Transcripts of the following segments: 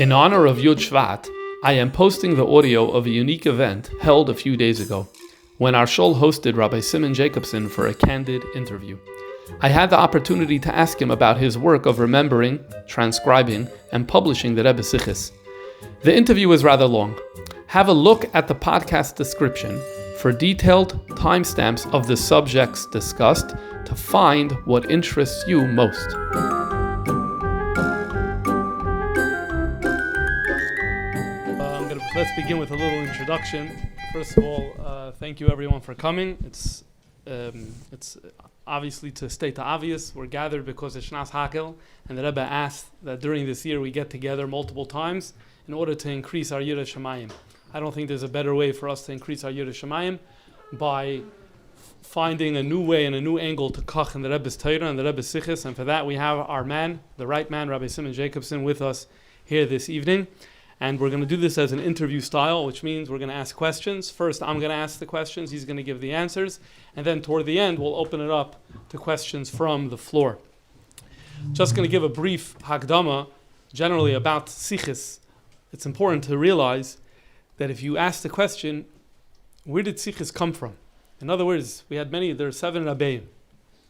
In honor of Yud Shvat, I am posting the audio of a unique event held a few days ago, when our shul hosted Rabbi Jacobson for a candid interview. I had the opportunity to ask him about his work of remembering, transcribing, and publishing the Rebbe Sichos. The interview was rather long. Have a look at the podcast description for detailed timestamps of the subjects discussed to find what interests you most. Let's begin with a little introduction. First of all, thank you everyone for coming. It's obviously to state the obvious. We're gathered because it's Shnas Hakel, and the Rebbe asked that during this year we get together multiple times in order to increase our Yiras Shamayim. I don't think there's a better way for us to increase our Yiras Shamayim by finding a new way and a new angle to Kach in the Rebbe's Torah and the Rebbe's Sichos, and for that we have our man, the right man, Rabbi Jacobson, with us here this evening. And we're going to do this as an interview style, which means we're going to ask questions. First, I'm going to ask the questions, he's going to give the answers, and then toward the end, we'll open it up to questions from the floor. Just going to give a brief hakdama, generally about Sichos. It's important to realize that if you ask the question, where did Sichos come from? In other words, there are 7 Rabbeim.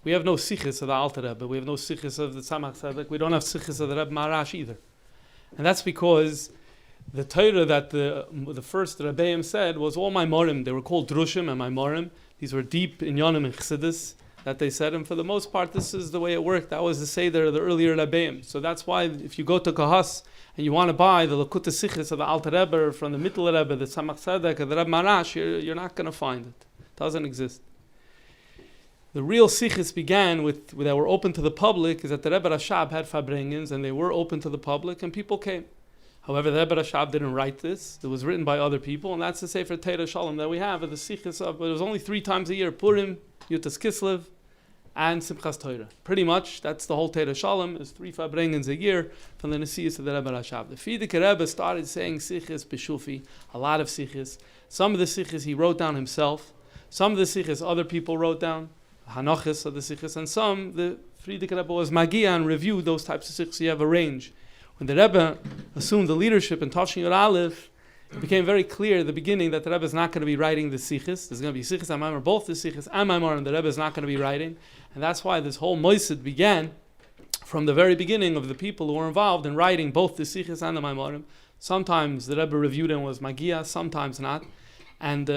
We have no Sichos of the Alter Rebbe, we have no Sichos of the Tzemach Tzedek, we don't have Sichos of the Rebbe Marash either. And that's because the Torah that the first Rebbeim said was all Maamorim. They were called Drushim and Maamorim. These were deep inyanim and chassidus that they said, and for the most part, this is the way it worked. That was the Seder of the earlier Rebbeim. So that's why if you go to Kahas and you want to buy the Lakutei Sichos of the Alter Rebbe, from the Mittel Rebbe, the Tzemach Tzedek, the Rebbe Marash, you're not going to find it. It doesn't exist. The real Sichos began that were open to the public, is that the Rebbe Rashab had farbrengens, and they were open to the public, and people came. However, the Rebbe Rashab didn't write this. It was written by other people, and that's the Sefer Torah Shalom that we have, of the Sichos of, but it was only 3 times a year, Purim, Yutas Kislev, and Simchas Torah. Pretty much, that's the whole Torah Shalom, is 3 farbrengens a year from the Nesius of the Rebbe Rashab. The Frierdiker Rebbe started saying Sichos B'Shufi, a lot of Sichos. Some of the Sichos he wrote down himself, some of the Sichos other people wrote down, Hanachas of the Sichos, and some, the Frierdiker Rebbe was Magia and reviewed those types of Sichos. You have a range. When the Rebbe assumed the leadership in Tafshin Yud Aleph, it became very clear at the beginning that the Rebbe is not going to be writing the Sichos. There's going to be Sichos and Maamar, both the Sichos and Maamar, and the Rebbe is not going to be writing. And that's why this whole Moisid began from the very beginning of the people who were involved in writing both the Sichos and the Maamarim. Sometimes the Rebbe reviewed them was Magia, sometimes not. And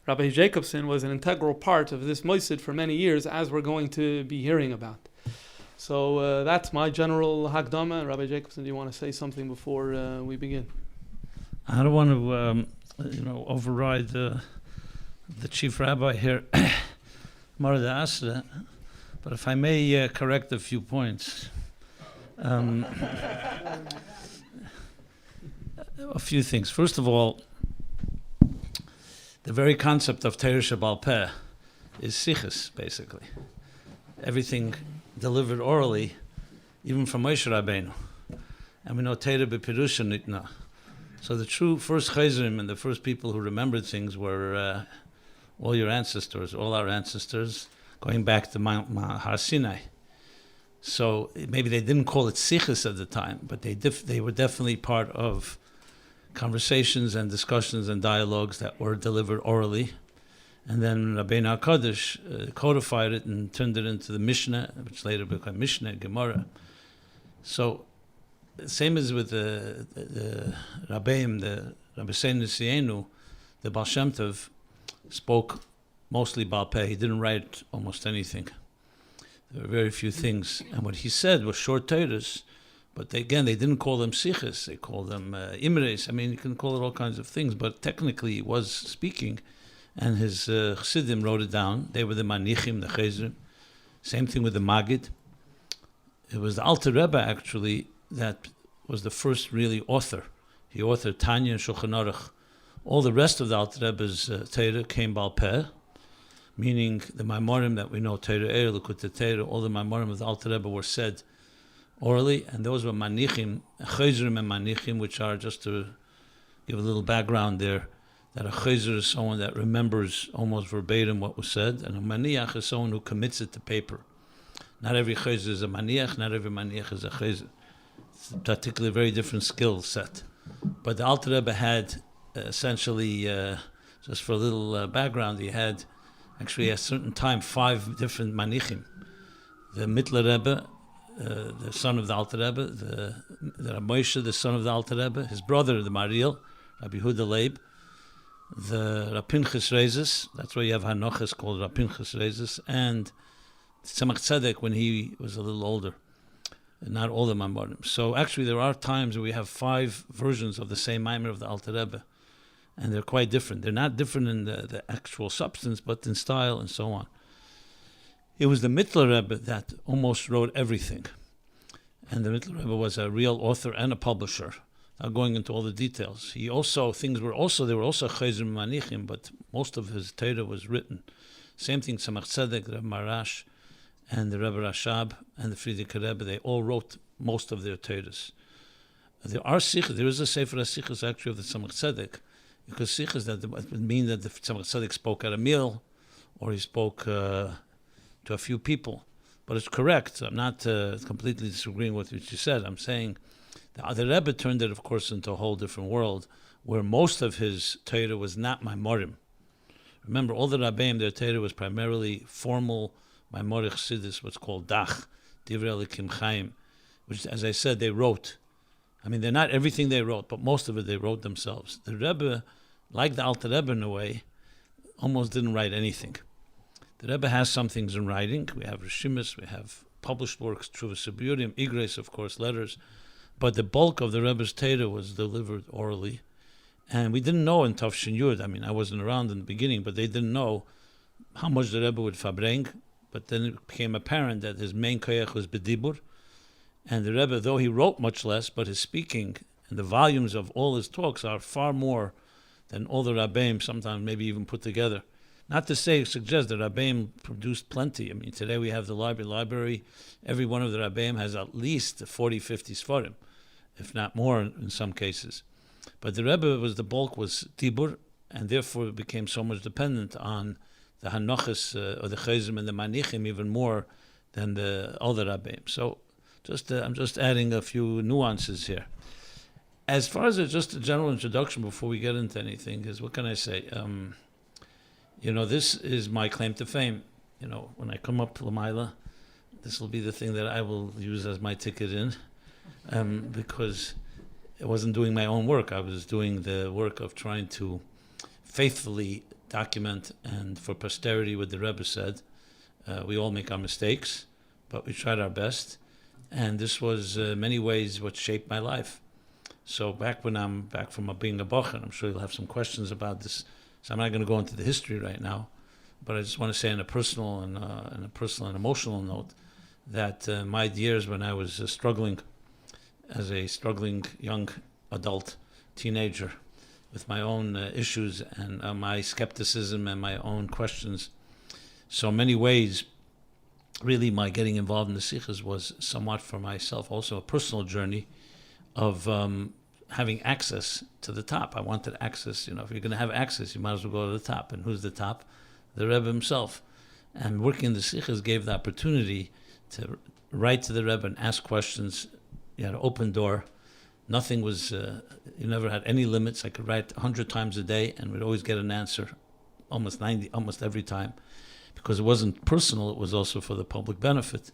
Rabbi Jacobson was an integral part of this Moisid for many years, as we're going to be hearing about. So that's my general hakdama. Rabbi Jacobson, do you want to say something before we begin? I don't want to, override the chief rabbi here, Marada Asra, but if I may correct a few points. A few things. First of all, the very concept of Torah Shebal Peh is Sichos, basically. Everything delivered orally, even from Moshe Rabbeinu. And we know Torah b'Pirusha Nitna. So the true first Chozerim and the first people who remembered things were all our ancestors, going back to Har Sinai. So maybe they didn't call it Sichos at the time, but they were definitely part of conversations and discussions and dialogues that were delivered orally. And then Rabbeinu HaKadosh codified it and turned it into the Mishnah, which later became Mishnah, Gemara. So, same as with the Rabbeim, the Rabbi Nesienu, the Baal Shem Tov spoke mostly Baal Peh. He didn't write almost anything. There were very few things. And what he said was short Torahs, but they didn't call them Sichos. They called them Imres. I mean, you can call it all kinds of things, but technically he was speaking. And his Chassidim wrote it down. They were the Manichim, the Chozer. Same thing with the Magid. It was the Alter Rebbe, actually, that was the first really author. He authored Tanya and Shulchan Aruch. All the rest of the Alter Rebbe's Torah came Baal Peh, meaning the Maamorim that we know, Torah Lakutei Torah, all the Maamorim of the Alter Rebbe were said orally, and those were Manichim, Chozerim and Manichim, which are, just to give a little background there, that a Chozer is someone that remembers almost verbatim what was said, and a Meniach is someone who commits it to paper. Not every Chozer is a Meniach, not every Meniach is a Chozer. It's particularly a very different skill set. But the Alter Rebbe had essentially, just for a little background, he had actually at a certain time 5 different manichim. The Mittler Rebbe, the son of the Alter Rebbe, the Rabbi Moshe, the son of the Alter Rebbe, his brother, the Mariel, Rabbi Huda Leib, the Rapinchas Rezes, that's why you have Hanochas called Rapinchas Rezes, and Tzemach Tzedek when he was a little older, and not all the Mamorim. So actually there are times where we have 5 versions of the same Maimer of the Alter Rebbe, and they're quite different. They're not different in the actual substance, but in style and so on. It was the Mittler Rebbe that almost wrote everything. And the Mittler Rebbe was a real author and a publisher. Not going into all the details. They were also Chozer Manichim, but most of his Torah was written. Same thing, Tzemach Tzedek, the Rebbe Marash, and the Rebbe Rashab, and the Frierdiker Rebbe, they all wrote most of their Torahs. There is a Sefer Sichos actually of the Tzemach Tzedek, because Sichos, that would mean that the Tzemach Tzedek spoke at a meal, or he spoke to a few people. But it's correct. I'm not completely disagreeing with what you said. I'm saying the Rebbe turned it, of course, into a whole different world, where most of his Torah was not Maimorim. Remember, all the Rabbeim, their Torah was primarily formal Maimorich Chassidus, what's called Dach, Divrei Elikim Chaim, which, as I said, they wrote. I mean, they're not everything they wrote, but most of it they wrote themselves. The Rebbe, like the Alter Rebbe in a way, almost didn't write anything. The Rebbe has some things in writing. We have Rishimis, we have published works, Truvas Aburim, Igres, of course, letters. But the bulk of the Rebbe's Torah was delivered orally. And we didn't know in Tafshin Yud, I mean, I wasn't around in the beginning, but they didn't know how much the Rebbe would farbrengen. But then it became apparent that his main koyach was bedibur. And the Rebbe, though he wrote much less, but his speaking and the volumes of all his talks are far more than all the Rabbeim, sometimes maybe even put together. Not to suggest that Rabbeim produced plenty. I mean, today we have the library. Every one of the Rabbeim has at least 40, 50 Sfarim, if not more in some cases. But the Rebbe the bulk was Tibur, and therefore it became so much dependent on the Hanochas or the Chayzim and the Manichim even more than the other Rabbeim. So I'm just adding a few nuances here. As far as just a general introduction before we get into anything, is what can I say? This is my claim to fame. When I come up to Lamaila, this will be the thing that I will use as my ticket in, because I wasn't doing my own work. I was doing the work of trying to faithfully document, and for posterity, what the Rebbe said. We all make our mistakes, but we tried our best. And this was, in many ways, what shaped my life. So when I'm back from being a bocher, I'm sure you'll have some questions about this. So I'm not going to go into the history right now, but I just want to say on a personal and emotional note that my years when I was struggling as a struggling young adult teenager with my own issues and my skepticism and my own questions. So in many ways, really my getting involved in the Sichos was somewhat for myself also a personal journey of having access to the top. I wanted access. If you're going to have access, you might as well go to the top. And who's the top? The Rebbe himself. And working in the Sichos gave the opportunity to write to the Rebbe and ask questions. You had an open door. Nothing was, you never had any limits. I could write 100 times a day and would always get an answer, almost every time. Because it wasn't personal, it was also for the public benefit.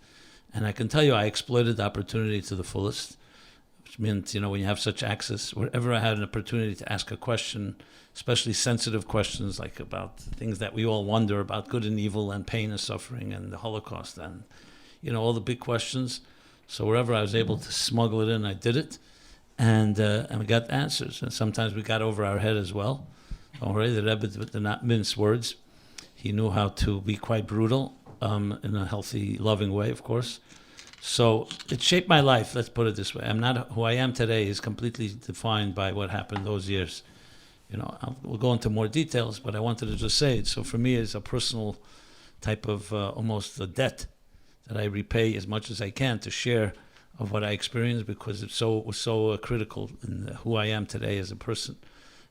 And I can tell you, I exploited the opportunity to the fullest. Which meant, when you have such access, wherever I had an opportunity to ask a question, especially sensitive questions like about things that we all wonder about, good and evil and pain and suffering and the Holocaust and, all the big questions. So wherever I was able to smuggle it in, I did it. And we got answers. And sometimes we got over our head as well. Don't worry, the Rebbe did not mince words. He knew how to be quite brutal in a healthy, loving way, of course. So it shaped my life, let's put it this way. I'm not who I am today is completely defined by what happened those years. We'll go into more details, but I wanted to just say it. So for me, it's a personal type of almost a debt that I repay as much as I can to share of what I experienced, because it was so critical in who I am today as a person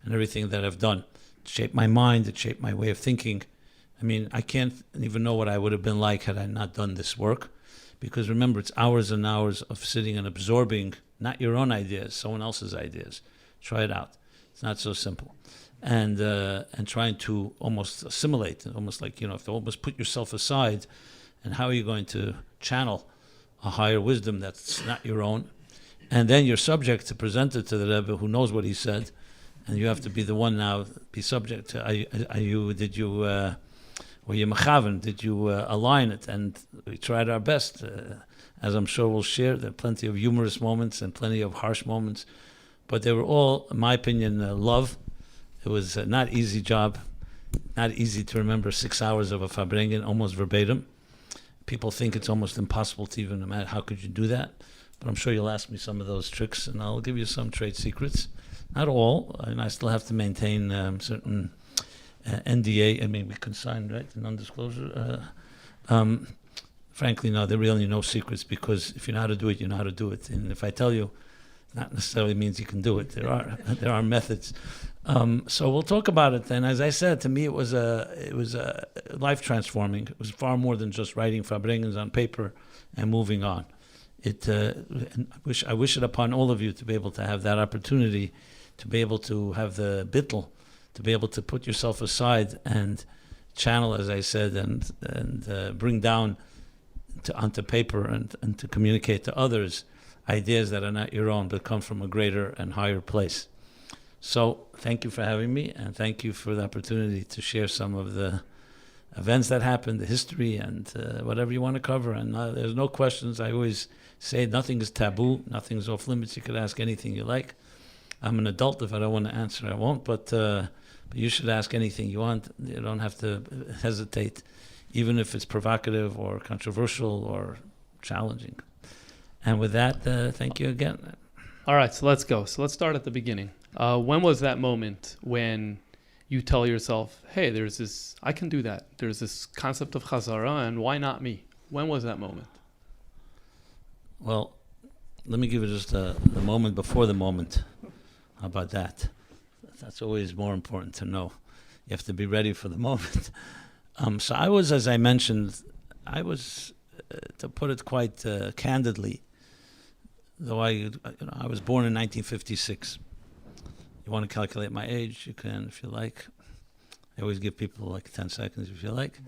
and everything that I've done. It shaped my mind, it shaped my way of thinking. I mean, I can't even know what I would have been like had I not done this work. Because remember, it's hours and hours of sitting and absorbing not your own ideas, someone else's ideas. Try it out. It's not so simple. And trying to almost assimilate, almost like, have to almost put yourself aside, and how are you going to channel a higher wisdom that's not your own? And then you're subject to present it to the Rebbe, who knows what he said, and you have to be the one now, be subject to, were you mechaven? Did you align it? And we tried our best. As I'm sure we'll share, there are plenty of humorous moments and plenty of harsh moments. But they were all, in my opinion, love. It was not easy job, not easy to remember 6 hours of a farbrengen, almost verbatim. People think it's almost impossible to even imagine how could you do that. But I'm sure you'll ask me some of those tricks, and I'll give you some trade secrets. Not all, and I still have to maintain certain NDA. I mean, we consigned, right, the non-disclosure. Frankly, no, there are really no secrets, because if you know how to do it, you know how to do it. And if I tell you, not necessarily means you can do it. There are methods. So we'll talk about it then. As I said, to me, it was life transforming. It was far more than just writing farbrengens on paper and moving on. And I wish it upon all of you to be able to have that opportunity, to be able to have the bittel, to be able to put yourself aside and channel, as I said, and bring down onto paper and to communicate to others ideas that are not your own, but come from a greater and higher place. So thank you for having me, and thank you for the opportunity to share some of the events that happened, the history, and whatever you want to cover. And there's no questions. I always say nothing is taboo, nothing is off limits. You could ask anything you like. I'm an adult. If I don't want to answer, I won't. But you should ask anything you want. You don't have to hesitate, even if it's provocative or controversial or challenging. And with that, thank you again. All right, so let's go. So let's start at the beginning. When was that moment when you tell yourself, hey, there's this, I can do that. There's this concept of Chazara, and why not me? When was that moment? Well, let me give you just the moment before the moment. How about that? That's always more important to know. You have to be ready for the moment. So I was, as I mentioned, to put it quite candidly, though I was born in 1956. You want to calculate my age, you can if you like. I always give people like 10 seconds if you like.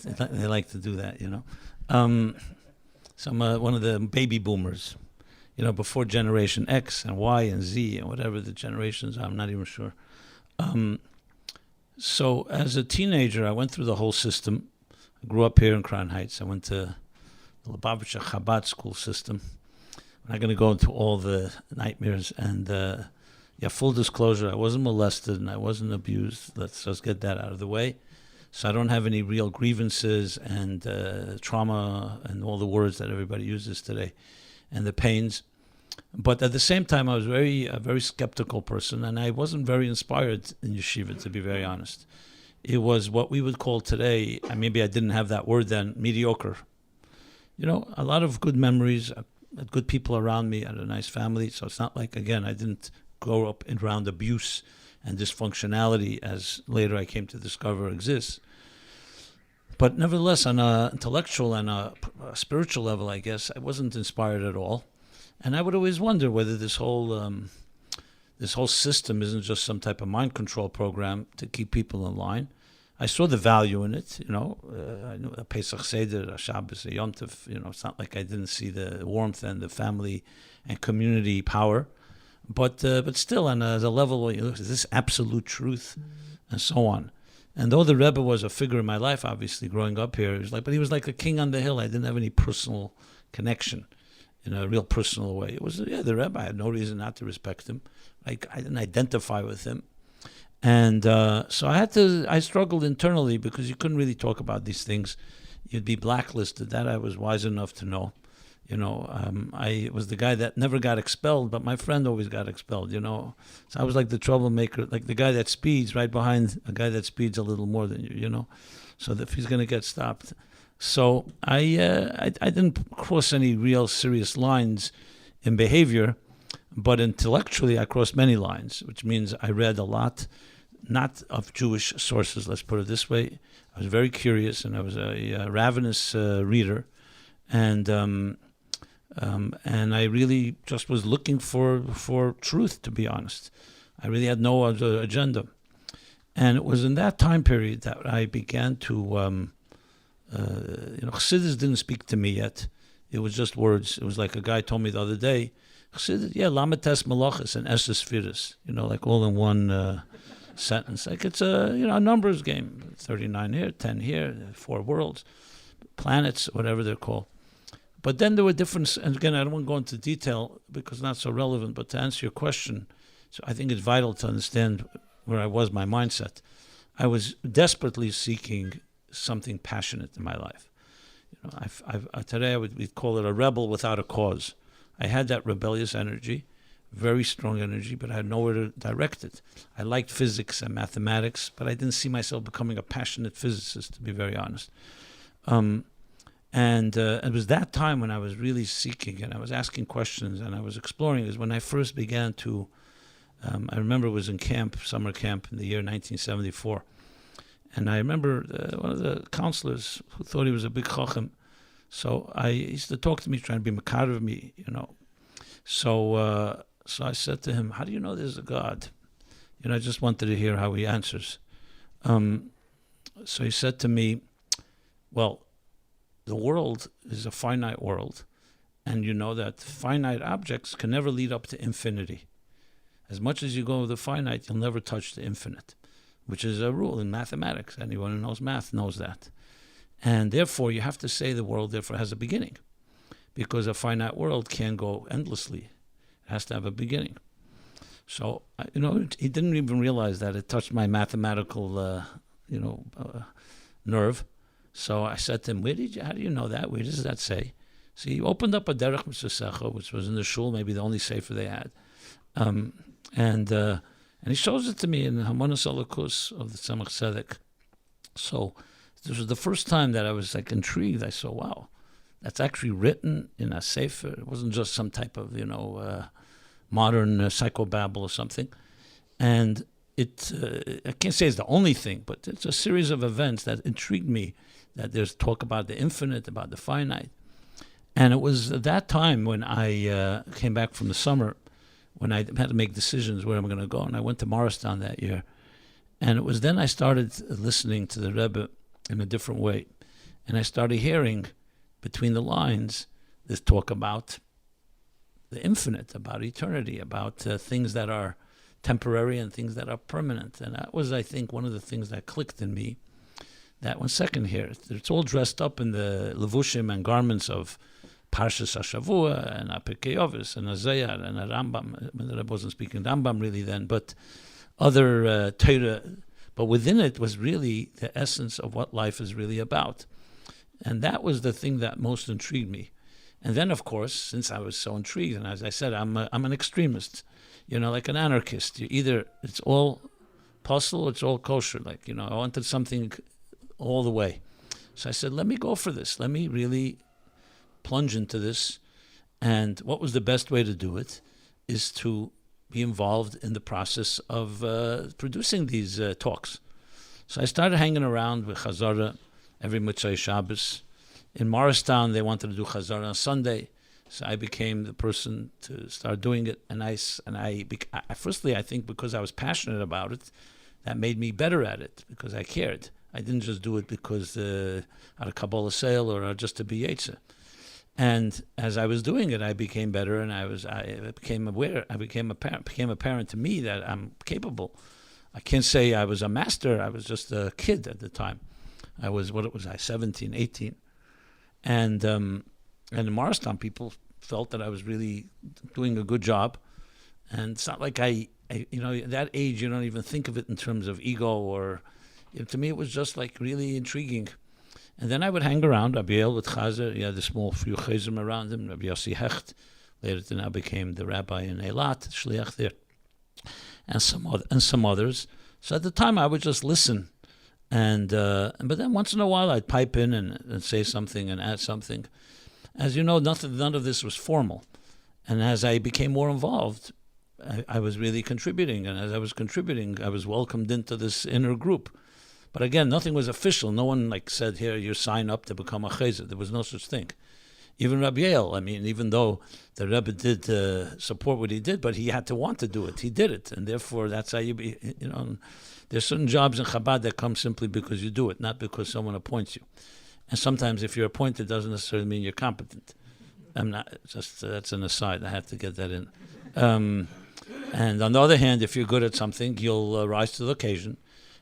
They like to do that, So I'm one of the baby boomers, before Generation X and Y and Z and whatever the generations are, I'm not even sure. So as a teenager, I went through the whole system. I grew up here in Crown Heights. I went to the Lubavitcher Chabad school system. I'm not going to go into all the nightmares. And full disclosure, I wasn't molested and I wasn't abused. Let's just get that out of the way. So I don't have any real grievances and trauma and all the words that everybody uses today and the pains. But at the same time, I was a very skeptical person, and I wasn't very inspired in yeshiva, to be very honest. It was what we would call today, and maybe I didn't have that word then, mediocre. A lot of good memories, good people around me, I had a nice family, so it's not like, again, I didn't grow up around abuse and dysfunctionality, as later I came to discover exists. But nevertheless, on an intellectual and a spiritual level, I guess, I wasn't inspired at all. And I would always wonder whether this whole system isn't just some type of mind control program to keep people in line. I saw the value in it, I knew a Pesach Seder, a Shabbos, a Yom Tov, it's not like I didn't see the warmth and the family and community power. But still, on a level where is this absolute truth, and so on. And though the Rebbe was a figure in my life, obviously, growing up here, he was like a king on the hill. I didn't have any personal connection in a real personal way. It was, the Rebbe. I had no reason not to respect him. I didn't identify with him. And so I struggled internally because you couldn't really talk about these things. You'd be blacklisted. That I was wise enough to know. I was the guy that never got expelled, but my friend always got expelled, So I was like the troublemaker, like the guy that speeds right behind a guy that speeds a little more than you, so that if he's going to get stopped. So I didn't cross any real serious lines in behavior, but intellectually I crossed many lines, which means I read a lot, not of Jewish sources, let's put it this way. I was very curious, and I was a ravenous reader, and And I really just was looking for truth, to be honest. I really had no other agenda. And it was in that time period that I began to, Chassidus didn't speak to me yet. It was just words. It was like a guy told me the other day, Chassidus, Lametes Malachas and Esses Firis, like all in one sentence. Like it's a numbers game. 39 here, 10 here, 4 worlds, planets, whatever they're called. But then there were different, and again, I don't want to go into detail because it's not so relevant, but to answer your question, so I think it's vital to understand where I was, my mindset. I was desperately seeking something passionate in my life. Today we'd call it a rebel without a cause. I had that rebellious energy, very strong energy, but I had nowhere to direct it. I liked physics and mathematics, but I didn't see myself becoming a passionate physicist, to be very honest. And it was that time when I was really seeking, and I was asking questions, and I was exploring, is when I first began to, I remember it was in summer camp in the year 1974. And I remember one of the counselors who thought he was a big chacham. So he used to talk to me, trying to be makar of me, So I said to him, how do you know there's a God? I just wanted to hear how he answers. So he said to me, well, the world is a finite world, and you know that finite objects can never lead up to infinity. As much as you go with the finite, you'll never touch the infinite, which is a rule in mathematics. Anyone who knows math knows that. And therefore, you have to say the world therefore has a beginning, because a finite world can't go endlessly. It has to have a beginning. So, he didn't even realize that it touched my mathematical, nerve. So I said to him, how do you know that? Where does that say? So he opened up a derech mitzvah, which was in the shul, maybe the only sefer they had. And he shows it to me in the Hamonas Alakus of the Tzemach Tzedek. So this was the first time that I was intrigued. I saw, wow, that's actually written in a sefer. It wasn't just some type of, modern psychobabble or something. And I can't say it's the only thing, but it's a series of events that intrigued me, that there's talk about the infinite, about the finite. And it was at that time when I came back from the summer, when I had to make decisions where I'm going to go. And I went to Morristown that year. And it was then I started listening to the Rebbe in a different way. And I started hearing between the lines this talk about the infinite, about eternity, about things that are temporary and things that are permanent. And that was, I think, one of the things that clicked in me. That 1 second here, it's all dressed up in the levushim and garments of Parshas HaShavua and Pirkei Avos and Isaiah and Rambam. The Rebbe wasn't speaking Rambam really then, but other Torah. But within it was really the essence of what life is really about. And that was the thing that most intrigued me. And then, of course, since I was so intrigued, and as I said, I'm an extremist, like an anarchist. It's all puzzle, it's all kosher. I wanted something all the way. So I said, let me go for this. Let me really plunge into this. And what was the best way to do it is to be involved in the process of producing these talks. So I started hanging around with Chazara every Motzei Shabbos. In Morristown, they wanted to do Chazara on Sunday. So I became the person to start doing it. Firstly, I think because I was passionate about it, that made me better at it, because I cared. I didn't just do it because out of Kabbalah sale or just to be Yetzer. And as I was doing it, I became better, and I became aware. Became apparent to me that I'm capable. I can't say I was a master. I was just a kid at the time. I was 17, 18. And in Morristown, people felt that I was really doing a good job. And it's not like at that age, you don't even think of it in terms of ego or... to me, it was just really intriguing. And then I would hang around Rabbi Yoel with Chozer. He had a small few chayzim around him. Rabbi Yossi Hecht later now became the rabbi in Eilat, shliach there, and some others. So at the time, I would just listen, but then once in a while, I'd pipe in and say something and add something. As you know, none of this was formal, and as I became more involved, I was really contributing, and as I was contributing, I was welcomed into this inner group. But again, nothing was official. No one said, here, you sign up to become a Chozer. There was no such thing. Even Rabbi Yoel, I mean, even though the Rebbe did support what he did, but he had to want to do it. He did it, and therefore that's how there's certain jobs in Chabad that come simply because you do it, not because someone appoints you. And sometimes if you're appointed, doesn't necessarily mean you're competent. I'm not, that's an aside, I have to get that in. And on the other hand, if you're good at something, you'll rise to the occasion.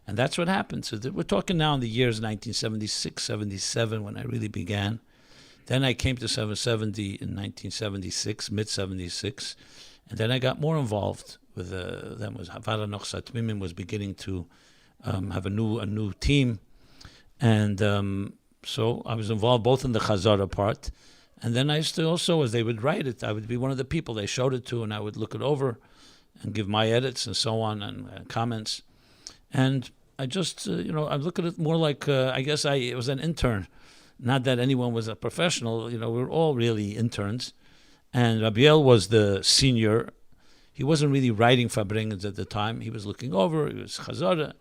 And that's what happened. So we're talking now in the years 1976, 77, when I really began. Then I came to 770 in 1976, mid-76. And then I got more involved with, then was Havara Nochsa Tmimim was beginning to have a new team. And so I was involved both in the Chazara part. And then I used to also, as they would write it, I would be one of the people they showed it to, and I would look it over and give my edits and so on and comments. And I just, I look at it more like, I guess it was an intern. Not that anyone was a professional, we were all really interns. And Rabbi Yoel was the senior. He wasn't really writing farbrengens at the time. He was looking over, he was Chazara.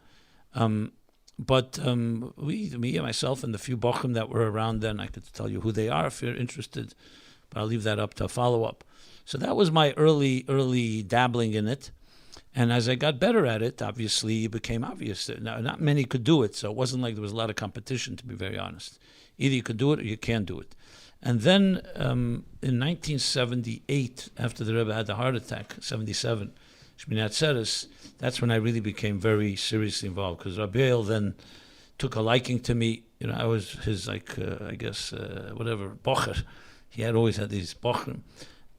But me and myself and the few bochum that were around then, I could tell you who they are if you're interested, but I'll leave that up to a follow-up. So that was my early dabbling in it. And as I got better at it, obviously, it became obvious that not many could do it, so it wasn't like there was a lot of competition, to be very honest. Either you could do it or you can't do it. And then in 1978, after the Rebbe had the heart attack, 77, Shminat Seres, that's when I really became very seriously involved, because Rabbi Yoel then took a liking to me. I was his, bocher. He had always had these bochrim.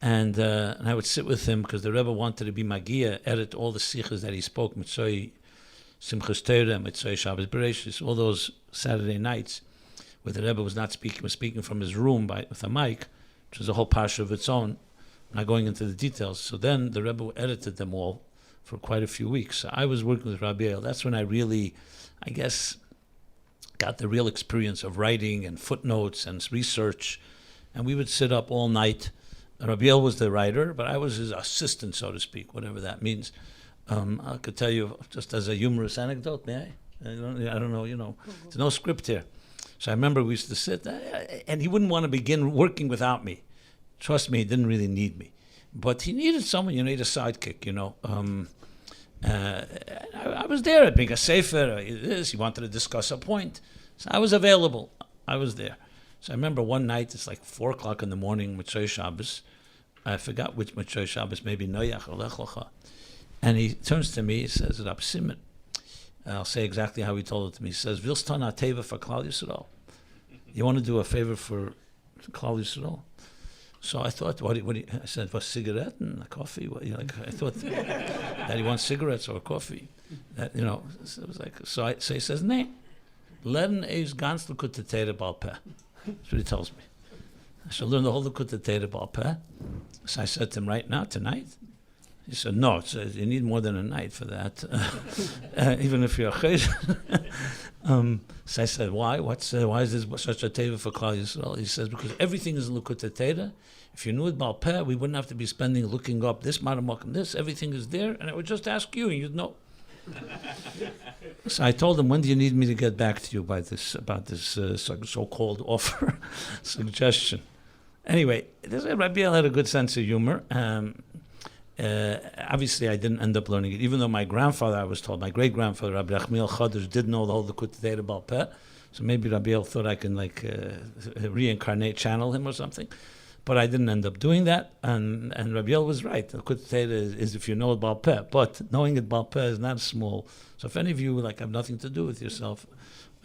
And I would sit with him, because the Rebbe wanted to be Magia, edit all the Sichos that he spoke, Mitzvah, Simchas Torah, Mitzvah Shabbos Bereshis, all those Saturday nights, where the Rebbe was not speaking, was speaking from his room with a mic, which was a whole parsha of its own. I'm not going into the details. So then the Rebbe edited them all for quite a few weeks. So I was working with Rabbi Yoel. That's when I really, I guess, got the real experience of writing and footnotes and research. And we would sit up all night. Rabbi Yoel was the writer, but I was his assistant, so to speak, whatever that means. I could tell you, just as a humorous anecdote, may I? I don't know, there's no script here. So I remember we used to sit, and he wouldn't want to begin working without me. Trust me, he didn't really need me. But he needed someone, you need a sidekick, I was there at being a sefer, he wanted to discuss a point. So I was available. I was there. So I remember one night, it's like 4 o'clock in the morning, Mitzvah Shabbos. I forgot which Mitzvah Shabbos, maybe Noyach or Lech Lecha. And he turns to me, he says, Rab Simon. I'll say exactly how he told it to me. He says, Willst du a teva for Klal Yisrael? You want to do a favor for Klal Yisrael? So I thought, I said, was cigarette and a coffee? I thought that he wants cigarettes or coffee. So it was like, so he says, nee. Lernen is ganz l'kut teira bal peh. That's what he tells me. I shall learn the whole l'kut teira bal peh. So I said to him, right now, tonight? He said, no, you need more than a night for that, even if you're a chozer. So I said, why? Why is this such a teva for Klal Yisrael? He says, because everything is in l'kut teira. If you knew it bal peh, we wouldn't have to be looking up this, maramokim, this, everything is there, and I would just ask you, and you'd know. So I told him, when do you need me to get back to you about this so-called offer, suggestion? Anyway, Rabbi Yoel had a good sense of humor. Obviously, I didn't end up learning it, even though my grandfather, I was told, my great-grandfather, Rabbi Yoel Chozer, did know the whole L'kut Teira Bal Peh. So maybe Rabbi Yoel thought I can channel him or something. But I didn't end up doing that, and Rabbi Yoel was right. L'kut Teira is if you know it Bal Peh, but knowing it Bal Peh is not small. So if any of you have nothing to do with yourself,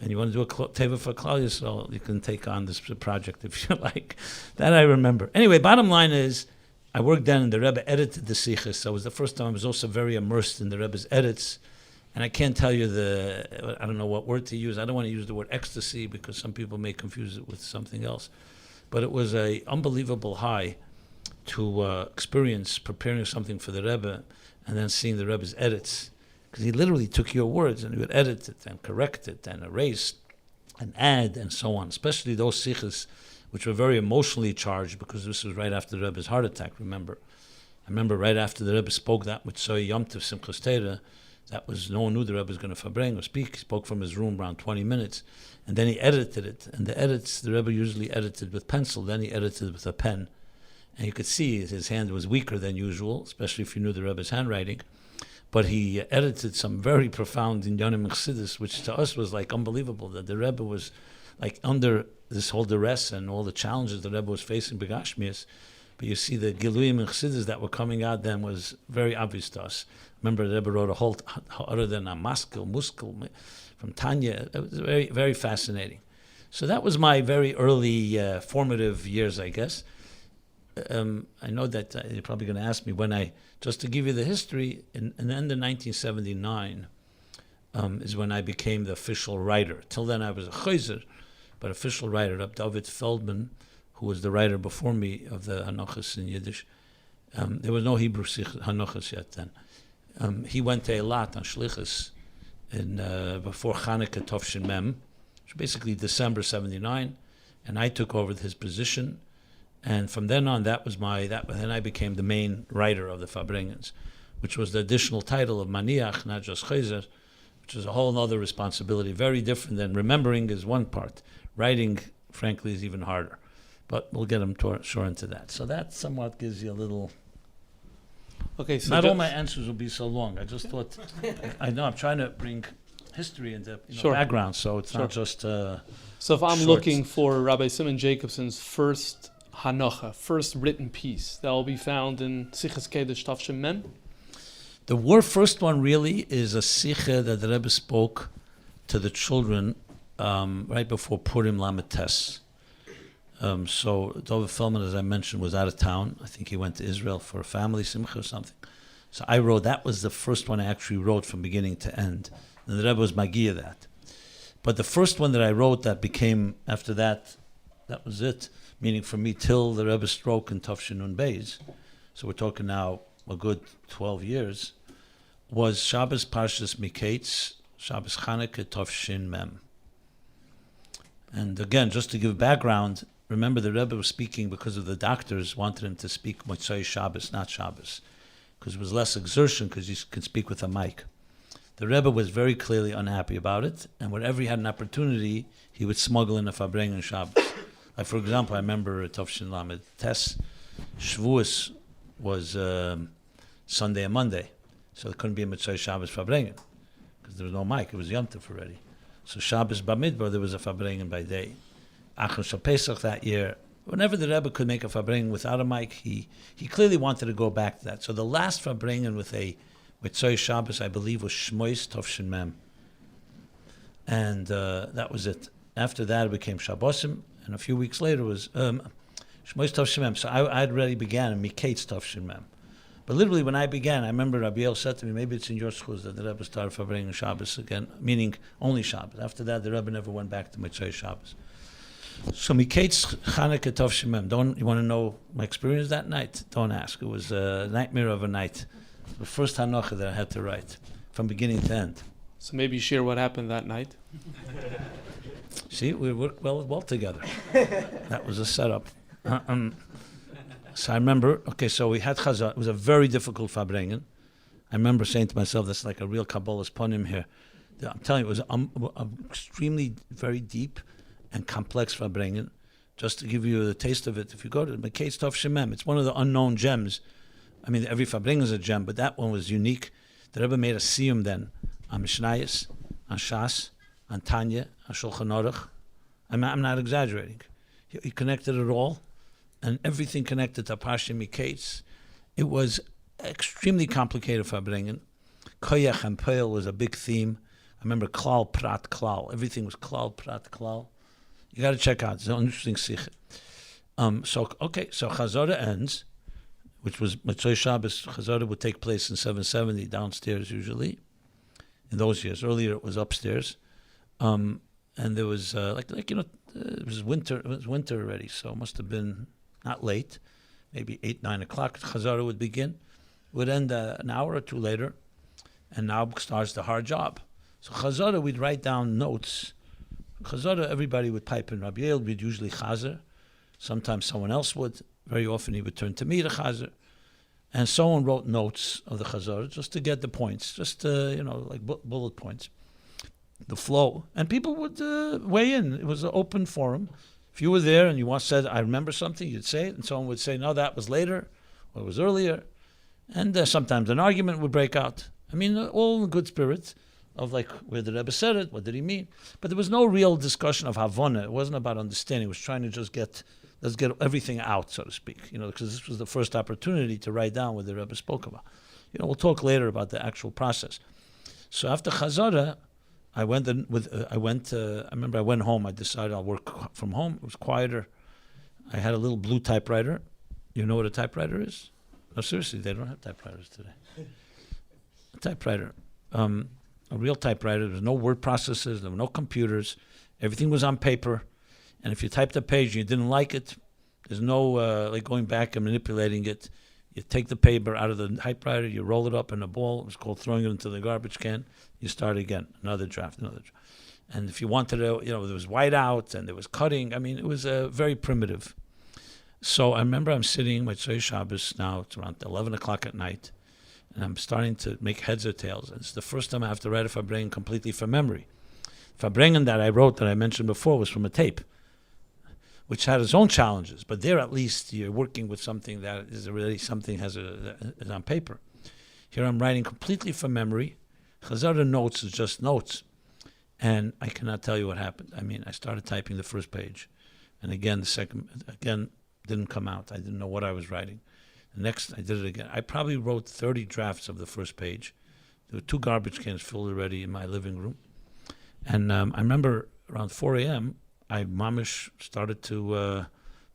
and you want to do a teva for Klal Yisrael, you can take on this project if you like. That I remember. Anyway, bottom line is, I worked then, and the Rebbe edited the Sichos. So it was the first time I was also very immersed in the Rebbe's edits. And I can't tell you I don't know what word to use. I don't want to use the word ecstasy because some people may confuse it with something else. But it was an unbelievable high to experience preparing something for the Rebbe and then seeing the Rebbe's edits. Because he literally took your words and he would edit it and correct it and erase and add and so on, especially those Sichos which were very emotionally charged because this was right after the Rebbe's heart attack, remember. I remember right after the Rebbe spoke that with Soy Yom Tov Simchas Torah, that was, no one knew the Rebbe was going to farbrengen or speak. He spoke from his room around 20 minutes, and then he edited it. And the edits, the Rebbe usually edited with pencil, then he edited with a pen. And you could see his hand was weaker than usual, especially if you knew the Rebbe's handwriting. But he edited some very profound inyanim chassidus, which to us was like unbelievable, that the Rebbe was like under this whole duress and all the challenges the Rebbe was facing begashmias. But you see the giluyim and chassidus that were coming out then was very obvious to us. Remember, the Rebbe wrote a whole other than a muskel from Tanya. It was very, very fascinating. So that was my very early formative years, I guess. I know that you're probably going to ask me when just to give you the history, in the end of 1979 is when I became the official writer. Till then I was a Chozer, but official writer. Reb David Feldman, who was the writer before me of the Hanachas in Yiddish, there was no Hebrew Hanachas yet then. He went to Eilat on Shlichus before Chanukah Tovshin Mem, which basically December 79, and I took over his position. And from then on, then I became the main writer of the farbrengens, which was the additional title of Meniach, not just Chozer, which is a whole other responsibility, very different than remembering is one part. Writing, frankly, is even harder. But we'll get them sure into that. So that somewhat gives you a little... Okay, so not all my answers will be so long. I just thought... I know, I'm trying to bring history into background, so it's not just So if I'm looking for Rabbi Simon Jacobson's first Hanocha, first written piece, that will be found in Sichos Kedesh Tavshin Mem? The first one really is a Sikha that the Rebbe spoke to the children right before Purim Lamed Tes. So David Feldman, as I mentioned, was out of town. I think he went to Israel for a family simcha or something. So I wrote, that was the first one I actually wrote from beginning to end. And the Rebbe was Magia that. But the first one that I wrote that became, after that, that was it. Meaning for me till the Rebbe's stroke in Tavshin Nun Beis, so we're talking now a good 12 years, was Shabbos Parshas Miketz, Shabbos Chanukah Tavshin Mem. And again, just to give background, remember the Rebbe was speaking because of the doctors wanted him to speak Motzei Shabbos, not Shabbos, because it was less exertion because he could speak with a mic. The Rebbe was very clearly unhappy about it, and whenever he had an opportunity, he would smuggle in a farbrengen Shabbos. Like for example, I remember Tovshin Lamed Tes, Shavuos was Sunday and Monday, so there couldn't be a Mitzvah Shabbos farbrengen because there was no mic. It was Yom Tov already. So Shabbos Bamidbar there was a farbrengen by day. Achar Shal Pesach that year, whenever the Rebbe could make a farbrengen without a mic, he clearly wanted to go back to that. So the last farbrengen with a Mitzvah Shabbos, I believe, was Shmois Tovshin Mem, and that was it. After that, it became Shabbosim. And a few weeks later was Shmois Tovshin Mem. So I had already began in Miketz Tovshin Mem. But literally when I began, I remember Rabbi Yoel said to me, maybe it's in your schools that the Rebbe started farbrengen Shabbos again, meaning only Shabbos. After that, the Rebbe never went back to Mitzvah Shabbos. So Miketz Chanukah Tovshin Mem. You want to know my experience that night? Don't ask. It was a nightmare of a night. The first Hanocha that I had to write, from beginning to end. So maybe share what happened that night. See, we worked well together. That was a setup. So I remember, so we had Chazar. It was a very difficult farbrengen. I remember saying to myself, that's like a real Kabbalah's ponim here. I'm telling you, it was an extremely, very deep and complex farbrengen. Just to give you the taste of it, if you go to Miketz Tovshin Mem, it's one of the unknown gems. I mean, every farbrengen is a gem, but that one was unique. The Rebbe made a siyum then on Mishnayos, on Shas, on Tanya, on Shulchan Aruch. I'm not exaggerating. He connected it all, and everything connected to Parsha Miketz. It was extremely complicated farbrengen. Koyach and Peil was a big theme. I remember Klal, Prat, Klal. Everything was Klal, Prat, Klal. You got to check out. It's an interesting sikh. So Chazara ends, which was Motzei Shabbos. Chazara would take place in 770 downstairs usually. In those years, earlier it was upstairs. And there was it was winter. It was winter already, so it must have been not late, maybe 8, 9 o'clock. Chazara would begin, would end an hour or two later, and now starts the hard job. So Chazara, we'd write down notes. Chazara, everybody would pipe in. Rabbi Yoel would usually chazer. Sometimes someone else would. Very often he would turn to me to chazer. And someone wrote notes of the Chazara just to get the points, just like bullet points, the flow. And people would weigh in. It was an open forum. If you were there and you said, I remember something, you'd say it, and someone would say, no, that was later, or it was earlier. And sometimes an argument would break out. I mean, all in the good spirit of like, where the Rebbe said it, what did he mean? But there was no real discussion of Havana. It wasn't about understanding. It was trying to just let's get everything out, so to speak, because this was the first opportunity to write down what the Rebbe spoke about. We'll talk later about the actual process. So after Chazara, I remember I went home. I decided I'll work from home. It was quieter. I had a little blue typewriter. You know what a typewriter is? No, seriously, they don't have typewriters today. A typewriter. A real typewriter. There was no word processors. There were no computers. Everything was on paper. And if you typed a page and you didn't like it, there's no like going back and manipulating it. You take the paper out of the typewriter, you roll it up in a ball. It was called throwing it into the garbage can. You start again, another draft. And if you wanted to, there was whiteout and there was cutting. I mean, it was very primitive. So I remember I'm sitting with Motzei Shabbos now. It's around 11 o'clock at night. And I'm starting to make heads or tails. And it's the first time I have to write a farbrengen completely from memory. Farbrengen that I wrote, that I mentioned before, was from a tape, which had its own challenges, but there at least you're working with something that is already something is on paper. Here I'm writing completely from memory. Chazara notes is just notes, and I cannot tell you what happened. I mean, I started typing the first page, and again the second didn't come out. I didn't know what I was writing. The next I did it again. I probably wrote 30 drafts of the first page. There were 2 garbage cans filled already in my living room, and I remember around 4 a.m. I mamish started to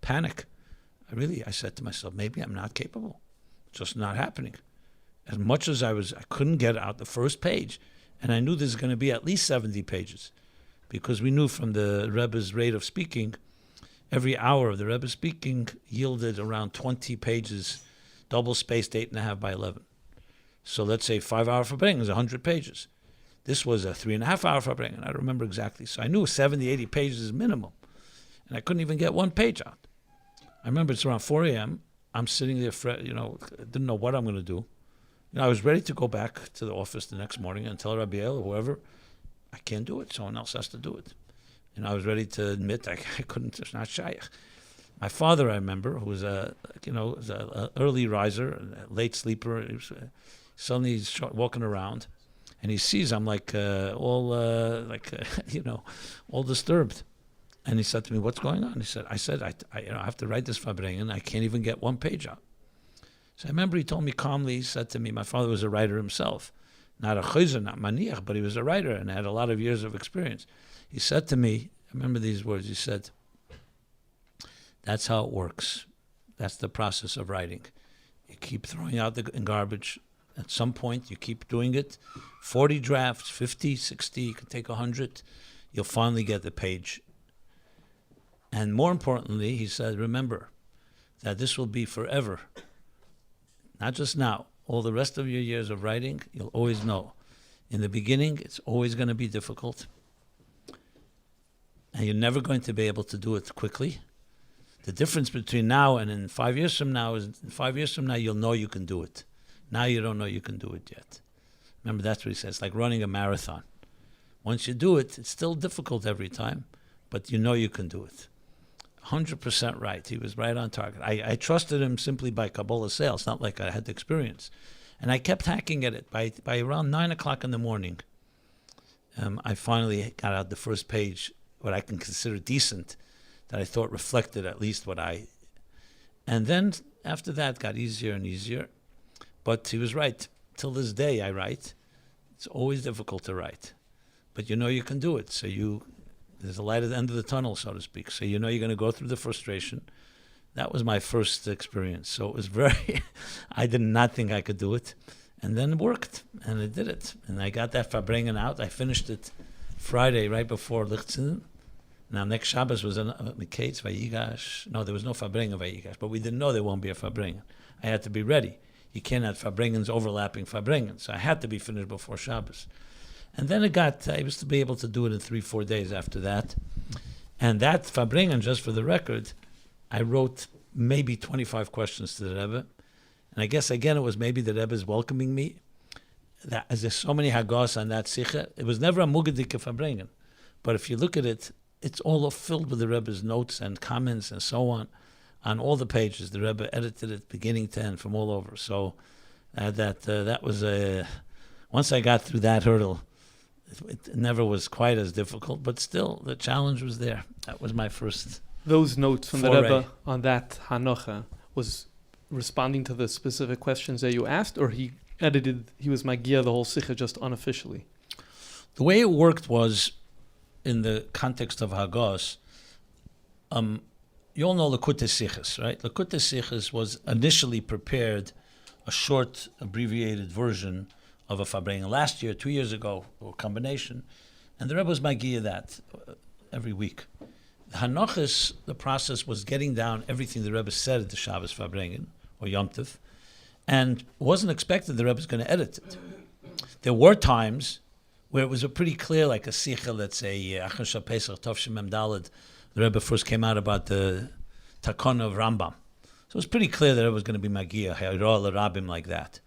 panic. I said to myself, maybe I'm not capable. It's just not happening. As much as I couldn't get out the first page. And I knew there's going to be at least 70 pages. Because we knew from the Rebbe's rate of speaking, every hour of the Rebbe speaking yielded around 20 pages, double-spaced 8.5 by 11. So let's say 5-hour farbrengen is 100 pages. This was a 3.5-hour farbrengen. I remember exactly. So I knew 70, 80 pages is minimum. And I couldn't even get one page out. I remember it's around 4 a.m. I'm sitting there, didn't know what I'm going to do. I was ready to go back to the office the next morning and tell Rabbi Yoel or whoever, I can't do it. Someone else has to do it. I was ready to admit I couldn't. It's not shaykh. My father, I remember, who was an early riser, a late sleeper. Suddenly he's walking around. And he sees I'm all disturbed. And he said to me, "What's going on?" I said, I have to write this farbrengen. I can't even get one page out. So I remember he told me calmly. He said to me, my father was a writer himself, not a Chozer, not meniach, but he was a writer and had a lot of years of experience. He said to me, I remember these words. He said, "That's how it works. That's the process of writing. You keep throwing out the garbage." At some point, you keep doing it. 40 drafts, 50, 60, you can take 100. You'll finally get the page. And more importantly, he said, remember that this will be forever. Not just now. All the rest of your years of writing, you'll always know. In the beginning, it's always going to be difficult. And you're never going to be able to do it quickly. The difference between now and in 5 years from now is in 5 years from now, you'll know you can do it. Now you don't know you can do it yet. Remember, that's what he says. It's like running a marathon. Once you do it, it's still difficult every time, but you know you can do it. 100% right. He was right on target. I trusted him simply by Kabbalah sales, not like I had the experience. And I kept hacking at it. By around 9 o'clock in the morning, I finally got out the first page, what I can consider decent, that I thought reflected at least what I... And then after that, it got easier and easier. But he was right. Till this day, I write. It's always difficult to write. But you know you can do it. So there's a light at the end of the tunnel, so to speak. So you know you're going to go through the frustration. That was my first experience. So it was I did not think I could do it. And then it worked. And I did it. And I got that farbrengen out. I finished it Friday, right before Lichtzin. Now, next Shabbos was Miketz, Vayigash. No, there was no farbrengen Vayigash. But we didn't know there won't be a farbrengen. I had to be ready. You can't have farbrengens overlapping farbrengens. So I had to be finished before Shabbos. And then I was to be able to do it in 3-4 days after that. And that farbrengen, just for the record, I wrote maybe 25 questions to the Rebbe. And I guess, again, it was maybe the Rebbe's welcoming me. That, as there's so many hagos on that Sicha, it was never a mugadike farbrengen. But if you look at it, it's all filled with the Rebbe's notes and comments and so on all the pages. The Rebbe edited it beginning to end from all over. So that was once I got through that hurdle, it never was quite as difficult, but still the challenge was there. That was my first. Those notes from foray. the Rebbe on that Hanocha was responding to the specific questions that you asked, or he was Magia the whole Sicha just unofficially? The way it worked was, in the context of Hagos, you all know Likutei Sichos, right? Likutei Sichos was initially prepared a short, abbreviated version of a farbrengen last year, 2 years ago, or combination, and the Rebbe was Magia that every week. The Hanochis, the process was getting down everything the Rebbe said at the Shabbos farbrengen, or Yom Tov, and it wasn't expected the Rebbe was going to edit it. There were times where it was a pretty clear, like a Sicha, let's say, Achar Shal Pesach, Tov Shemem Daled, the Rebbe first came out about the Takon of Rambam. So it was pretty clear that it was going to be Magia, Hayro L'Rabim, like that.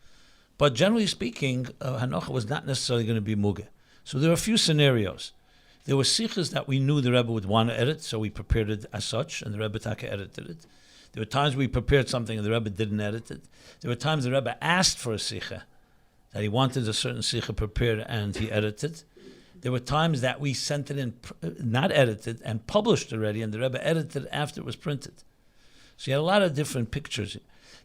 But generally speaking, Hanocha was not necessarily going to be Mugah. So there were a few scenarios. There were Sichas that we knew the Rebbe would want to edit, so we prepared it as such, and the Rebbe Taka edited it. There were times we prepared something and the Rebbe didn't edit it. There were times the Rebbe asked for a Sicha, that he wanted a certain Sicha prepared and he edited. There were times that we sent it in, not edited, and published already, and the Rebbe edited after it was printed. So you had a lot of different pictures.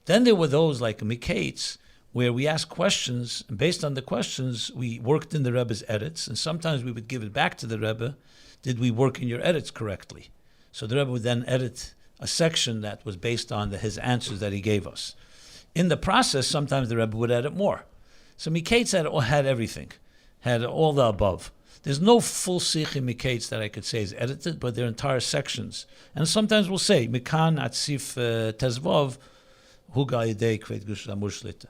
Then there were those like Mikates, where we asked questions, and based on the questions, we worked in the Rebbe's edits, and sometimes we would give it back to the Rebbe, did we work in your edits correctly? So the Rebbe would then edit a section that was based on his answers that he gave us. In the process, sometimes the Rebbe would edit more. So Mikates had everything, had all the above. There's no full Sikh in Mikates that I could say is edited, but they're entire sections. And sometimes we'll say, Mikan Atzif Tezvov, Huga Yidei Kvet Gush Lamur Shlita.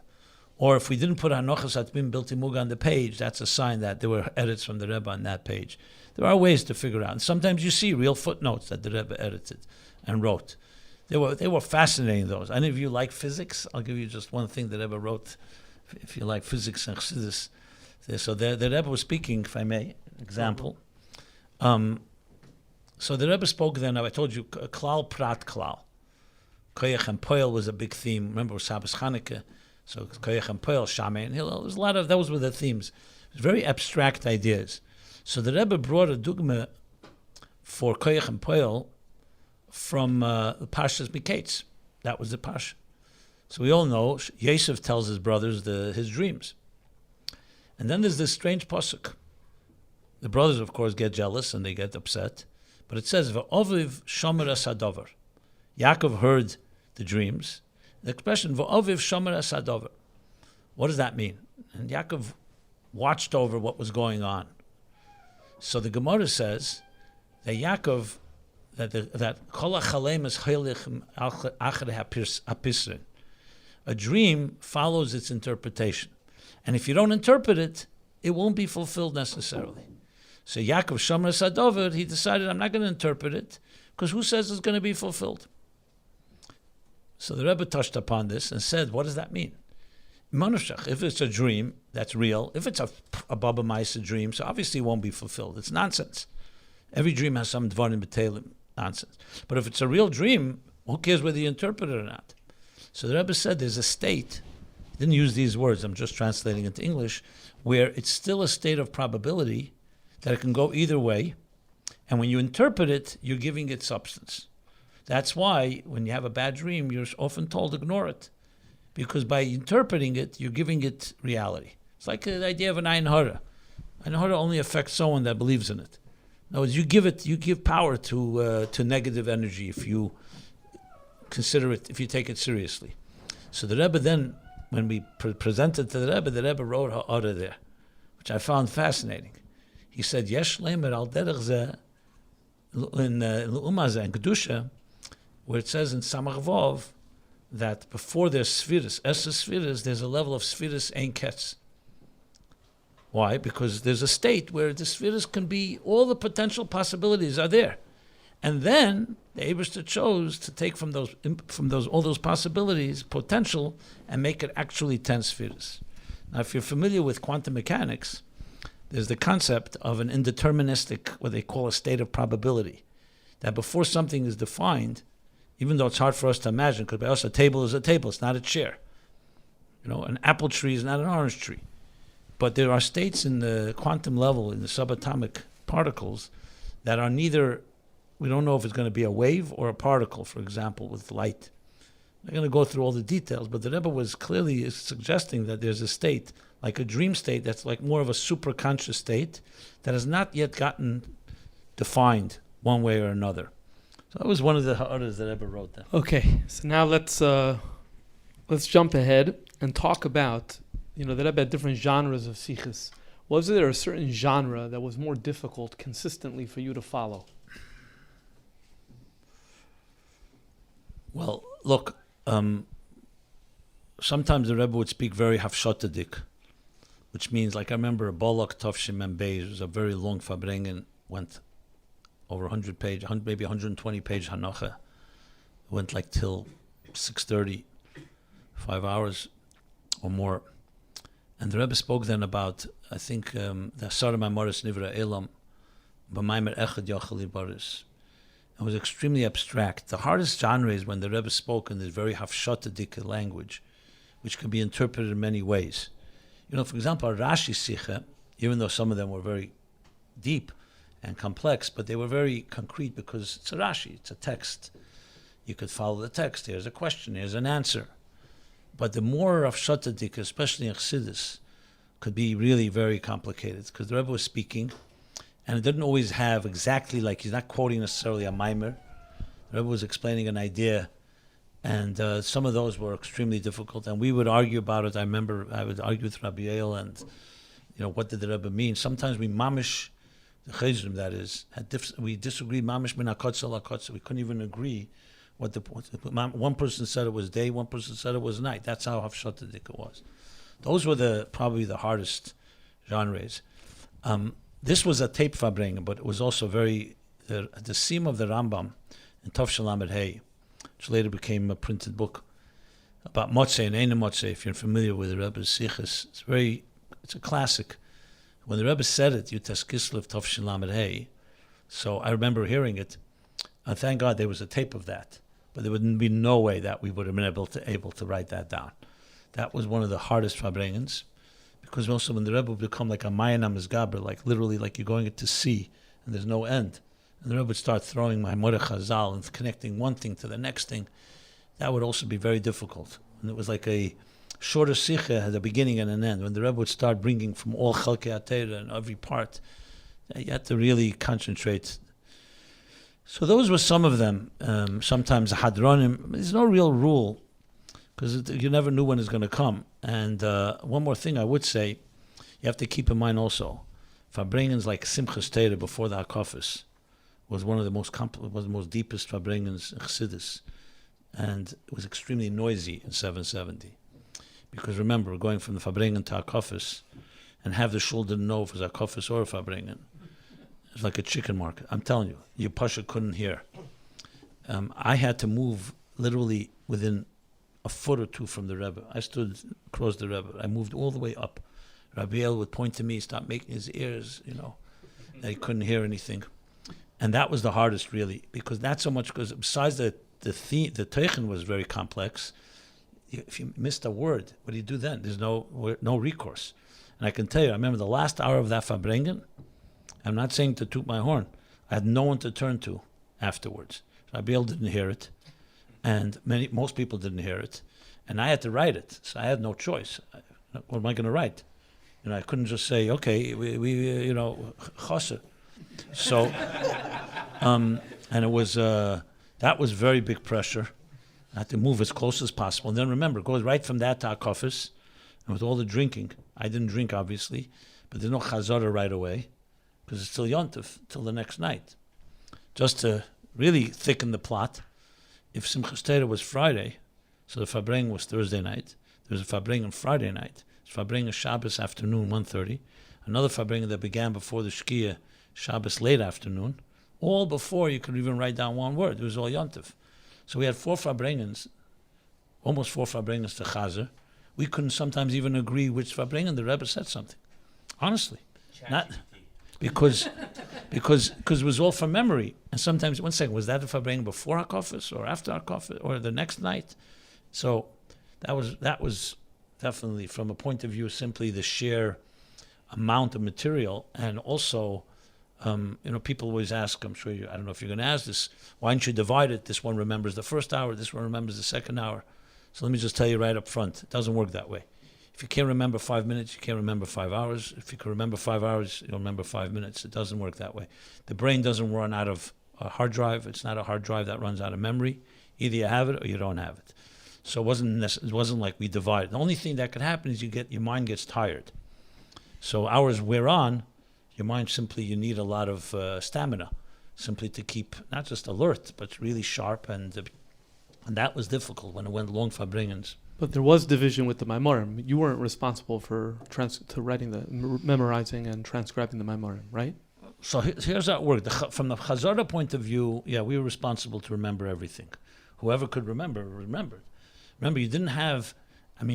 Or if we didn't put Hanochas Atmim Bilti Muga on the page, that's a sign that there were edits from the Rebbe on that page. There are ways to figure out. And sometimes you see real footnotes that the Rebbe edited and wrote. They were fascinating, those. Any of you like physics? I'll give you just one thing the Rebbe wrote, if you like physics and chassidus. So the Rebbe was speaking, if I may, example. So the Rebbe spoke then, I told you, klal prat klal. Koyach and Poel was a big theme. Remember, it was Shabbos Chanukah. So Koyach and Poel, Shamay and Hillel. There's a lot of, those were the themes. It was very abstract ideas. So the Rebbe brought a dugma for Koyach and Poel from the Pasha's Mikates. That was the Pasha. So we all know, Yosef tells his brothers his dreams. And then there's this strange pasuk. The brothers, of course, get jealous and they get upset. But it says, V'oviv shomer asadover. Yaakov heard the dreams. The expression, V'oviv shomer asadover. What does that mean? And Yaakov watched over what was going on. So the Gemara says that Yaakov, that kol hachalem is heilich achar hapisrin. A dream follows its interpretation. And if you don't interpret it, it won't be fulfilled necessarily. So Yaakov Shomer Sadover, he decided, I'm not going to interpret it, because who says it's going to be fulfilled? So the Rebbe touched upon this and said, what does that mean? If it's a dream, that's real. If it's a Baba Maisa dream, so obviously it won't be fulfilled. It's nonsense. Every dream has some Dvarim B'Teilim, nonsense. But if it's a real dream, who cares whether you interpret it or not? So the Rebbe said there's a state, he didn't use these words, I'm just translating into English, where it's still a state of probability that it can go either way, and when you interpret it, you're giving it substance. That's why when you have a bad dream, you're often told ignore it, because by interpreting it, you're giving it reality. It's like the idea of an Ein Hara. Ein Hara only affects someone that believes in it. In other words, you give power to negative energy if you consider it, if you take it seriously. So the Rebbe then, when we presented to the Rebbe wrote ha'ara there, which I found fascinating. He said, Yesh lemer al derech zeh, in L'umazeh and Kedusha, where it says in Samach Vov that before there's Sfiris, Sfiris, there's a level of Sfiris Ein Ketz. Why? Because there's a state where the Sfiris can be, all the potential possibilities are there. And then the Eibishter chose to take from all those possibilities, potential, and make it actually 10 spheres. Now, if you're familiar with quantum mechanics, there's the concept of an indeterministic, what they call a state of probability, that before something is defined, even though it's hard for us to imagine, because by us a table is a table, it's not a chair. An apple tree is not an orange tree. But there are states in the quantum level, in the subatomic particles, that are neither, we don't know if it's going to be a wave or a particle, for example, with light. I'm not going to go through all the details, but the Rebbe was clearly suggesting that there's a state, like a dream state, that's like more of a superconscious state that has not yet gotten defined one way or another. So that was one of the ha'aras that Rebbe wrote there. Okay, so now let's jump ahead and talk about, the Rebbe had different genres of Sichos. Was there a certain genre that was more difficult consistently for you to follow? Well, look, sometimes the Rebbe would speak very hafshotadik, which means, like I remember, Bolok Tovshim and Beis was a very long farbrengen, went over 100 page, maybe 120 page hancha, went like till 6:30, 5 hours or more. And the Rebbe spoke then about, I think, the Asara Mamoris Nivra Elam, B'maimer Echad Yocheli Baris. It was extremely abstract. The hardest genre is when the Rebbe spoke in this very hafshotadik language, which can be interpreted in many ways. For example, Rashi Sicha, even though some of them were very deep and complex, but they were very concrete because it's a Rashi, it's a text. You could follow the text. Here's a question, here's an answer. But the more hafshotadik, especially in Chassidus, could be really very complicated because the Rebbe was speaking, and it didn't always have exactly, like he's not quoting necessarily a maimer. The Rebbe was explaining an idea, and some of those were extremely difficult, and we would argue about it. I remember I would argue with Rabbi Yoel, and what did the Rebbe mean? Sometimes we mamish, the Chozer, that is, we disagreed mamish min hakotza lakotza. We couldn't even agree one person said it was day, one person said it was night. That's how hafshotadik it was. Those were probably the hardest genres. This was a tape farbrengen, but it was also the seam of the Rambam in Tov Shalamed Hey, which later became a printed book about Motzei and Eine Motzei. If you're familiar with the Rebbe's Sichos, it's a classic. When the Rebbe said it, Yutas Kislev Tov Shalamed Hey. So I remember hearing it. And thank God there was a tape of that, but there would be no way that we would have been able to write that down. That was one of the hardest farbrengens. Because also when the Rebbe would become like a Mayanam Gaber, like literally like you're going to sea and there's no end. And the Rebbe would start throwing Maimoreh Chazal and connecting one thing to the next thing. That would also be very difficult. And it was like a shorter Sicha had a beginning and an end. When the Rebbe would start bringing from all Chalkei HaTorah and every part, you had to really concentrate. So those were some of them. Sometimes Hadronim. There's no real rule, because you never knew when it's going to come. And one more thing I would say, you have to keep in mind also, farbrengens like Simchas Torah before the Hakafos was one of the most deepest farbrengens in Chassidus, and it was extremely noisy in 770. Because remember, going from the farbrengen to Hakafos, and have the shul didn't know if it was Hakafos or a farbrengen. It's like a chicken market. I'm telling you, your pasha couldn't hear. I had to move literally within a foot or two from the Rebbe. I stood across the Rebbe. I moved all the way up. Rabbi Yoel would point to me, stop making his ears, that he couldn't hear anything. And that was the hardest, really, because not so much, because besides the teichen was very complex. If you missed a word, what do you do then? There's no recourse. And I can tell you, I remember the last hour of that farbrengen, I'm not saying to toot my horn, I had no one to turn to afterwards. Rabbi Yoel didn't hear it. And most people didn't hear it, and I had to write it, so I had no choice. What am I going to write? I couldn't just say, okay, we Chozer. So, and it was that was very big pressure. I had to move as close as possible, and then remember, it goes right from that to Hakafos, and with all the drinking, I didn't drink obviously, but there's no Chazara right away because it's still Yontif till the next night, just to really thicken the plot. If Simchas Torah was Friday, so the farbrengen was Thursday night, there was a farbrengen Friday night, it's farbrengen Shabbos afternoon, 1:30, another farbrengen that began before the Shkia, Shabbos late afternoon, all before you could even write down one word. It was all yontif. So we had 4 farbrengens, almost 4 farbrengens to Chozer. We couldn't sometimes even agree which farbrengen the Rebbe said something. Honestly. Not because it was all from memory. And sometimes, one second, was that the farbrengen before hakafos or after hakafos or the next night? So that was definitely, from a point of view, simply the sheer amount of material. And also, people always ask, I'm sure I don't know if you're going to ask this, why don't you divide it? This one remembers the first hour, this one remembers the second hour. So let me just tell you right up front, it doesn't work that way. If you can't remember 5 minutes, you can't remember 5 hours. If you can remember 5 hours, you'll remember 5 minutes. It doesn't work that way. The brain doesn't run out of a hard drive. It's not a hard drive that runs out of memory. Either you have it or you don't have it. So it wasn't like we divided. The only thing that could happen is your mind gets tired. So hours wear on, your mind you need a lot of stamina, simply to keep not just alert, but really sharp. And that was difficult when it went long farbrengens. But there was division with the Maamorim. You weren't responsible for memorizing and transcribing the Maamorim, right? So here's how it worked. From the Chazara point of view, we were responsible to remember everything. Whoever could remember, remembered. Remember, you didn't have,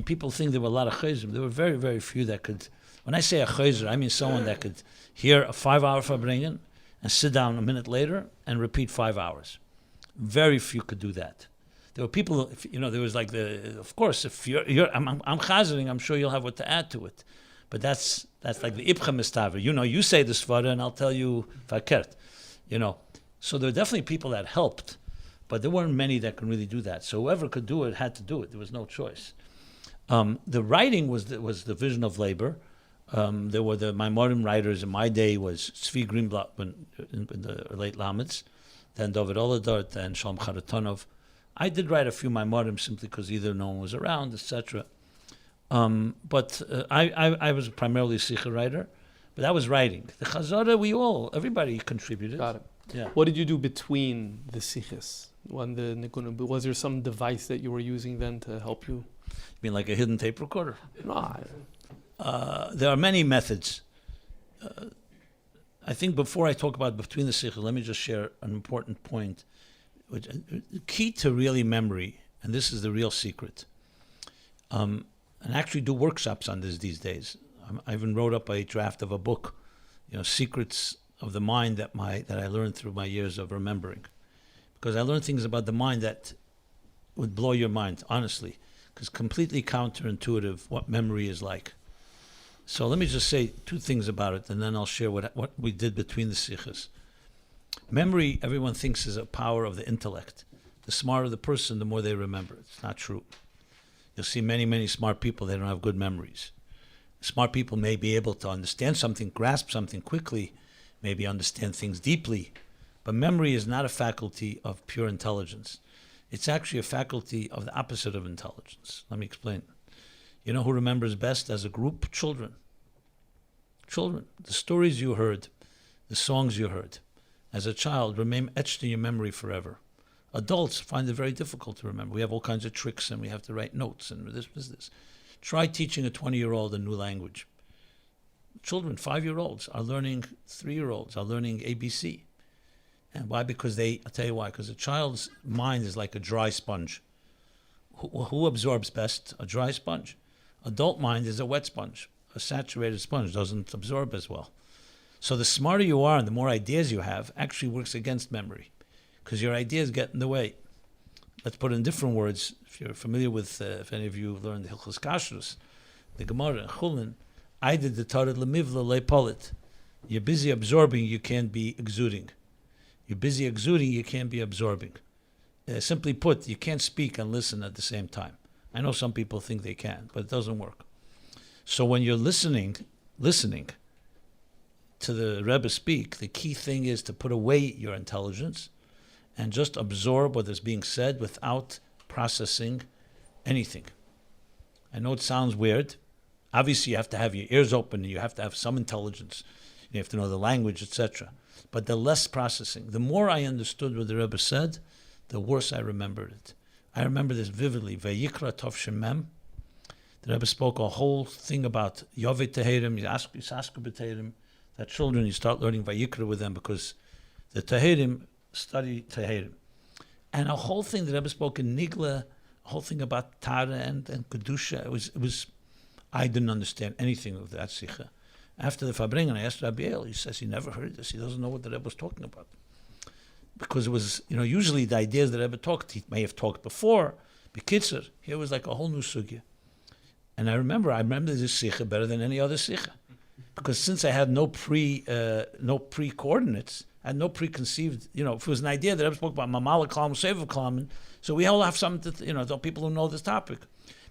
people think there were a lot of Chozer. There were very, very few that could, when I say a Chozer, I mean someone that could hear a 5-hour farbrengen and sit down a minute later and repeat 5 hours. Very few could do that. There were people, there was like of course, if I'm chazering, I'm sure you'll have what to add to it. But that's like the Ibcha Mistaver. You say the Svara and I'll tell you Fakert. So there were definitely people that helped, but there weren't many that could really do that. So whoever could do it had to do it. There was no choice. The writing was the division of labor. There were the Maamorim writers. In my day was Tzvi Greenblatt in the late Lamets, then David Oladart, then Shalom Charatonov. I did write a few Maamorim simply because either no one was around, etc. But I was primarily a Sicha writer, but that was writing. The Chazara, everybody contributed. Got it. Yeah. What did you do between the Sichos? Was there some device that you were using then to help you? You mean like a hidden tape recorder? No. There are many methods. I think before I talk about between the Sichos, let me just share an important point. Which, key to really memory, and this is the real secret, and actually do workshops on this these days. I even wrote up a draft of a book, Secrets of the Mind that I learned through my years of remembering. Because I learned things about the mind that would blow your mind, honestly, because completely counterintuitive what memory is like. So let me just say 2 things about it, and then I'll share what we did between the Sichos. Memory, everyone thinks, is a power of the intellect. The smarter the person, the more they remember. It's not true. You'll see many, many smart people, they don't have good memories. Smart people may be able to understand something, grasp something quickly, maybe understand things deeply, but memory is not a faculty of pure intelligence. It's actually a faculty of the opposite of intelligence. Let me explain. You know who remembers best as a group? Children. Children. The stories you heard, the songs you heard, as a child remain etched in your memory forever. Adults find it very difficult to remember. We have all kinds of tricks and we have to write notes and this. Try teaching a 20-year-old a new language. Children, 5-year-olds are learning, 3-year-olds are learning ABC. And why? Because I'll tell you why, because a child's mind is like a dry sponge. Who absorbs best? A dry sponge. Adult mind is a wet sponge. A saturated sponge doesn't absorb as well. So the smarter you are and the more ideas you have actually works against memory because your ideas get in the way. Let's put it in different words. If you're familiar with, if any of you learned the Hilchos Kashrus, the Gemara, Chulin, I did the Taurat Lemivla Leipolit. You're busy absorbing, you can't be exuding. You're busy exuding, you can't be absorbing. Simply put, you can't speak and listen at the same time. I know some people think they can, but it doesn't work. So when you're listening to the Rebbe speak, the key thing is to put away your intelligence and just absorb what is being said without processing anything. I know it sounds weird. Obviously, you have to have your ears open and you have to have some intelligence. You have to know the language, etc. But the less processing, the more I understood what the Rebbe said, the worse I remembered it. I remember this vividly. Vayikra Tov Shemem. The Rebbe spoke a whole thing about Yovei Tehirim, Yisasku B'Tehirim, that children, you start learning Vayikra with them because the Tehirim study Tehirim. And a whole thing that Rebbe spoke in Nigla, a whole thing about Tara and Kedusha, it was, I didn't understand anything of that Sikha. After the farbrengen, I asked Rabbi Yoel, he says he never heard this, he doesn't know what the Rebbe was talking about. Because it was, usually the ideas that Rebbe talked, he may have talked before, Bekitzer, here was like a whole new sugya. And I remember this Sikha better than any other Sikha. Because since I had no pre-coordinates, I had no preconceived, if it was an idea that I spoke about Mamala Kalam, Sefer Kalam, so we all have something to, people who know this topic.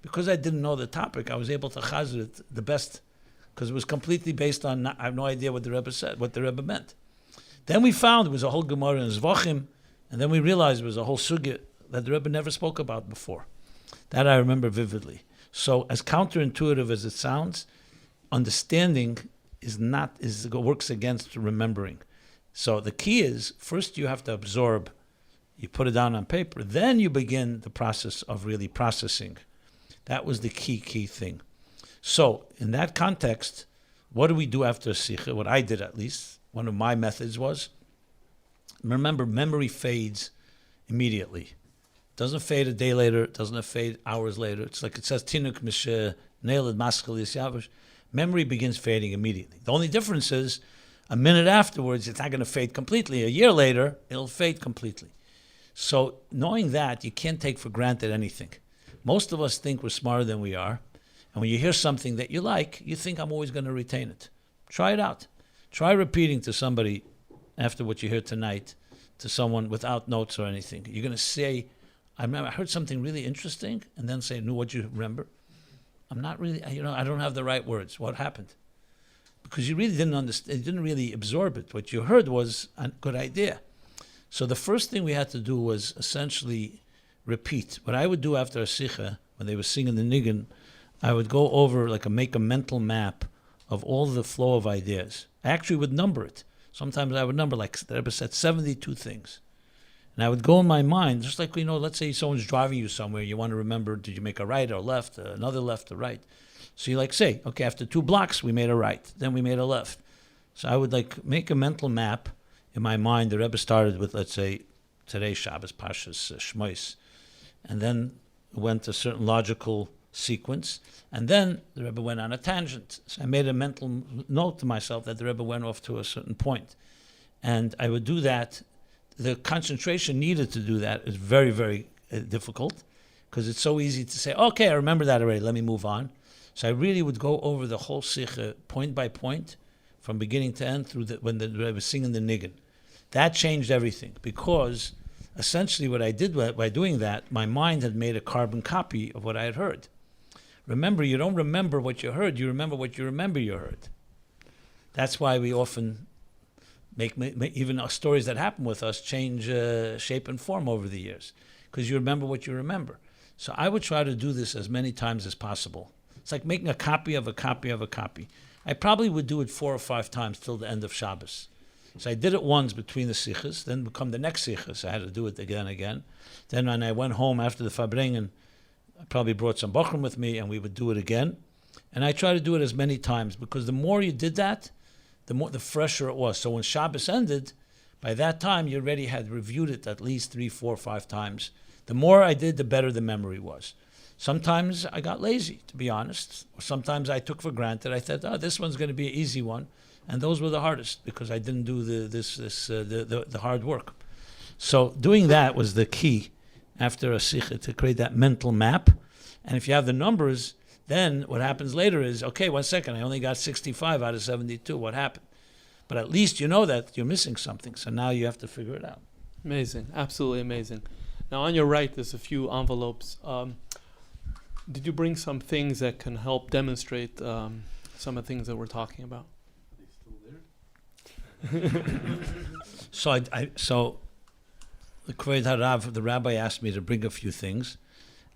Because I didn't know the topic, I was able to chazer it the best, because it was completely based on, I have no idea what the Rebbe said, what the Rebbe meant. Then we found it was a whole Gemara in Zvachim, and then we realized it was a whole sugya that the Rebbe never spoke about before. That I remember vividly. So as counterintuitive as it sounds, understanding works against remembering. So the key is, first you have to absorb, you put it down on paper, then you begin the process of really processing. That was the key thing. So in that context, what do we do after a sikha? What I did at least, one of my methods was, remember, memory fades immediately. Doesn't fade a day later, doesn't fade hours later. It's like it says, Tinuk mish neilad maschel yisyavish. Memory begins fading immediately. The only difference is, a minute afterwards, it's not going to fade completely. A year later, it'll fade completely. So knowing that, you can't take for granted anything. Most of us think we're smarter than we are. And when you hear something that you like, you think, I'm always going to retain it. Try it out. Try repeating to somebody after what you hear tonight, to someone without notes or anything. You're going to say, I heard something really interesting, and then say, no, what you remember? I'm not really, I don't have the right words. What happened? Because you really didn't understand, you didn't really absorb it. What you heard was a good idea. So the first thing we had to do was essentially repeat. What I would do after a sikha, when they were singing the nigun, I would go over, make a mental map of all the flow of ideas. I actually would number it. Sometimes I would number, like the Rebbe said, 72 things. And I would go in my mind, just like, let's say someone's driving you somewhere, you want to remember, did you make a right or left, another left or right? So you say, okay, after 2 blocks, we made a right, then we made a left. So I would make a mental map in my mind. The Rebbe started with, let's say, today Shabbos, Pashas, Shmois, and then went a certain logical sequence, and then the Rebbe went on a tangent. So I made a mental note to myself that the Rebbe went off to a certain point. And I would do that. The concentration needed to do that is very, very difficult, because it's so easy to say, okay, I remember that already, let me move on. So I really would go over the whole sikha point by point, from beginning to end, when the Rebbe was singing the nigun. That changed everything, because essentially what I did by doing that, my mind had made a carbon copy of what I had heard. Remember, you don't remember what you heard, you remember what you remember you heard. That's why we often make even stories that happen with us change shape and form over the years, because you remember what you remember. So I would try to do this as many times as possible. It's like making a copy of a copy of a copy. I probably would do it 4 or 5 times till the end of Shabbos. So I did it once between the sichos, then become the next sichos. I had to do it again and again. Then when I went home after the farbrengen, I probably brought some bochum with me, and we would do it again. And I try to do it as many times, because the more you did that, the fresher it was. So when Shabbos ended, by that time you already had reviewed it at least 3, 4, 5 times. The more I did, the better the memory was. Sometimes I got lazy, to be honest. Or sometimes I took for granted. I thought, this one's going to be an easy one. And those were the hardest, because I didn't do the hard work. So doing that was the key after a sikha, to create that mental map. And if you have the numbers, then what happens later is, okay, 1 second, I only got 65 out of 72. What happened? But at least you know that you're missing something. So now you have to figure it out. Amazing. Absolutely amazing. Now on your right, there's a few envelopes. Did you bring some things that can help demonstrate some of the things that we're talking about? So the Kved Harav, the rabbi, asked me to bring a few things.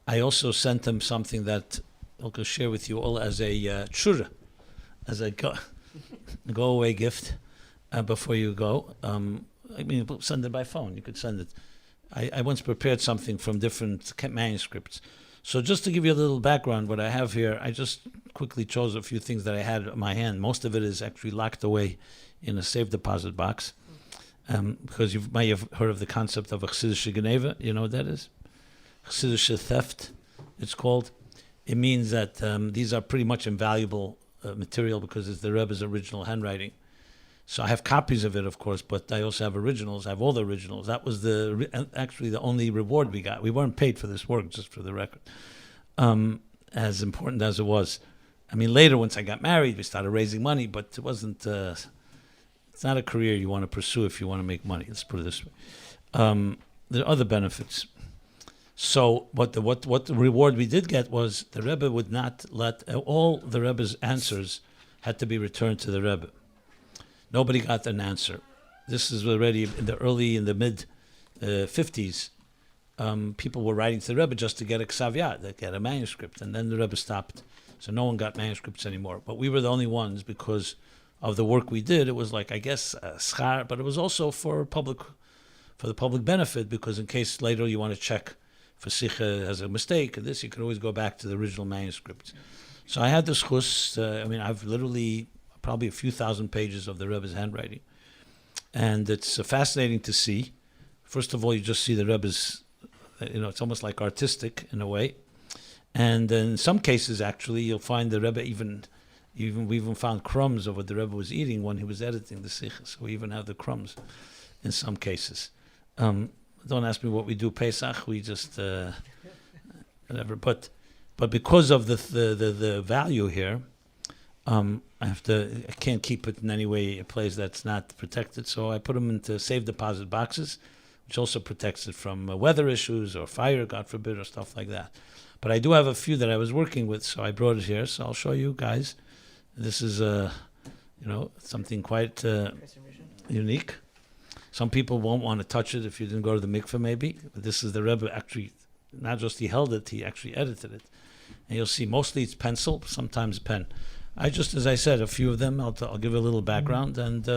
I also sent him something that I'll share with you all as a tshura, as a go-away gift before you go. Send it by phone. You could send it. I once prepared something from different manuscripts. So just to give you a little background, what I have here, I just quickly chose a few things that I had in my hand. Most of it is actually locked away in a safe deposit box. because you may have heard of the concept of a chassidische geneva. You know what that is? Chassidische theft, it's called. It means that these are pretty much invaluable material because it's the Rebbe's original handwriting. So I have copies of it, of course, but I also have originals. I have all the originals. That was actually the only reward we got. We weren't paid for this work, just for the record, as important as it was. I mean, later, once I got married, we started raising money, but it wasn't... it's not a career you want to pursue if you want to make money. Let's put it this way. There are other benefits. So what the reward we did get was the Rebbe would not let... all the Rebbe's answers had to be returned to the Rebbe. Nobody got an answer. This is already in the mid 50s. People were writing to the Rebbe just to get a ksaviyat, to get a manuscript, and then the Rebbe stopped. So no one got manuscripts anymore. But we were the only ones because of the work we did. It was like, I guess, schar, but it was also for the public benefit, because in case later you want to check for Sicha has a mistake, and this, you could always go back to the original manuscript. So I had this chus. I've literally probably a few thousand pages of the Rebbe's handwriting. And it's fascinating to see. First of all, you just see the Rebbe's, it's almost like artistic in a way. And in some cases, actually, you'll find the Rebbe we even found crumbs of what the Rebbe was eating when he was editing the Sichos. So we even have the crumbs in some cases. Don't ask me what we do Pesach. We just, whatever. But because of the value here, I can't keep it in any way a place that's not protected, so I put them into safe deposit boxes, which also protects it from weather issues or fire, God forbid, or stuff like that. But I do have a few that I was working with, so I brought it here, so I'll show you guys. This is, something quite unique. Some people won't want to touch it if you didn't go to the mikveh, maybe. But this is the Rebbe actually, not just he held it, he actually edited it. And you'll see, mostly it's pencil, sometimes pen. As I said, a few of them, I'll give a little background, and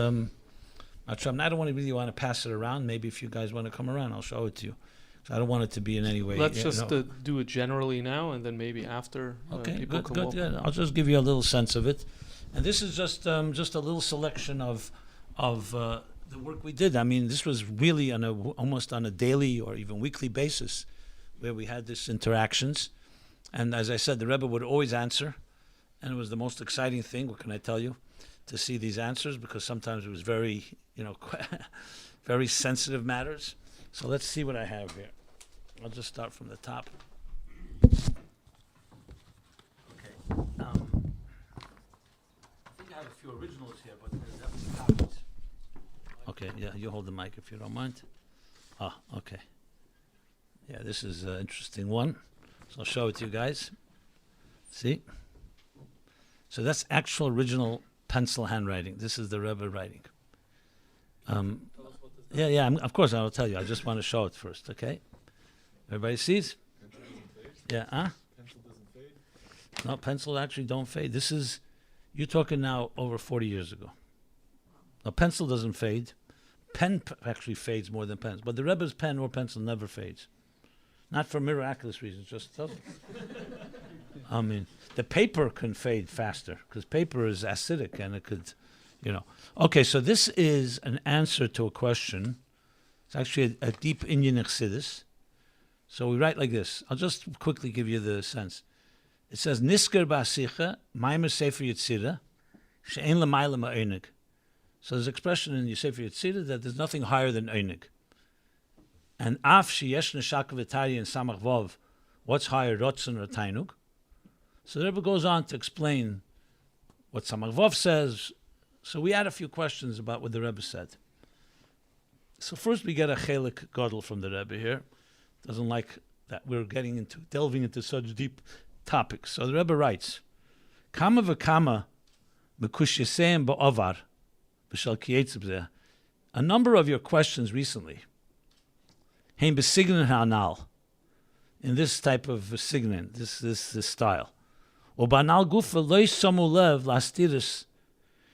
I don't really want to pass it around. Maybe if you guys want to come around, I'll show it to you. So I don't want it to be in any way. Let's just do it generally now, and then maybe after people come up. Yeah. I'll just give you a little sense of it. And this is just a little selection of the work we did. I mean, this was really almost on a daily or even weekly basis where we had these interactions. And as I said, the Rebbe would always answer. And it was the most exciting thing, what can I tell you, to see these answers, because sometimes it was very, very sensitive matters. So let's see what I have here. I'll just start from the top. Okay. I think I have a few originals here, but there's definitely copies. Okay, yeah, you hold the mic if you don't mind. Okay. Yeah, this is an interesting one. So I'll show it to you guys. See? So that's actual original pencil handwriting. This is the Rebbe writing. Of course I'll tell you. I just want to show it first, okay? Everybody sees? Pencil doesn't fade? Yeah, Pencil doesn't fade? No, pencil actually don't fade. You're talking now over 40 years ago. No, pencil doesn't fade. Pen actually fades more than pens. But the Rebbe's pen or pencil never fades. Not for miraculous reasons, just doesn't. I mean, the paper can fade faster because paper is acidic and it could, Okay, so this is an answer to a question. It's actually a deep Indian chassidus. So we write like this. I'll just quickly give you the sense. It says, Nisker ba'asicha, maimer sefer yitzira, she'en l'mayla ma'onig. So there's an expression in your sefer yitzira that there's nothing higher than onig. And af sheyesh neshak v'tari and samach vov, what's higher, rotzen or tainug? So the Rebbe goes on to explain what Samach Vov says. So we had a few questions about what the Rebbe said. So first we get a chelik gadol from the Rebbe here. Doesn't like that we're delving into such deep topics. So the Rebbe writes, Kama v'kama mekush yesem ba'avar b'shal kiyetzib zeh. A number of your questions recently, hein b'signan ha'anal, in this type of signan, this style. Ubanal gufa loy somu lev lastiris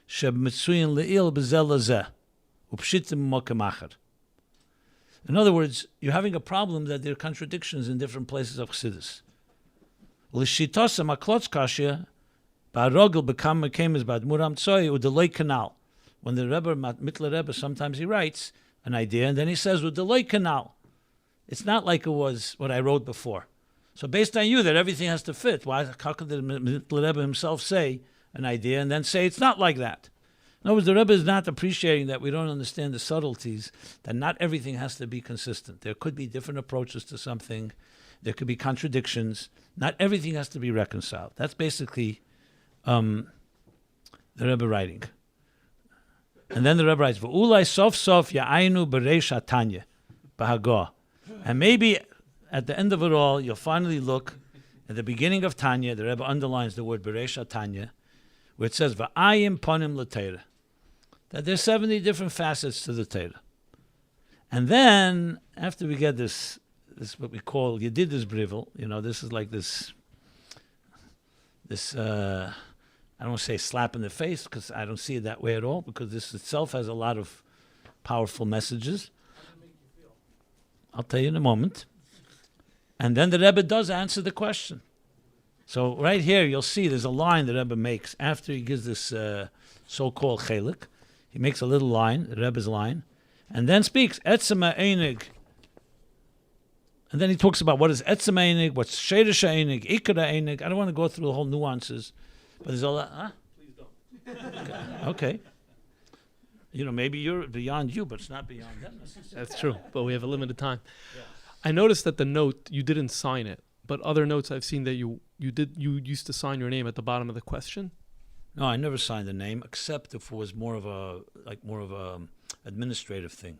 shemitzuyin leil bezel lazeh upshitim mokem acher. In other words, you're having a problem that there are contradictions in different places of Chassidus. L'shitosem aklotz kashya ba'rogel bekam mekemes ba'd muram tzoy u'delay kanal. when the Rebbe, Mittler Rebbe, sometimes he writes an idea and then he says, with the loy canal. It's not like it was what I wrote before. So based on you, that everything has to fit. Why? How could the Mittler Rebbe himself say an idea and then say it's not like that? In other words, the Rebbe is not appreciating that we don't understand the subtleties, that not everything has to be consistent. There could be different approaches to something. There could be contradictions. Not everything has to be reconciled. That's basically the Rebbe writing. And then the Rebbe writes, V'ulai sof sof ya'aynu b'reish hatanya b'hagah. And maybe at the end of it all, you'll finally look at the beginning of Tanya. The Rebbe underlines the word b'reish hatanya, where it says, V'ayim ponim l'teira. That there's 70 different facets to the Torah. And then, after we get this what we call Yedidus Brivel, this is like this I don't want to say slap in the face, because I don't see it that way at all, because this itself has a lot of powerful messages. How does it make you feel? I'll tell you in a moment. And then the Rebbe does answer the question. So right here, you'll see there's a line the Rebbe makes after he gives this so-called chelik. He makes a little line, the Rebbe's line, and then speaks, Etzema Einig. And then he talks about what is Etzema Einig, what's Sheiresh Einig, Ikara Einig. I don't want to go through the whole nuances, but there's a lot. Huh? Please don't. Okay. Maybe you're beyond you, but it's not beyond them. That's true, but we have a limited time. Yes. I noticed that the note, you didn't sign it, but other notes I've seen that you used to sign your name at the bottom of the question. No, I never signed the name, except if it was more of a administrative thing.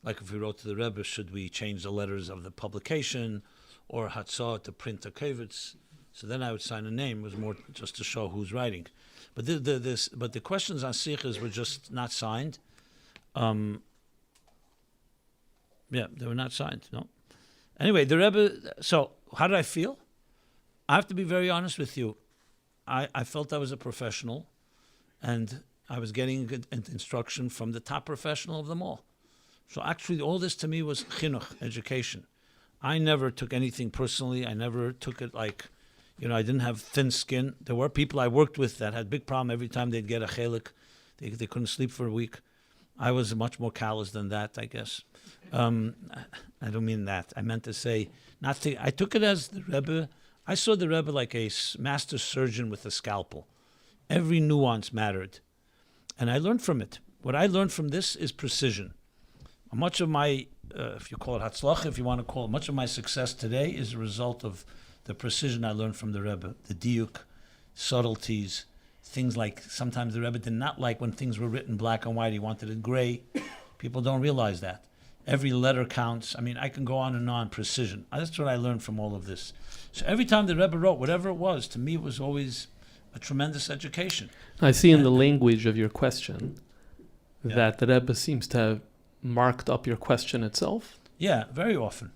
Like if we wrote to the Rebbe, should we change the letters of the publication, or Hatzah to print a kavitz? So then I would sign a name. It was more just to show who's writing. But the questions on Sichos were just not signed. They were not signed. No. Anyway, the Rebbe. So how did I feel? I have to be very honest with you. I felt I was a professional, and I was getting good instruction from the top professional of them all. So actually, all this to me was chinuch, education. I never took anything personally. I never took it like, I didn't have thin skin. There were people I worked with that had big problem every time they'd get a chelik. They couldn't sleep for a week. I was much more callous than that, I guess. I don't mean that. I meant to say, I took it as the Rebbe. I saw the Rebbe like a master surgeon with a scalpel. Every nuance mattered. And I learned from it. What I learned from this is precision. Much of my, if you call it hatzlach, if you want to call it, much of my success today is a result of the precision I learned from the Rebbe, the diuk, subtleties, things like sometimes the Rebbe did not like when things were written black and white. He wanted it gray. People don't realize that. Every letter counts. I mean, I can go on, precision. That's what I learned from all of this. So every time the Rebbe wrote, whatever it was, to me it was always a tremendous education. I see in the language of your question that the Rebbe seems to have marked up your question itself. Yeah, very often.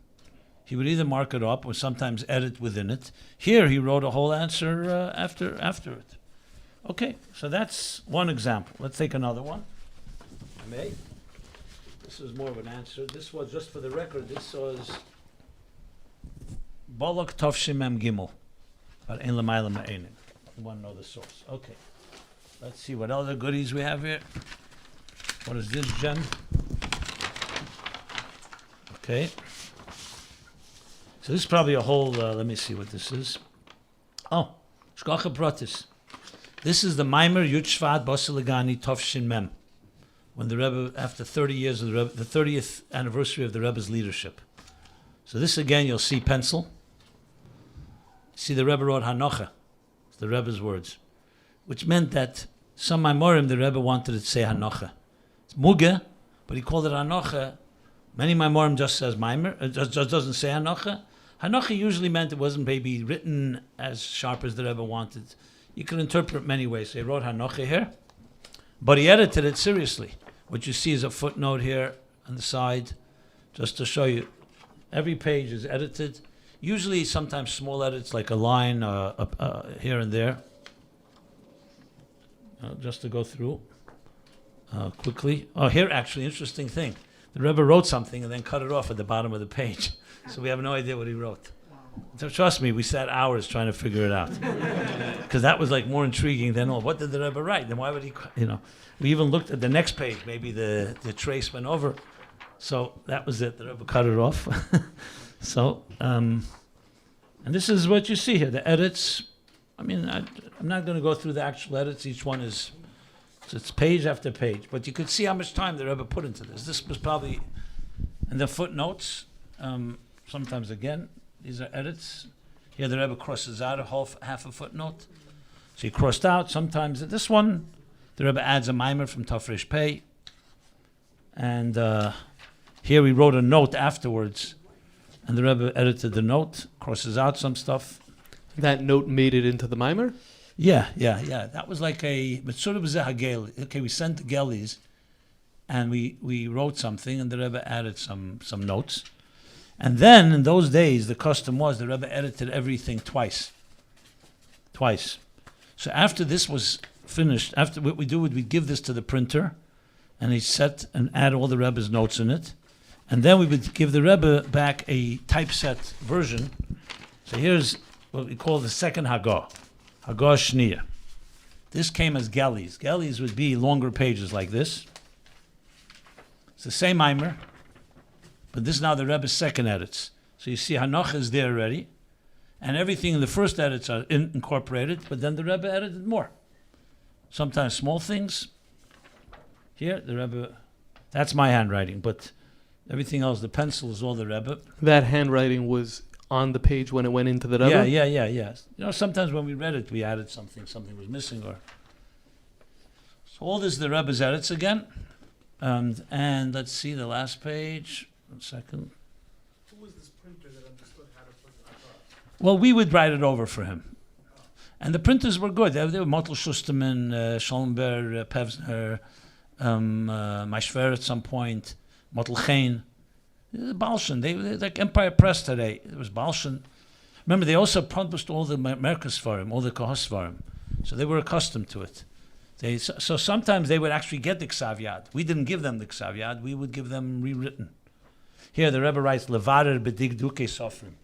He would either mark it up or sometimes edit within it. Here he wrote a whole answer after it. Okay, so that's one example. Let's take another one. I may. This is more of an answer. This was, just for the record, this was Balak Tovshim Mem Gimel. But in Lamaila Ma'enim. You want to know the source. Okay. Let's see what other goodies we have here. What is this, Jen? Okay. So this is probably a whole, let me see what this is. Oh, Shkocha Pratis. This is the Maimer Yud Shvat Legani Tovshin Mem. When the Rebbe, after 30 years of the Rebbe, the 30th anniversary of the Rebbe's leadership. So this again, you'll see pencil. See, the Rebbe wrote Hanocha. It's the Rebbe's words. Which meant that some Maimorim, the Rebbe wanted to say Hanocha. It's Mugah, but he called it Hanocha. Many Maimorim just says Maimer, just doesn't say Hanocha. Hanocha usually meant it wasn't maybe written as sharp as the Rebbe wanted. You can interpret many ways. So he wrote Hanocha here, but he edited it seriously. What you see is a footnote here on the side, just to show you. Every page is edited. Usually, sometimes small edits, like a line here and there. Just to go through quickly. Oh, here, actually, interesting thing. The Rebbe wrote something and then cut it off at the bottom of the page. So we have no idea what he wrote. So trust me, we sat hours trying to figure it out. because that was like more intriguing than all. What did the Rebbe write? Then why would he, we even looked at the next page. Maybe the trace went over. So that was it. The Rebbe cut it off. So, and this is what you see here. The edits. I mean, I'm not going to go through the actual edits. Each one is, it's page after page. But you could see how much time the Rebbe put into this. This was probably, and the footnotes, sometimes again, these are edits. Here the Rebbe crosses out half a footnote. So he crossed out. Sometimes this one, the Rebbe adds a mimer from Tafresh Pei. And here we wrote a note afterwards. And the Rebbe edited the note, crosses out some stuff. That note made it into the mimer? Yeah. That was like but sort of was a galley. Okay, we sent the galleys, and we wrote something, and the Rebbe added some notes. And then, in those days, the custom was the Rebbe edited everything twice. So after this was finished, after what we do would we give this to the printer, and he set and add all the Rebbe's notes in it. And then we would give the Rebbe back a typeset version. So here's what we call the second Hagah Shniya. This came as galleys. Galleys would be longer pages like this. It's the same mimer, but this is now the Rebbe's second edits. So you see Hanach is there already, and everything in the first edits are incorporated, but then the Rebbe edited more. Sometimes small things. Here, the Rebbe, that's my handwriting, but everything else, the pencil is all the Rebbe. That handwriting was on the page when it went into the Rebbe? Yeah. Sometimes when we read it, we added something was missing. So all this is the Rebbe's edits again. And let's see the last page. 1 second. Who was this printer that understood how to print it? Well, we would write it over for him. And the printers were good. They were Motel Schusterman, Schollenberg, Pevsner, Maishver at some point, Motel Chain. Balshan. They like Empire Press today. It was Balshan. Remember, they also published all the Merkas Svarim, all the Kahos Svarim. So they were accustomed to it. So sometimes they would actually get the Ksav Yad. We didn't give them the Ksav Yad. We would give them rewritten. Here the Rebbe writes, Levarer Bedigduke Sofrim.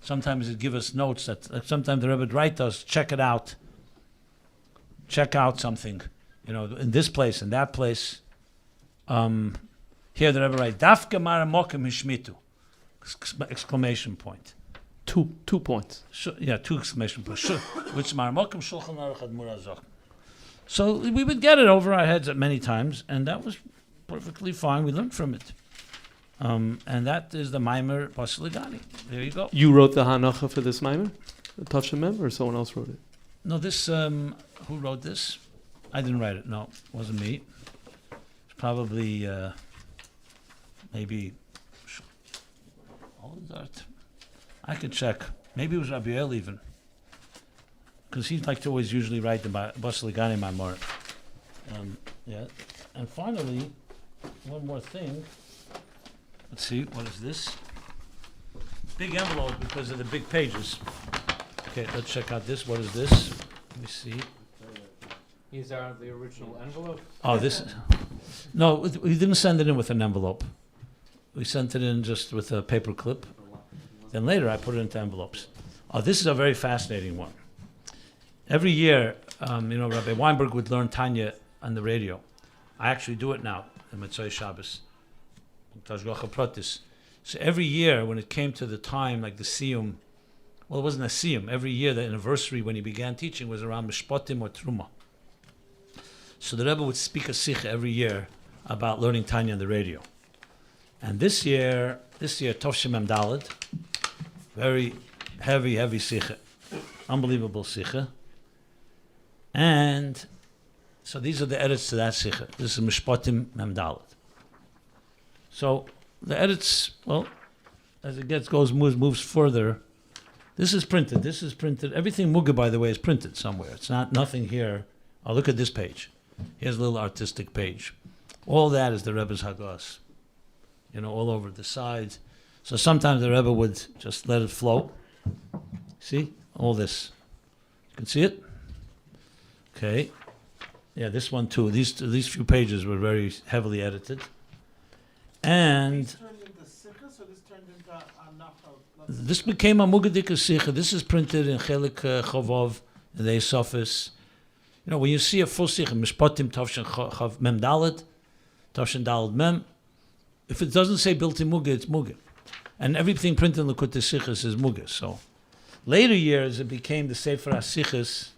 Sometimes he'd give us notes that sometimes the Rebbe would write us, check it out. Check out something. In this place, in that place. Here the Rebbe writes, Dafke Mara Mokim Hishmitu. Exclamation point. Two points. Two exclamation points. Which Mara Mokim Shulchan Aruch Ad Murazach. So we would get it over our heads at many times, and that was perfectly fine. We learned from it. And that is the Maimer Legani. There you go. You wrote the Hanacha for this Maimer? The Tafshem Mem, or someone else wrote it? No, this, who wrote this? I didn't write it. No, it wasn't me. It's probably, maybe, I could check. Maybe it was Rabbi Yoel even. Because he'd like to always usually write the Legani Maimor. And finally, one more thing. Let's see, what is this? Big envelope because of the big pages. Okay, let's check out this. What is this? Let me see. These are the original envelope? Oh, this is... No, we didn't send it in with an envelope. We sent it in just with a paper clip. Then later I put it into envelopes. Oh, this is a very fascinating one. Every year, Rabbi Weinberg would learn Tanya on the radio. I actually do it now, in Mitzvah Shabbos. So every year, when it came to the time, like the Siyum, well, it wasn't a Siyum. Every year, the anniversary when he began teaching was around Mishpotim or Truma. So the Rebbe would speak a Sikha every year about learning Tanya on the radio. And this year, Tovshim Mem Daled, very heavy Sikha, unbelievable Sikha. And so these are the edits to that Sikha. This is Mishpotim Mem Daled. So the edits, well, as it moves further. This is printed. Everything Mugga, by the way, is printed somewhere. It's nothing here. Oh, look at this page. Here's a little artistic page. All that is the Rebbe's Hagos. All over the sides. So sometimes the Rebbe would just let it flow. See? All this. You can see it? Okay. Yeah, this one too. These few pages were very heavily edited. And This turned into Sichos, or this turned into Hancha? this became a Mugadika Sikha. This is printed in Chelik Chavov in the Esophagus. You know, when you see a full sikh, Mishpatim Tavshin Chav Mem Dalet, Tavshin Dalet Mem, if it doesn't say built-in Muga, it's Muga. And everything printed in Likutei Sichos is Muga. So later years, it became the Sefer HaSichos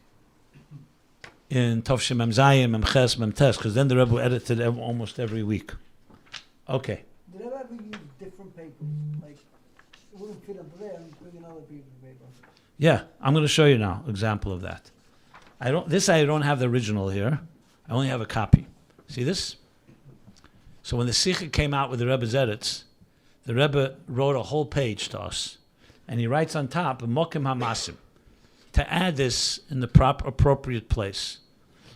in Tavshin Mem Zayim, Mem Ches, Mem Tes, because then the Rebbe edited almost every week. Okay. Did I ever use different papers? Like, it wouldn't fit up there and bring another piece of paper. Yeah, I'm going to show you now example of that. I don't have the original here. I only have a copy. See this? So when the Sikha came out with the Rebbe's edits, the Rebbe wrote a whole page to us, and he writes on top Mokim Hamasim to add this in the appropriate place.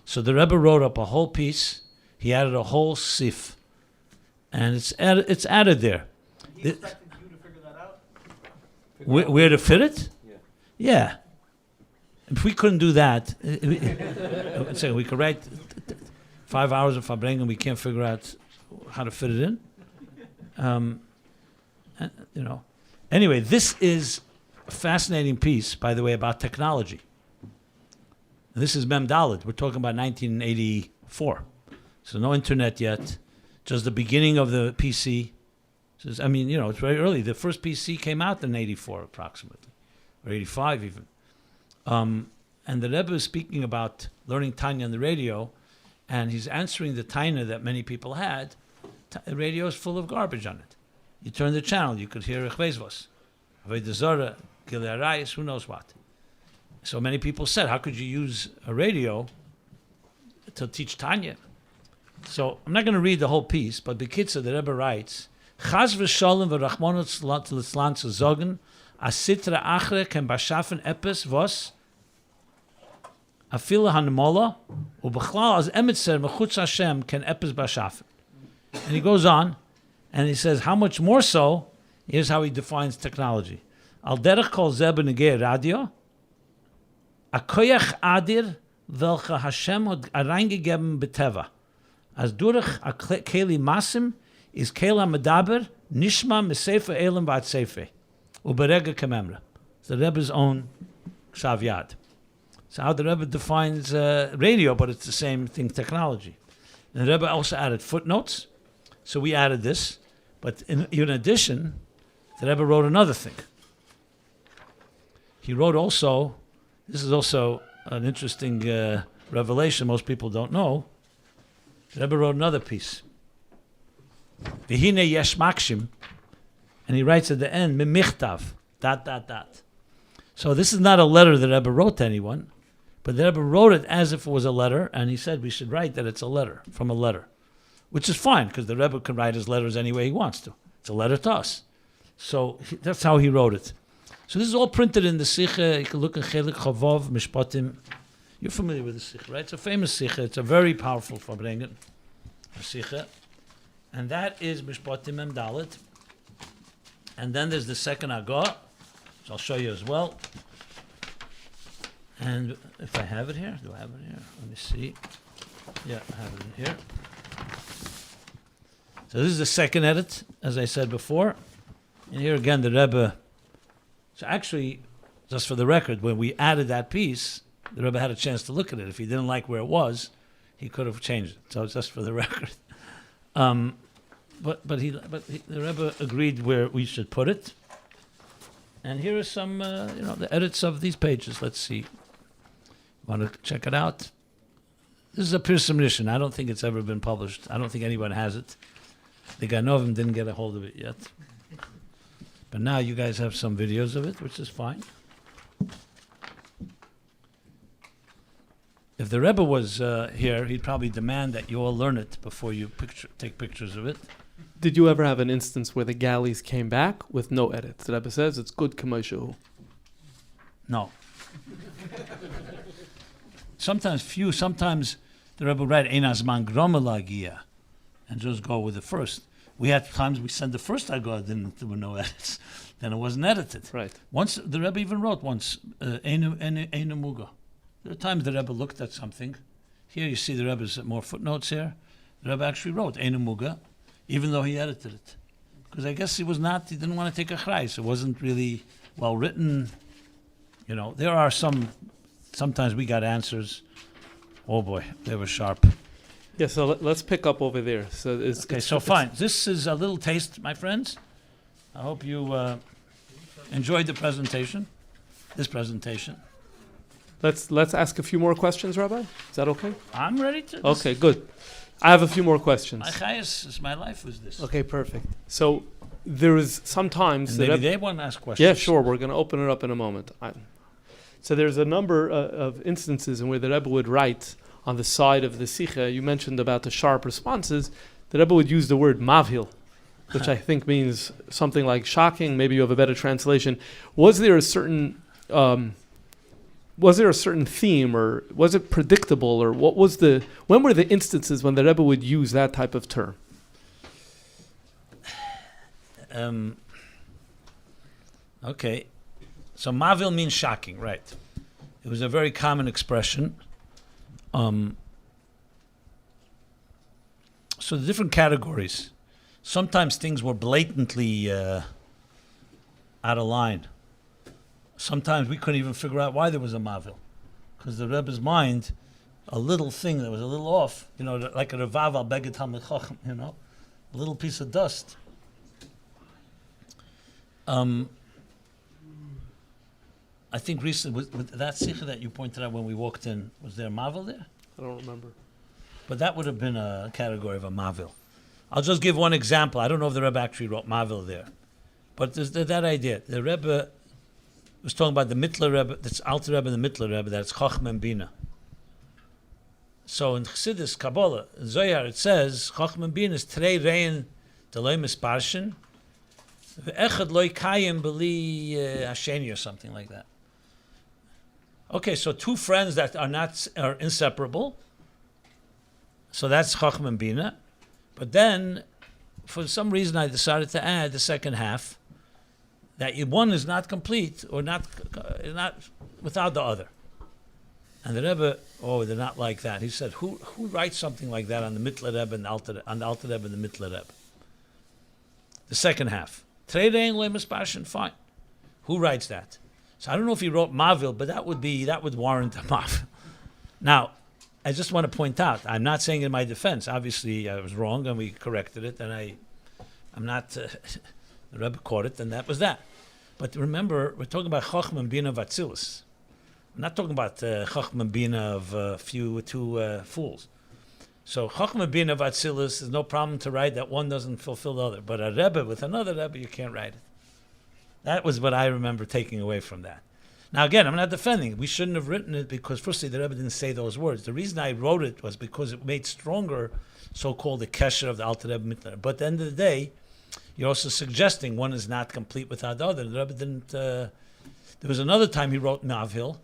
So the Rebbe wrote up a whole piece. He added a whole sif, and it's added there. He expected you to figure that out? Where to fit it? Yeah. Yeah. If we couldn't do that, so we could write 5 hours of farbrengen, we can't figure out how to fit it in. You know. Anyway, this is a fascinating piece, by the way, about technology. This is Mem Dalet. We're talking about 1984. So no internet yet. Just the beginning of the PC. So I mean, you know, it's very early. The first PC came out in 84 approximately, or 85 even. And the Rebbe is speaking about learning Tanya on the radio, and he's answering the Tanya that many people had. The radio is full of garbage on it. You turn the channel, you could hear Echvezvos, Avodah Zarah, Gilei Arayis, who knows what. So many people said, how could you use a radio to teach Tanya? So I'm not going to read the whole piece, but Bekitza, the Rebbe writes, Chaz v'sholem v'rachmonot l'tzlan zu zogen, asitra achre ken bashafen epes vos, afila hanmola, ubechlal az emetzer mechutz Hashem ken epes bashafen. And he goes on, and he says, how much more so? Here's how he defines technology. Al derech kol zeh b'negei radio, a koyach adir welche Hashem hat reingegeben beteva. As durch a keli masim is kela medaber nishma mesefer elam vat sefer uberega kememra. It's the Rebbe's own Ksav Yad. So how the Rebbe defines radio, but it's the same thing, technology. And the Rebbe also added footnotes. So we added this, but in addition, the Rebbe wrote another thing. He wrote also, this is also an interesting revelation most people don't know. The Rebbe wrote another piece. V'hine yesh makshim, and he writes at the end, mimichtav, ... So this is not a letter the Rebbe wrote to anyone, but the Rebbe wrote it as if it was a letter, and he said we should write that it's a letter, from a letter. Which is fine, because the Rebbe can write his letters any way he wants to. It's a letter to us. So that's how he wrote it. So this is all printed in the Sicha. You can look at Chelik Chavov, Mishpatim. You're familiar with the Sicha, right? It's a famous Sicha. It's a very powerful farbrengen, Sicha. And that is Mishpatim Mem Dalet. And then there's the second Agah, which I'll show you as well. And if I have it here, do I have it here? Let me see. Yeah, I have it in here. So this is the second edit, as I said before. And here again, the Rebbe. So actually, just for the record, when we added that piece, the Rebbe had a chance to look at it. If he didn't like where it was, he could have changed it. So it's just for the record. But the Rebbe agreed where we should put it. And here are some, the edits of these pages. Let's see. Want to check it out? This is a Pirsum Rishon. I don't think it's ever been published. I don't think anyone has it. The Ganovim didn't get a hold of it yet. But now you guys have some videos of it, which is fine. If the Rebbe was here, he'd probably demand that you all learn it before you take pictures of it. Did you ever have an instance where the galleys came back with no edits? The Rebbe says it's good commercial. No. Sometimes the Rebbe would write Ein Azman Gromel Agiyah and just go with the first. We had times we sent the first Agah, there were no edits. Then it wasn't edited. Right. Once, the Rebbe even wrote once, Einu Muga. There are times the Rebbe looked at something. Here you see the Rebbe's more footnotes here. The Rebbe actually wrote Einu Muga, even though he edited it. Because I guess he didn't want to take a chrais. It wasn't really well written. There are some sometimes we got answers. Oh boy, they were sharp. Yeah, so let's pick up over there. So Fine. This is a little taste, my friends. I hope you enjoyed the presentation. This presentation. Let's ask a few more questions, Rabbi. Is that okay? I'm ready to. Okay, good. I have a few more questions. My chayas is my life was this. Okay, perfect. So there is sometimes And that maybe they want to ask questions. yeah, sure. We're going to open it up in a moment. So there's a number of instances in where the Rebbe would write on the side of the Sicha. You mentioned about the sharp responses. The Rebbe would use the word mavhil, which I think means something like shocking. Maybe you have a better translation. Was there a certain theme, or was it predictable, or when were the instances when the Rebbe would use that type of term? Okay. So mavil means shocking, right? It was a very common expression. So the different categories. Sometimes things were blatantly out of line. Sometimes we couldn't even figure out why there was a mavil, because the Rebbe's mind, a little thing that was a little off, like a revav al beged talmid chacham, a little piece of dust. I think recently, with that sicha that you pointed out when we walked in, was there a mavil there? I don't remember. But that would have been a category of a mavil. I'll just give one example. I don't know if the Rebbe actually wrote mavil there. But there's that idea. The Rebbe was talking about the Mittler Rebbe, that's Alter Rebbe and the Mittler Rebbe, that's Chacham and Bina. So in Chassidus, Kabbalah, in Zohar, it says, Chacham and Bina is Trei Rein Deloi Misparshin, Ve'echad Loi Kayim Beli Hasheni, or something like that. Okay, so two friends that are inseparable. So that's Chacham and Bina. But then, for some reason, I decided to add the second half, that one is not complete or not without the other. And the Rebbe, they're not like that. He said, who writes something like that on the Mittler Rebbe and on the Alter Rebbe and the Mittler Rebbe? The second half. Trei Rein Loi Misparshin, fine. Who writes that? So I don't know if he wrote mavil, but that would warrant a mavil. Now, I just want to point out, I'm not saying in my defense. Obviously, I was wrong, and we corrected it, and I'm not. The Rebbe caught it, and that was that. But remember, we're talking about Chacham and Bina of Atzilus. I'm not talking about Chacham and Bina of two fools. So Chacham and Bina of Atzilus, there's no problem to write that one doesn't fulfill the other. But a Rebbe with another Rebbe, you can't write it. That was what I remember taking away from that. Now again, I'm not defending it. We shouldn't have written it because firstly the Rebbe didn't say those words. The reason I wrote it was because it made stronger so-called the kesher of the Alter Rebbe Mittler. But at the end of the day, you're also suggesting one is not complete without the other. The Rebbe didn't. There was another time he wrote Mavhil.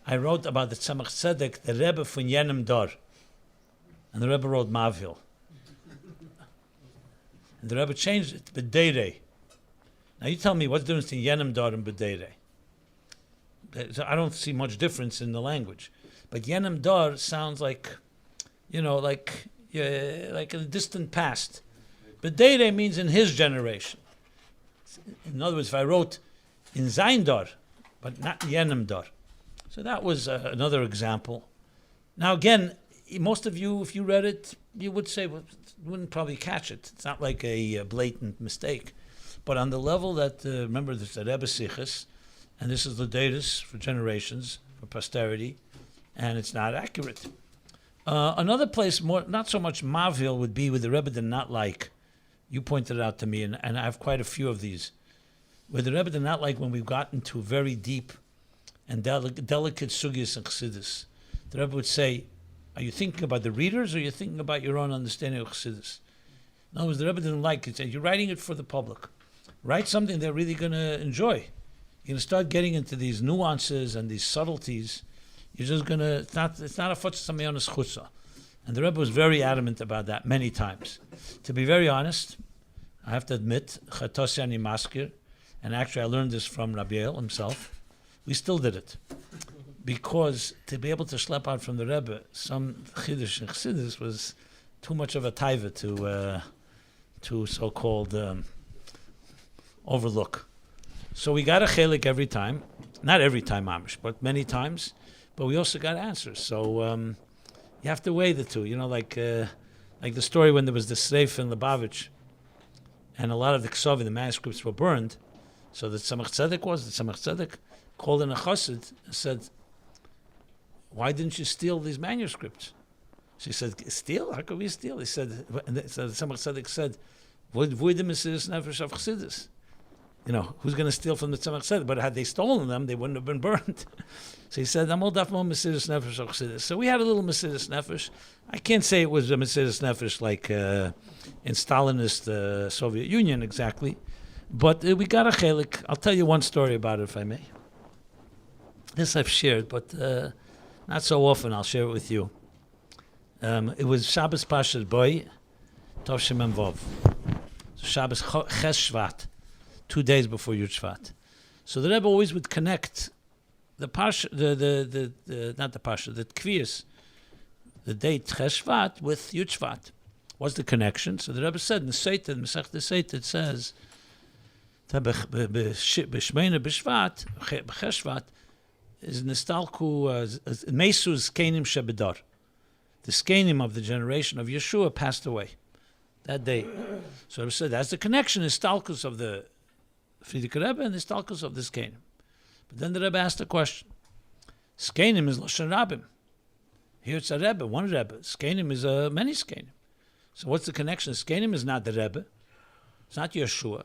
I wrote about the Tzemach Tzedek, the Rebbe von Yenem Dor, and the Rebbe wrote Mavhil. And the Rebbe changed it to B'deirei. Now you tell me what's the difference between Yenem Dor and B'deirei? So I don't see much difference in the language, but Yenem Dor sounds like, like a distant past. B'deirei means in his generation. In other words, if I wrote in Zayin Dor, but not Yenem Dor. So that was another example. Now again, most of you, if you read it, you would say, wouldn't probably catch it. It's not like a blatant mistake. But on the level that, remember, there's the Rebbe Sichos, and this is the datus for generations, for posterity, and it's not accurate. Another place, not so much Mavil, would be where the Rebbe did not like. You pointed it out to me, and I have quite a few of these, where the Rebbe did not like when we've gotten to very deep and delicate sugyas and chassidus. The Rebbe would say, are you thinking about the readers, or are you thinking about your own understanding of chassidus? In other words, the Rebbe didn't like it. He said, you're writing it for the public. Write something they're really going to enjoy. You're going to start getting into these nuances and these subtleties. You're just going to, it's not a futzah samayonis chutza. And the Rebbe was very adamant about that many times. To be very honest, I have to admit, chatosya ani maskir, and actually I learned this from Rabbi Yoel himself, we still did it. Because to be able to schlep out from the Rebbe some chiddush and chassidus was too much of a taiva to so-called overlook. So we got a chelik every time, not every time, Amish, but many times. but we also got answers. So you have to weigh the two. Like the story when there was the Sreif in Lubavitch, and a lot of the Ksovim, the manuscripts, were burned. So the Tzemach Tzedek called in a chassid and said, "Why didn't you steal these manuscripts?" She said, "Steal? How could we steal?" He said, so the Tzemach Tzedek said, "Void the Mesiris Nefesh of Chassidus. Who's going to steal from the Tzemach Tzedek? But had they stolen them, they wouldn't have been burned." So he said, "I'm all dafmo Mesiris Nefesh of Chassidus." So we had a little Mesiris Nefesh. I can't say it was a Mesiris Nefesh like in Stalinist Soviet Union exactly, but we got a chelik. I'll tell you one story about it, if I may. This I've shared, but not so often. I'll share it with you. It was Shabbos Pashas Boy, Tov Shemem Vov. So Shabbos Ches Shvat, 2 days before Yud Shvat. So the Rebbe always would connect the Pasha, not the Pasha, the Kviyas, the date Ches Shvat with Yud Shvat. What's the connection? So the Rebbe said in the Seitet, in Masech the Seitet, it says, B'Shmeina B'Shvat, B'Ches Shvat, is Nistalku, Mesu's Kenim Shebedar. The Skenim of the generation of Yeshua passed away that day. So I said that's the connection, is Stalkus of the Frierdiker Rebbe and the Stalkus of the Skenim. But then the Rebbe asked a question. Skenim is Lashon Rabbim. Here it's a Rebbe, one Rebbe. Skenim is many Skenim. So what's the connection? Skenim is not the Rebbe. It's not Yeshua.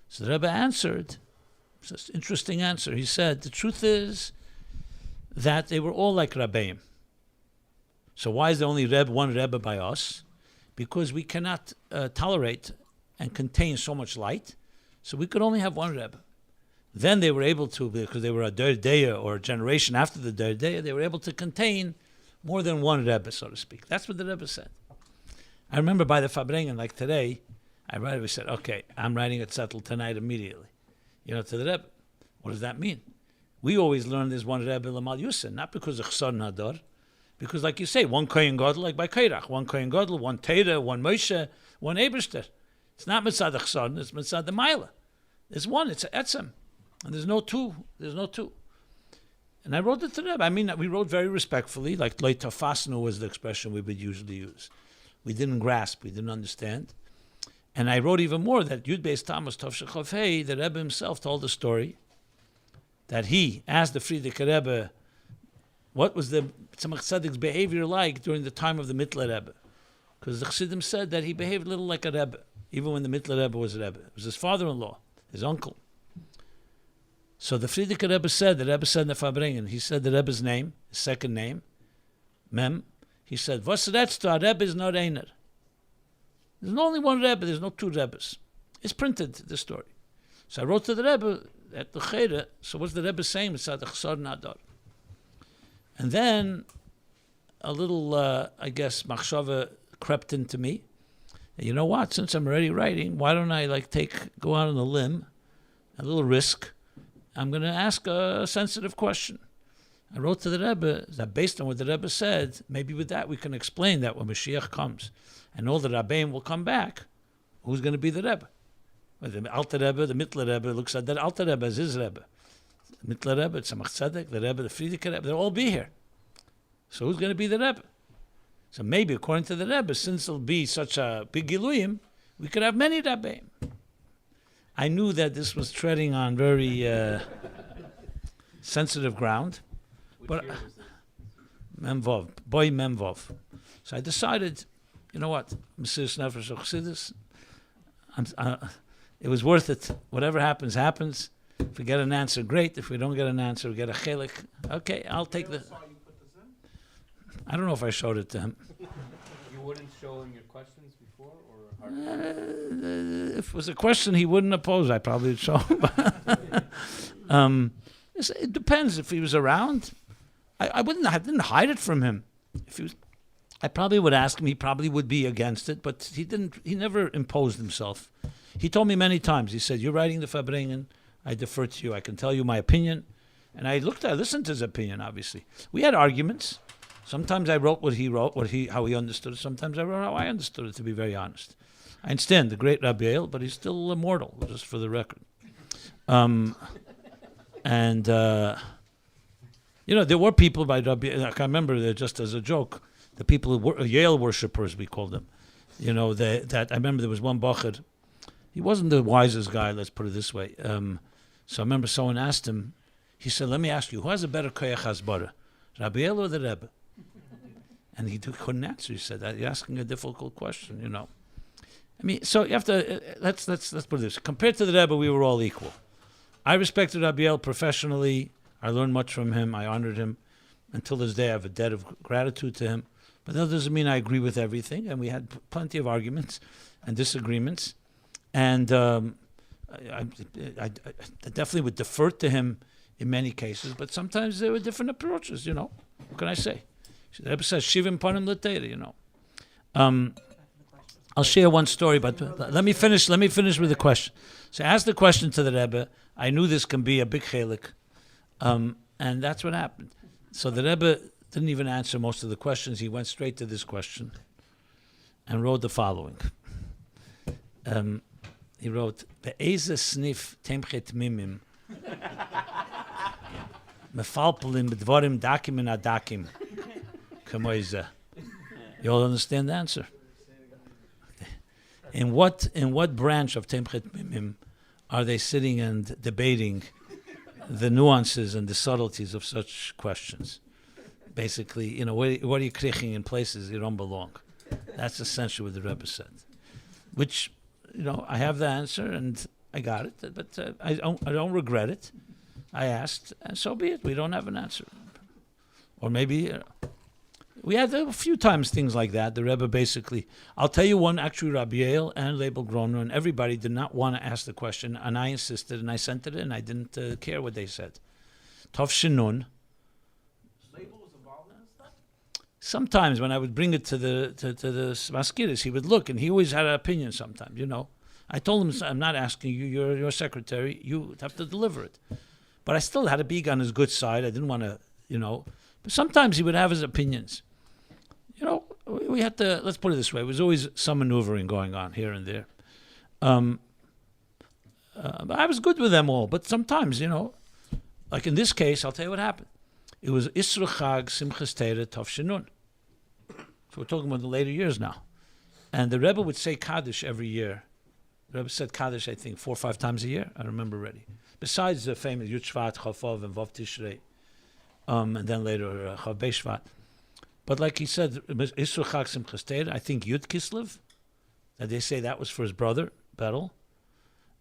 So the Rebbe answered, it's an interesting answer. He said, the truth is that they were all like Rabbeim. So why is there only one Rebbe by us? Because we cannot tolerate and contain so much light, so we could only have one Rebbe. Then they were able to, because they were a Derdeya or a generation after the Derdeya, they were able to contain more than one Rebbe, so to speak. That's what the Rebbe said. I remember by the farbrengen, like today, we said, okay, I'm writing a zettel tonight immediately. To the Rebbe. What does that mean? We always learn there's one Rebbe Lamal Yusin, not because of Chsar Nador, because, like you say, one Kohen Gadol, like by Kairach, one Kohen Gadol, one Teira, one Moshe, one Eberster. It's not Mitzad Chsar, it's Mitzad the Maila. There's one, it's Etzem. And there's no two. And I wrote it to Rebbe. I mean, we wrote very respectfully, like Loi Tafasnu was the expression we would usually use. We didn't grasp, we didn't understand. And I wrote even more that Yud Beis Tammuz Tov Shechov Hei, the Rebbe himself told a story that he asked the Frierdiker Rebbe, what was the Tzemach Tzedek's behavior like during the time of the Mittler Rebbe? Because the Chassidim said that he behaved a little like a Rebbe, even when the Mittler Rebbe was a Rebbe. It was his father-in-law, his uncle. So the Frierdiker Rebbe said in the farbrengen, he said the Rebbe's name, his second name, Mem. He said, "Was redst du? A Rebbe is not einer." There's only one Rebbe. There's no two Rebbes. It's printed, the story. So I wrote to the Rebbe at the Cheder. So what's the Rebbe saying? It's at the Chsar Nadar. And then a little, I guess, machshava crept into me. And you know what? Since I'm already writing, why don't I go out on a limb, a little risk. I'm going to ask a sensitive question. I wrote to the Rebbe that based on what the Rebbe said, maybe with that we can explain that when Mashiach comes and all the Rabbeim will come back, who's going to be the Rebbe? Well, the Alter Rebbe, the Mittler Rebbe looks at that Alter Rebbe as his Rebbe. The Mittler Rebbe, Tzemach Tzedek, the Rebbe, the Frierdiker Rebbe, they'll all be here. So who's going to be the Rebbe? So maybe according to the Rebbe, since it'll be such a big Giluyim, we could have many Rabbeim. I knew that this was treading on very sensitive ground. But Memvov, boy Memvov. So I decided, you know what, Mesiris Nefesh of Chassidus, it was worth it. Whatever happens, happens. If we get an answer, great. If we don't get an answer, we get a chelik. Okay, I'll take the... I don't know if I showed it to him. You wouldn't show him your questions before? Or If it was a question he wouldn't oppose, I probably would show him. It depends if he was around. I didn't hide it from him. If he was, I probably would ask him. He probably would be against it, but he didn't. He never imposed himself. He told me many times. He said, "You're writing the farbrengen. I defer to you. I can tell you my opinion." And I listened to his opinion. Obviously, we had arguments. Sometimes I wrote what he wrote, how he understood it. Sometimes I wrote how I understood it. To be very honest, I understand the great Rabbi Yoel, but he's still immortal, just for the record. You know, there were people by Rabbi, like I remember just as a joke, the people who were Yale worshippers, we called them. You know, that I remember there was one Bachar. He wasn't the wisest guy, let's put it this way. So I remember someone asked him, he said, let me ask you, who has a better koyach hasbara, Rabbi Yoel or the Rebbe? And he couldn't answer. He said, you're asking a difficult question, you know. I mean, so you have to, let's put it this. Compared to the Rebbe, we were all equal. I respected Rabbi Yoel professionally. I learned much from him. I honored him. Until this day, I have a debt of gratitude to him. But that doesn't mean I agree with everything. And we had plenty of arguments and disagreements. And I definitely would defer to him in many cases. But sometimes there were different approaches, you know. What can I say? The Rebbe says, Shivim panim l'teira, you know. I'll share one story, but let me finish with the question. So I asked the question to the Rebbe. I knew this can be a big chelik. And that's what happened. So the Rebbe didn't even answer most of the questions. He went straight to this question and wrote the following. He wrote, Be'eze snif temchet mimim mefalpelim b'dvarim dakim and adakim kamoize. You all understand the answer? In what branch of temchet mimim are they sitting and debating the nuances and the subtleties of such questions? Basically, you know, what are you kriching in places you don't belong? That's essentially what the Rebbe said. Which, you know, I have the answer and I got it, but I don't regret it. I asked, and so be it. We don't have an answer. Or maybe we had a few times things like that. The Rebbe basically, I'll tell you one, actually Rabbi Yoel and Label Groner and everybody did not want to ask the question, and I insisted and I sent it in. I didn't care what they said. Tov Shinun. Label was involved in this stuff? Sometimes when I would bring it to the maskiris, he would look and he always had an opinion sometimes, you know. I told him, I'm not asking you, you're your secretary, you have to deliver it. But I still had to be on his good side. I didn't want to, you know. But sometimes he would have his opinions. You know, we had to, let's put it this way, it was always some maneuvering going on here and there. But I was good with them all. But sometimes, you know, like in this case, I'll tell you what happened. It was Isra Chag Simchas Teira Tov Shinun. So we're talking about the later years now. And the Rebbe would say Kaddish every year. The Rebbe said Kaddish, I think, 4 or 5 times a year. I remember already. Besides the famous Yud Shvat, Chafov, and Vav Tishrei. And then later Chav Bei Shvat. But like he said, Isra Chag Simchas Teira, I think Yud Kislev, that they say that was for his brother, Beryl.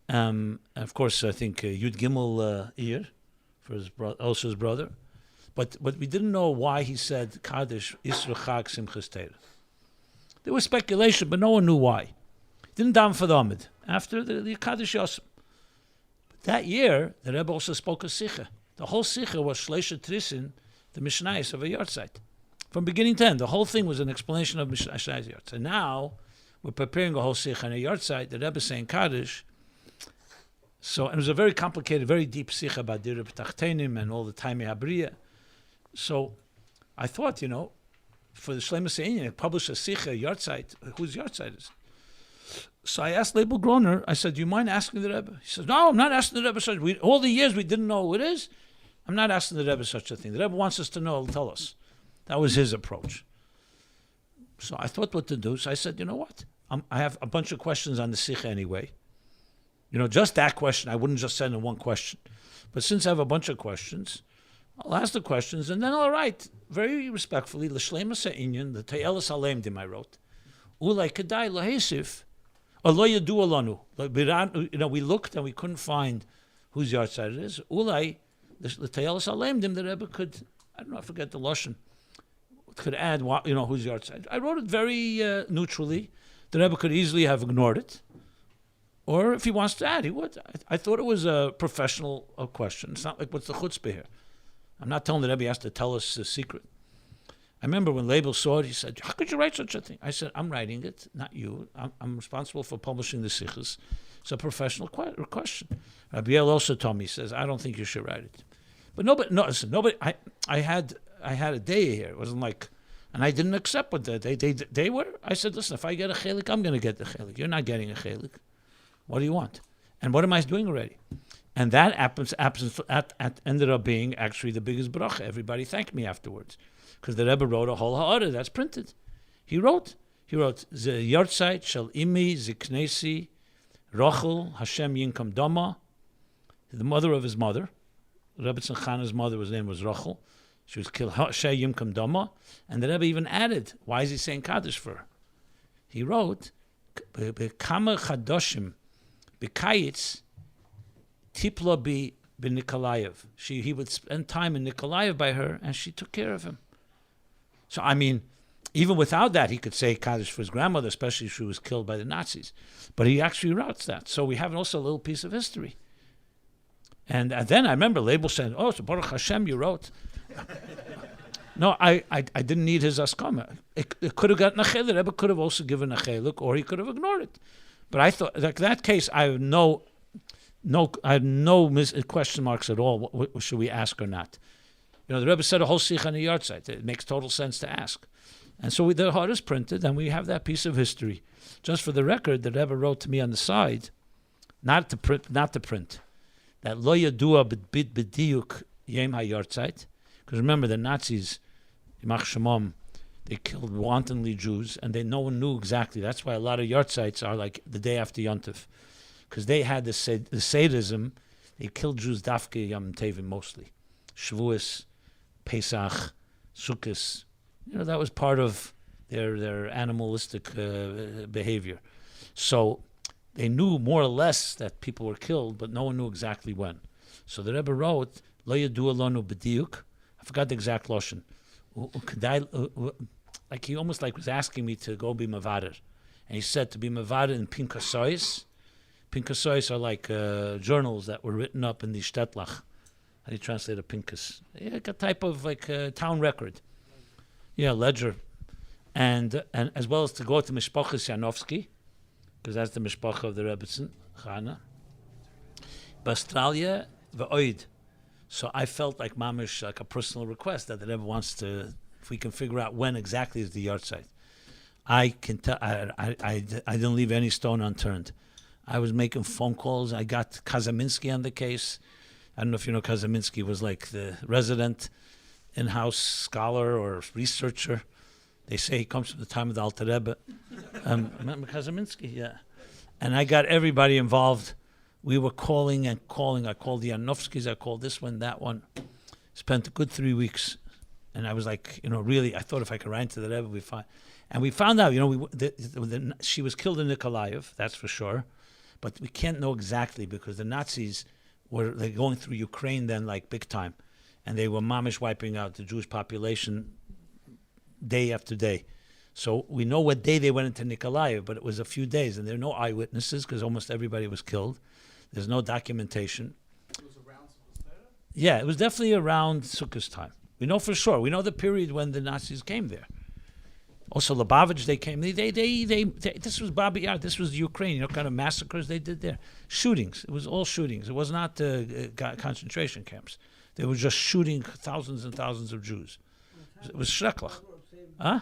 And of course, I think Yud Gimel Iyar, for his also his brother. But we didn't know why he said Kaddish Isra Chag Simchas Teira. There was speculation, but no one knew why. Didn't daven for the Amid after the Kaddish Yosem. That year, the Rebbe also spoke a Sicha. The whole Sicha was Shleisha Trisin, the Mishnayos of a Yartzeit. From beginning to end, the whole thing was an explanation of Mishnayos Yartzeit. And now, we're preparing a whole Sicha in a Yartzeit, the Rebbe saying Kaddish. So, and it was a very complicated, very deep Sicha about Dirib Tachtenim and all the Taimei Habriya. So, I thought, you know, for the Shlema Se'inyan, publish a Sicha, Yartzeit, whose Yartzeit is. So I asked Label Groner, I said, do you mind asking the Rebbe? He says, no, I'm not asking the Rebbe such a thing. All the years we didn't know who it is. I'm not asking the Rebbe such a thing. The Rebbe wants us to know, tell us. That was his approach. So I thought what to do. So I said, you know what? I have a bunch of questions on the Sikha anyway. You know, just that question. I wouldn't just send in one question. But since I have a bunch of questions, I'll ask the questions and then I'll write very respectfully, L'shlema Se'inyan, the Te'elas Aleimdim I wrote. Ulai Kedai Lahesif. Allah yadu alanu. You know, we looked and we couldn't find whose yahrzeit it is. Ulai, the Te'elas Aleimdim, the Rebbe could, I don't know, I forget the Lashon, could add, you know, whose yahrzeit. I wrote it very neutrally. The Rebbe could easily have ignored it. Or if he wants to add, he would. I thought it was a professional question. It's not like what's the chutzpah here. I'm not telling the Rebbe he has to tell us the secret. I remember when Label saw it, he said, how could you write such a thing? I said, I'm writing it, not you. I'm responsible for publishing the Sichos. It's a professional question. Rabbi Yoel also told me, he says, I don't think you should write it. But nobody, I had a day here. It wasn't like, and I didn't accept what they were. I said, listen, if I get a chelik, I'm going to get the chelik. You're not getting a chelik. What do you want? And what am I doing already? And that ended up being actually the biggest bracha. Everybody thanked me afterwards. Because the Rebbe wrote a whole ha'ara that's printed. He wrote, the Yortzeit shel imi ziknesi Rachel Hashem yinkam dama, the mother of his mother. Rebbe Chana's mother's name was Rachel. She was killed Hashem yinkam dama. And the Rebbe even added, why is he saying Kaddish for her? He wrote, Bekama chadoshim bekayitz tipla bi Nikolaev. He would spend time in Nikolaev by her, and she took care of him. So, I mean, even without that, he could say Kaddish for his grandmother, especially if she was killed by the Nazis. But he actually writes that. So we have also a little piece of history. And then I remember Label saying, oh, so Baruch Hashem, you wrote. No, I didn't need his askama. It could have gotten a chiluk. The Rebbe could have also given a chiluk, or he could have ignored it. But I thought, like that case, I have no question marks at all. What should we ask or not? You know, the Rebbe said a whole sikh on the yard site. It makes total sense to ask. And so the heart is printed, and we have that piece of history. Just for the record, the Rebbe wrote to me on the side, not to print, that lo yadua bit b'diuk yem ha-yard site. Because remember, the Nazis, Yimach Shemam, they killed wantonly Jews, and no one knew exactly. That's why a lot of yard sites are like the day after Yontif. Because they had the sadism, they killed Jews dafke Yom Tevim mostly. Shavuos, Pesach, Sukkot. You know, that was part of their animalistic behavior. So they knew more or less that people were killed, but no one knew exactly when. So the Rebbe wrote, Lo yadu alonu b'diuk. I forgot the exact lashon. Like he almost like was asking me to go be mavader. And he said to be mavader in pinkasois. Pinkasois are like journals that were written up in the Shtetlach. How do you translate a pinkas? Like a type of like town record. Yeah, ledger. And as well as to go to Mishpachas Yanovsky, because that's the Mishpacha of the Rebbetzin, Chana. Australia, V'oid. So I felt like mamish, like a personal request that the Rebbe wants to, if we can figure out when exactly is the yard site. I can tell, I didn't leave any stone unturned. I was making phone calls. I got Kazaminsky on the case. I don't know if you know Kazaminsky was like the resident in-house scholar or researcher. They say he comes from the time of the Alter Rebbe. Remember Kazaminsky? Yeah. And I got everybody involved. We were calling and calling. I called the Yanovskys. I called this one, that one. Spent a good 3 weeks. And I was like, really, I thought if I could write to the Rebbe, we'd find. And we found out, she was killed in Nikolaev, that's for sure. But we can't know exactly because the Nazis were going through Ukraine then like big time. And they were mamish wiping out the Jewish population day after day. So we know what day they went into Nikolaev, but it was a few days. And there are no eyewitnesses because almost everybody was killed. There's no documentation. It was around Sichos? Yeah, it was definitely around Sukkot time. We know for sure. We know the period when the Nazis came there. Also, Lubavitch, they came. This was Babi Yar. This was Ukraine. Kind of massacres they did there. Shootings. It was all shootings. It was not concentration camps. They were just shooting thousands and thousands of Jews. It was shreklach. Huh?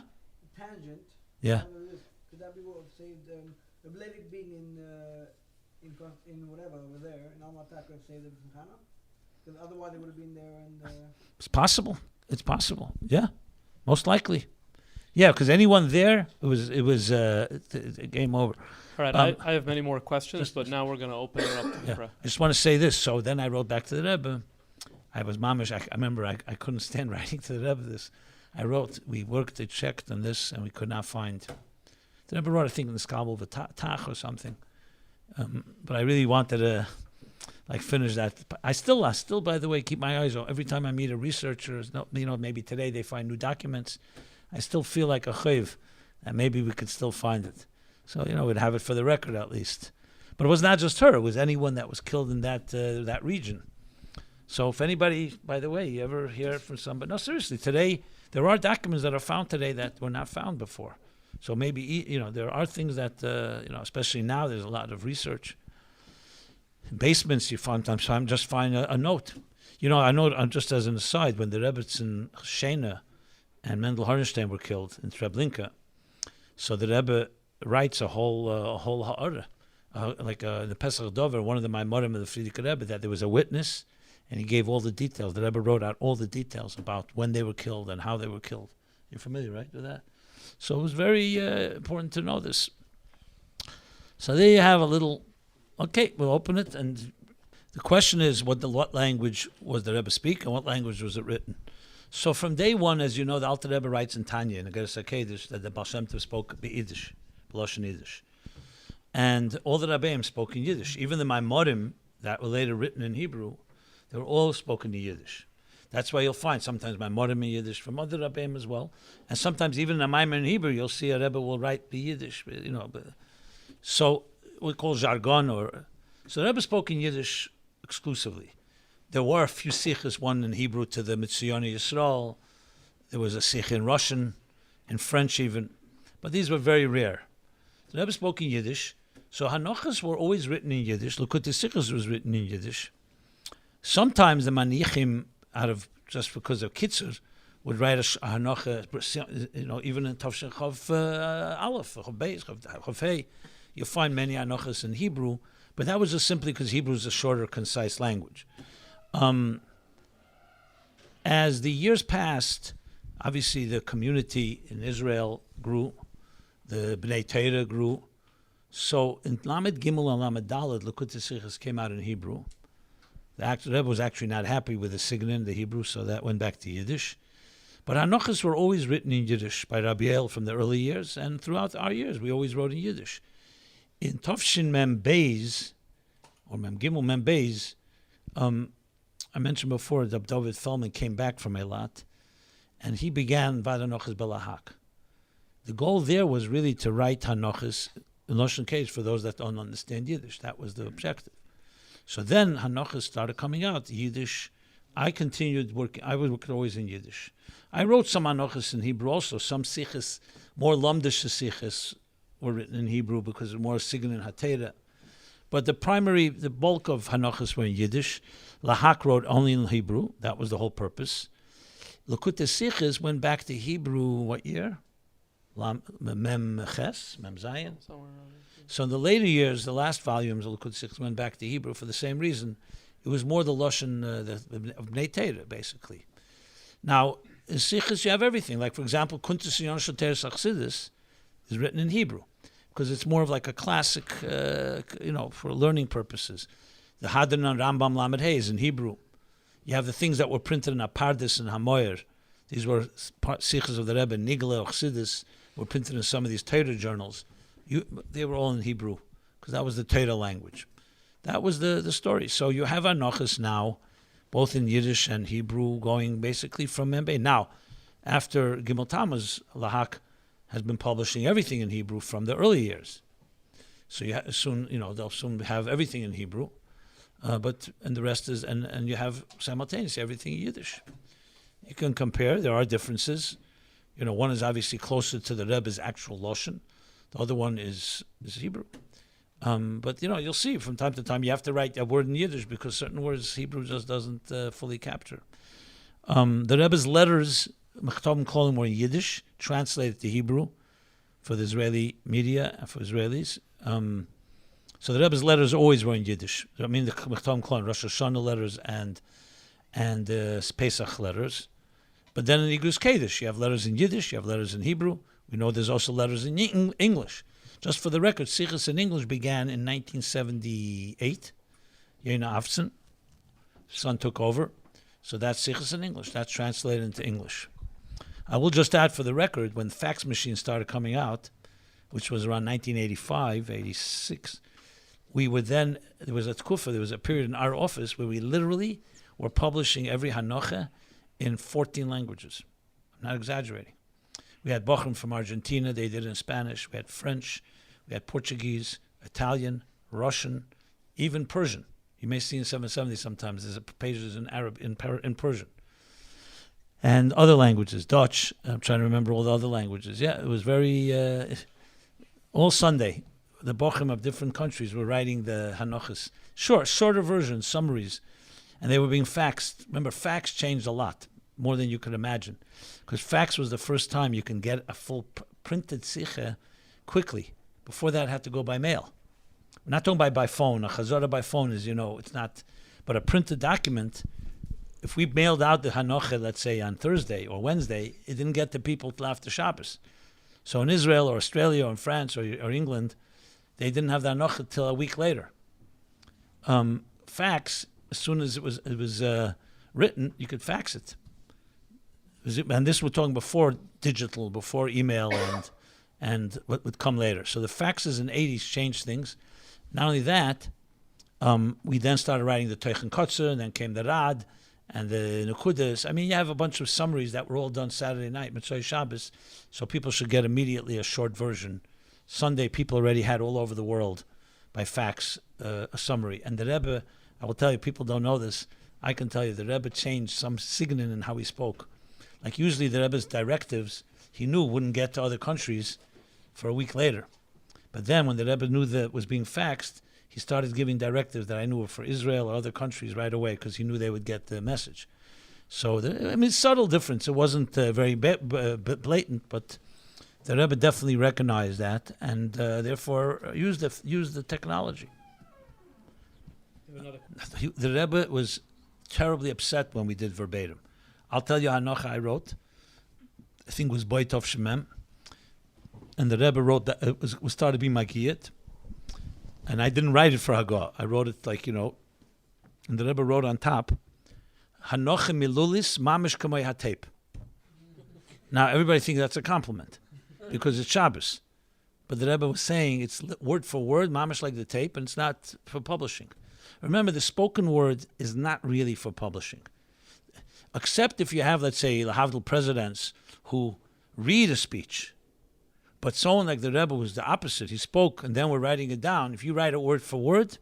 Tangent. Yeah. Could that be what saved the Blevik being in whatever over there in Almaty could have saved them from Hannah? Because otherwise they would have been there and. It's possible. It's possible. Yeah, most likely. Yeah, because anyone there, it was game over. All right, I have many more questions, but now we're going to open it up to the press. I just want to say this. So then I wrote back to the Rebbe. I was mamish. I remember I couldn't stand writing to the Rebbe this. I wrote, we worked, they checked on this, and we could not find. The Rebbe wrote, I think, in the Skabel V'Tach or something. But I really wanted to finish that. I still, by the way, keep my eyes on. Every time I meet a researcher, maybe today they find new documents. I still feel like a chayv, and maybe we could still find it. So, we'd have it for the record at least. But it was not just her. It was anyone that was killed in that region. So if anybody, by the way, you ever hear from somebody? No, seriously, today, there are documents that are found today that were not found before. So maybe, there are things that, especially now, there's a lot of research. In basements, you sometimes just find a note. I know, just as an aside, when the Rebbetzin Shena and Mendel Harnstein were killed in Treblinka, so the Rebbe writes a whole ha'ara the Pesach Dover, one of the Maamrim of the Frierdiker Rebbe, that there was a witness, and he gave all the details. The Rebbe wrote out all the details about when they were killed and how they were killed. You're familiar, right, with that? So it was very important to know this. So there you have a little. Okay, we'll open it, and the question is, what language was the Rebbe speak, and what language was it written? So from day one, as you know, the Alter Rebbe writes in Tanya, in the Gersa Kodesh, that the Baal Shem Tov spoke Yiddish, B'lashon Yiddish. And all the Rabbeim spoke in Yiddish. Even the Maamrim that were later written in Hebrew, they were all spoken in Yiddish. That's why you'll find sometimes Maamrim in Yiddish from other Rabbeim as well. And sometimes even a Maamrim in Hebrew, you'll see a Rebbe will write the Yiddish, So we call jargon, so the Rebbe spoke in Yiddish exclusively. There were a few Sichos, one in Hebrew to the Mitzvot Yisrael. There was a Sich in Russian, in French even. But these were very rare. The Rebbe spoke in Yiddish. So Hanochas were always written in Yiddish. Likutei Sichos was written in Yiddish. Sometimes the Manichim, just because of Kitzur, would write a Hanocha, even in Tavshin Chav Aleph, Chav Beis, Chav Hey. You'll find many Hanochas in Hebrew, but that was just simply because Hebrew is a shorter, concise language. As the years passed, obviously the community in Israel grew, the Bnei Torah grew. So in Lamed Gimel and Lamed Daled, Likutei Sichos came out in Hebrew. The Rebbe was actually not happy with the Signin, the Hebrew, so that went back to Yiddish. But Hanochas were always written in Yiddish by Rabbi Yoel from the early years, and throughout our years, we always wrote in Yiddish. In Tovshin Mem Beis, or Mem Gimel Mem Beis, I mentioned before that David Feldman came back from Eilat, and he began V'Hanochas Belahak. The goal there was really to write Hanochas in Lashon Kodesh for those that don't understand Yiddish. That was the objective. So then Hanochas started coming out, Yiddish. I continued working. I was working always in Yiddish. I wrote some Hanochas in Hebrew also. Some Sichos, more Lamdish Sichos, were written in Hebrew because more Sigan and Hatera. But the bulk of Hanochas were in Yiddish. Lahak wrote only in Hebrew. That was the whole purpose. Likutei Sichos went back to Hebrew, what year? Mem Ches, Mem Zayin. So in the later years, the last volumes of Likutei Sichos went back to Hebrew for the same reason. It was more the Lashon of Bnei Torah, basically. Now, in Sichos, you have everything. Like, for example, Kuntus Yon Shoter Sachsidis is written in Hebrew because it's more of like a classic, for learning purposes. The Hadran and Rambam Lamed Hey is in Hebrew. You have the things that were printed in Apardis and Hamoyer. These were Sichos of the Rebbe, Nigla, Chassidus, were printed in some of these Torah journals. They were all in Hebrew because that was the Torah language. That was the story. So you have Hanochas now, both in Yiddish and Hebrew, going basically from Membe. Now, after Gimel Tammuz, Lahak has been publishing everything in Hebrew from the early years. So they'll soon have everything in Hebrew, and the rest is and you have simultaneously everything in Yiddish. You can compare. There are differences. One is obviously closer to the Rebbe's actual Lashon. The other one is Hebrew. But you'll see from time to time you have to write a word in Yiddish because certain words Hebrew just doesn't fully capture. The Rebbe's letters, Mechtovim Kolim, were in Yiddish, translated to Hebrew for the Israeli media and for Israelis. So the Rebbe's letters always were in Yiddish. I mean the Mechtovim Kolim, Rosh Hashanah letters and Pesach letters. But then in Igros Kodesh, you have letters in Yiddish, you have letters in Hebrew. We know there's also letters in English. Just for the record, Sichos in English began in 1978. Yena Avson, son took over. So that's Sichos in English. That's translated into English. I will just add for the record, when fax machines started coming out, which was around 1985, 86, there was a period in our office where we literally were publishing every Hanocha in 14 languages. I'm not exaggerating. We had Bochum from Argentina, they did it in Spanish. We had French, we had Portuguese, Italian, Russian, even Persian. You may see in 770 sometimes there's pages in Persian. And other languages, Dutch. I'm trying to remember all the other languages. Yeah, it was very, all Sunday, the Bochum of different countries were writing the Hanochas. Shorter versions, summaries. And they were being faxed. Remember, fax changed a lot, more than you could imagine. Because fax was the first time you can get a full printed Sicha quickly. Before that, it had to go by mail. We're not talking by phone. A chazara by phone is, it's not. But a printed document, if we mailed out the Hanocha, let's say on Thursday or Wednesday, it didn't get to people till after Shabbos. So in Israel or Australia or in France or England, they didn't have the Hanocha till a week later. Fax, as soon as it was written, you could fax it. And this we're talking before digital, before email and what would come later. So the faxes in the 80s changed things. Not only that, we then started writing the Teuchen Chozer, and then came the Rad and the Nekudas. I mean, you have a bunch of summaries that were all done Saturday night, Mitzvah Shabbos, so people should get immediately a short version. Sunday, people already had all over the world by fax a summary. And the Rebbe, I will tell you, people don't know this, I can tell you, the Rebbe changed some signin in how he spoke. Like usually the Rebbe's directives, he knew wouldn't get to other countries for a week later. But then when the Rebbe knew that it was being faxed, he started giving directives that I knew were for Israel or other countries right away because he knew they would get the message. So, subtle difference. It wasn't very blatant, but the Rebbe definitely recognized that and therefore used the technology. The Rebbe was terribly upset when we did verbatim. I'll tell you Hanocha I wrote. I think it was Boitov Shemem. And the Rebbe wrote that it was started to be my giyat. And I didn't write it for Hagah. I wrote it and the Rebbe wrote on top, Hanocha milulis mamish kamei hatep. Now everybody thinks that's a compliment because it's Shabbos. But the Rebbe was saying it's word for word, mamish like the tape, and it's not for publishing. Remember, the spoken word is not really for publishing. Except if you have, let's say, Lahavdil presidents who read a speech. But someone like the Rebbe was the opposite. He spoke, and then we're writing it down. If you write it word for word,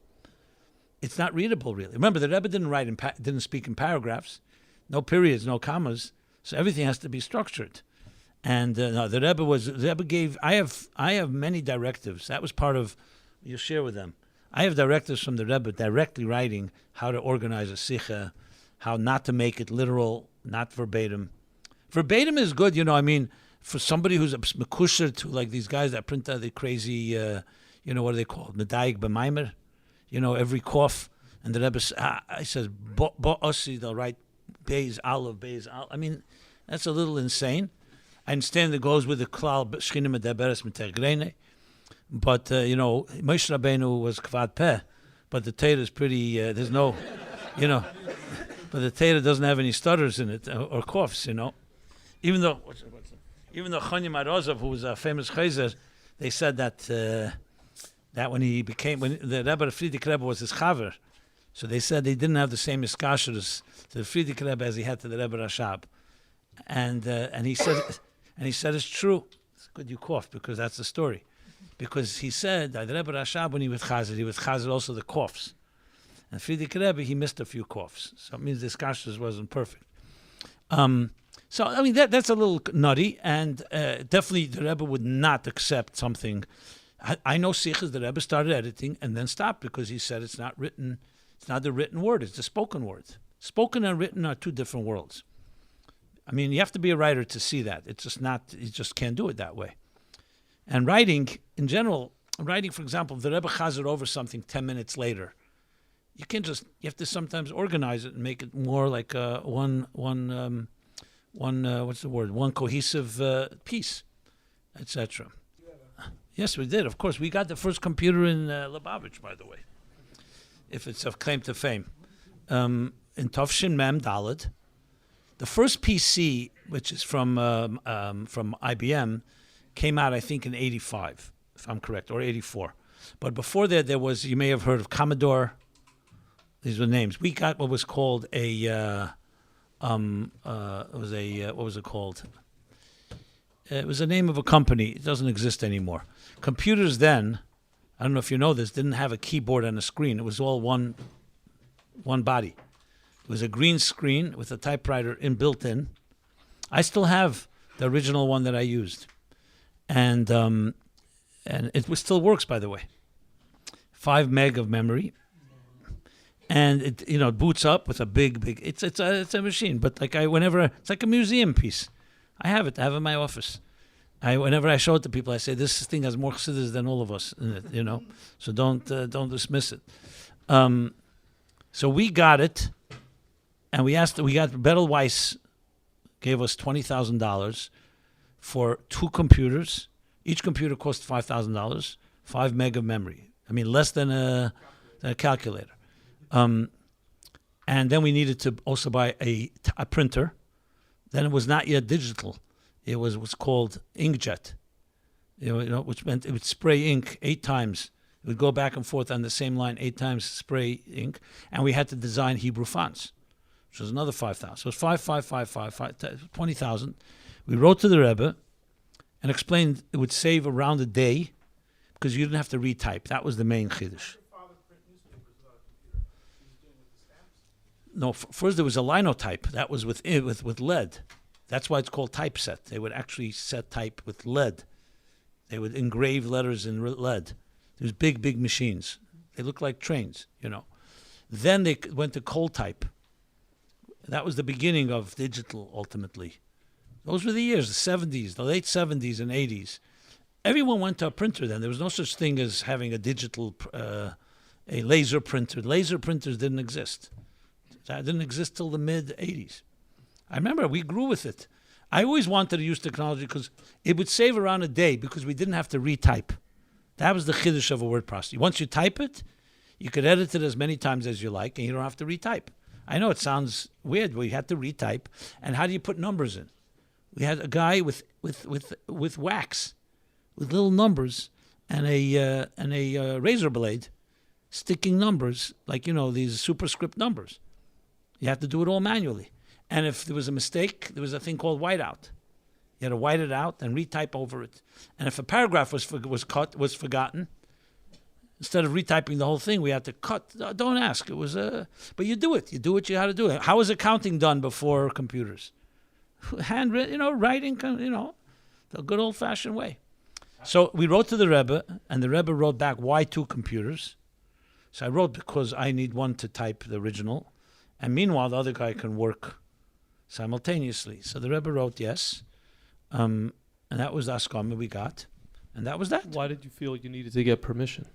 it's not readable, really. Remember, the Rebbe didn't speak in paragraphs, no periods, no commas, so everything has to be structured. And the Rebbe gave. I have many directives. That was part of. You'll share with them. I have directives from the Rebbe directly writing how to organize a sicha, how not to make it literal, not verbatim. Verbatim is good, for somebody who's a mekusher to like these guys that print out the crazy, what are they called? Medayik b'maimer, every cough. And the Rebbe says, Bo'osi, they'll write Beis Aleph, Beis Aleph. I mean, that's a little insane. I understand it goes with the klal, Shchina medaberes mitech. But, Moshe Rabbeinu was kvad peh, but the Torah is pretty, there's no, but the Torah doesn't have any stutters in it or coughs, Even though Chonyim Arozov, who was a famous Chozer, they said that when the Rebbe, the Friedrich Rebbe, was his chaver, so they said he didn't have the same iskashrus to the Friedrich Rebbe as he had to the Rebbe Rashab, and he said it's true. It's good you coughed because that's the story, because he said that the Rebbe Rashab, when he was chazer also the coughs, and Friedrich Rebbe, he missed a few coughs, so it means the iskashrus wasn't perfect. So, that's a little nutty, and definitely the Rebbe would not accept something. I know Sichos, the Rebbe started editing and then stopped because he said it's not written, it's not the written word, it's the spoken word. Spoken and written are two different worlds. You have to be a writer to see that. It's just not, you just can't do it that way. And writing, in general, for example, if the Rebbe chazer over something 10 minutes later, you have to sometimes organize it and make it more like one cohesive piece, etc. Yes, we did. Of course, we got the first computer in Lubavitch, by the way, if it's of claim to fame. In Tovshin Mem Daled, the first PC, which is from IBM, came out, I think, in 85, if I'm correct, or 84. But before that, there was, you may have heard of Commodore. These were names. We got what was called what was it called? It was the name of a company. It doesn't exist anymore. Computers then, I don't know if you know this, didn't have a keyboard and a screen. It was all one body. It was a green screen with a typewriter built in. I still have the original one that I used, and it still works, by the way. 5 meg of memory. And it boots up with a big. It's a machine, but it's like a museum piece. I have it in my office. Whenever I show it to people, I say this thing has more chassidus than all of us in it, you know. So don't dismiss it. So we got it, and we got Bettelweiss gave us $20,000 for 2 computers. Each computer cost $5,000, 5 meg of memory. I mean, less than a calculator. And then we needed to also buy a printer. Then it was not yet digital. It was what's called inkjet, which meant it would spray ink 8 times. It would go back and forth on the same line 8 times, spray ink. And we had to design Hebrew fonts, which was another 5,000. So it was 20,000. We wrote to the Rebbe and explained it would save around a day because you didn't have to retype. That was the main chiddush. No, first there was a linotype. That was with lead. That's why it's called typeset. They would actually set type with lead. They would engrave letters in lead. There's big machines. They look like trains, you know. Then they went to cold type. That was the beginning of digital, ultimately. Those were the years, the 70s, the late 70s and 80s. Everyone went to a printer then. There was no such thing as having a digital, a laser printer. Laser printers didn't exist. That didn't exist till the mid-80s. I remember we grew with it. I always wanted to use technology because it would save around a day because we didn't have to retype. That was the chiddush of a word processor. Once you type it, you could edit it as many times as you like, and you don't have to retype. I know it sounds weird, but you had to retype. And how do you put numbers in? We had a guy with wax, with little numbers, and a razor blade, sticking numbers like these superscript numbers. You had to do it all manually. And if there was a mistake, there was a thing called whiteout. You had to white it out and retype over it. And if a paragraph was forgotten, instead of retyping the whole thing, we had to cut. Don't ask. It was but you do it. You do what you had to do. How was accounting done before computers? Handwritten, writing, the good old-fashioned way. So we wrote to the Rebbe, and the Rebbe wrote back, why 2 computers? So I wrote because I need one to type the original, and meanwhile the other guy can work simultaneously. So the Rebbe wrote yes, and that was the ascoma we got, and that was that. Why did you feel you needed to get permission?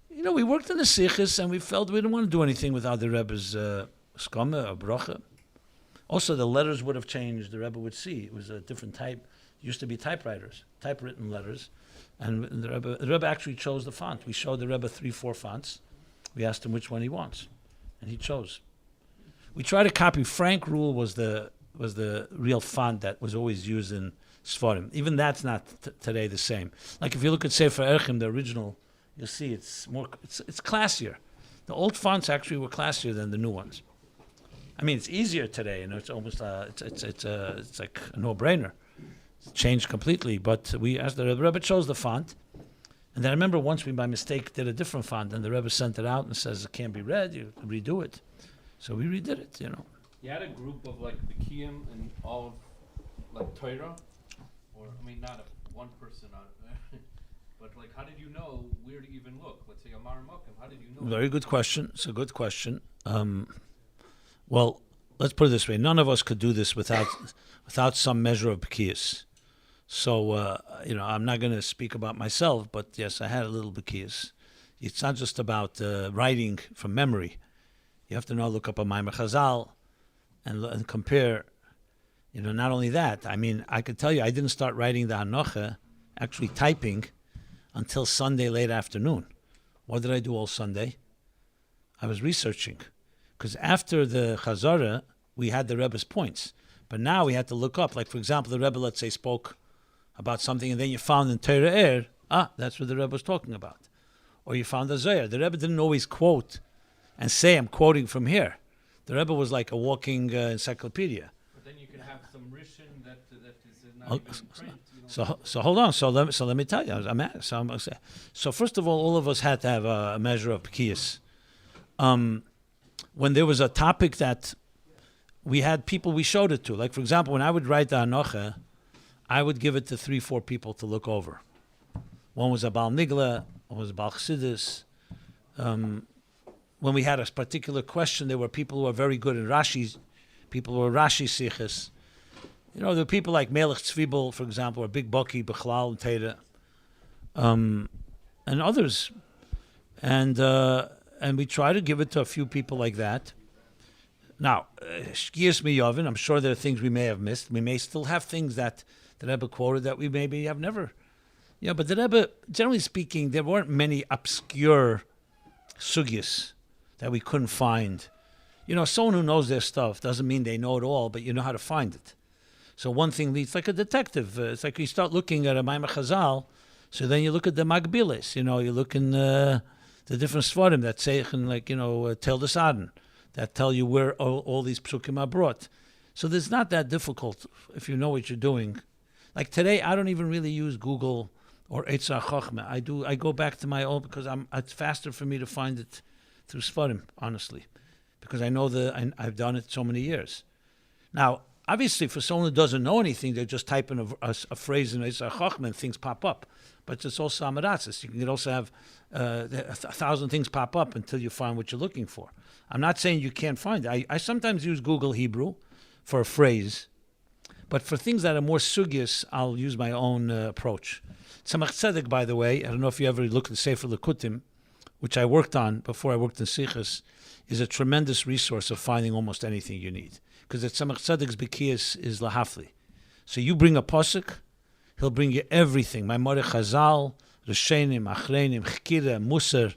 We worked in the Sichos, and we felt we didn't want to do anything without the Rebbe's ascoma or bracha. Also, the letters would have changed. The Rebbe would see it was a different type. It used to be typewritten letters, and the Rebbe actually chose the font. We showed the Rebbe 3-4 fonts. We asked him which one he wants, and he chose. We tried to copy. Frank Rule was the real font that was always used in Sfarim. Even that's not today the same. Like if you look at Sefer Erchim, the original, you'll see it's classier. The old fonts actually were classier than the new ones. I mean, it's easier today, it's almost it's like a no-brainer. It's changed completely. But we asked the Rebbe chose the font, and then I remember once we by mistake did a different font, and the Rebbe sent it out and says it can't be read. You redo it. So we redid it. You had a group of like the Kiyam and all of like Torah, or not one person on it, but like how did you know where to even look? Let's say Amar Mokim. How did you know? Very good question. It's a good question. Well, let's put it this way: none of us could do this without some measure of b'kiyas. So, I'm not going to speak about myself, but yes, I had a little b'kiyas. It's not just about writing from memory. You have to know, look up a Maimer Chazal and compare. Not only that. I could tell you, I didn't start writing the Hancha, actually typing, until Sunday late afternoon. What did I do all Sunday? I was researching. Because after the Chazara, we had the Rebbe's points. But now we had to look up. Like, for example, the Rebbe, let's say, spoke about something, and then you found in Torah that's what the Rebbe was talking about. Or you found the Zohar. The Rebbe didn't always quote and say, I'm quoting from here. The Rebbe was like a walking encyclopedia. But then you could have some Rishon that is not even in print. So hold on. So let me tell you. So first of all of us had to have a measure of B'kiyas. When there was a topic that we had people we showed it to, like for example, when I would write the Hanocha, I would give it to 3-4 people to look over. One was a Baal Nigla, one was a Baal Chassidus. When we had a particular question, there were people who were very good in Rashi's, people who were Rashi Sichos. You know, there are people like Melech Tzvibel, for example, or Big Bucky, Bechlal, and Teda, and others. And we try to give it to a few people like that. Now, Shkias Miyavin, I'm sure there are things we may have missed. We may still have things that the Rebbe quoted that we maybe have never. Yeah, but the Rebbe, generally speaking, there weren't many obscure sugyas that we couldn't find. You know, someone who knows their stuff doesn't mean they know it all, but you know how to find it. So one thing leads, like a detective. It's like you start looking at a Maimar Chazal, so then you look at the Magbilis, you know, you look in the different Svarim that say, like, you know, Tel the Saden, that tell you where all these psukim are brought. So it's not that difficult if you know what you're doing. Like today, I don't even really use Google or Eitzah Chochmah. I go back to my old, because it's faster for me to find it through Svarim, honestly, because I know I've done it so many years. Now, obviously, for someone who doesn't know anything, they just type in a phrase in Eitzah Chochmah and things pop up. But it's also Amaratzis. You can also have 1,000 things pop up until you find what you're looking for. I'm not saying you can't find it. I sometimes use Google Hebrew for a phrase, but for things that are more sugyas, I'll use my own approach. Tzemach Tzedek, by the way, I don't know if you ever looked at Sefer Lekutim, which I worked on before I worked in Sichos, is a tremendous resource of finding almost anything you need. Because the Tzemach Tzedek's Bekiyas is lahafli. So you bring a posuk, he'll bring you everything. Maimorei Chazal, Rishenim, Achreinim, Chkira, Musar,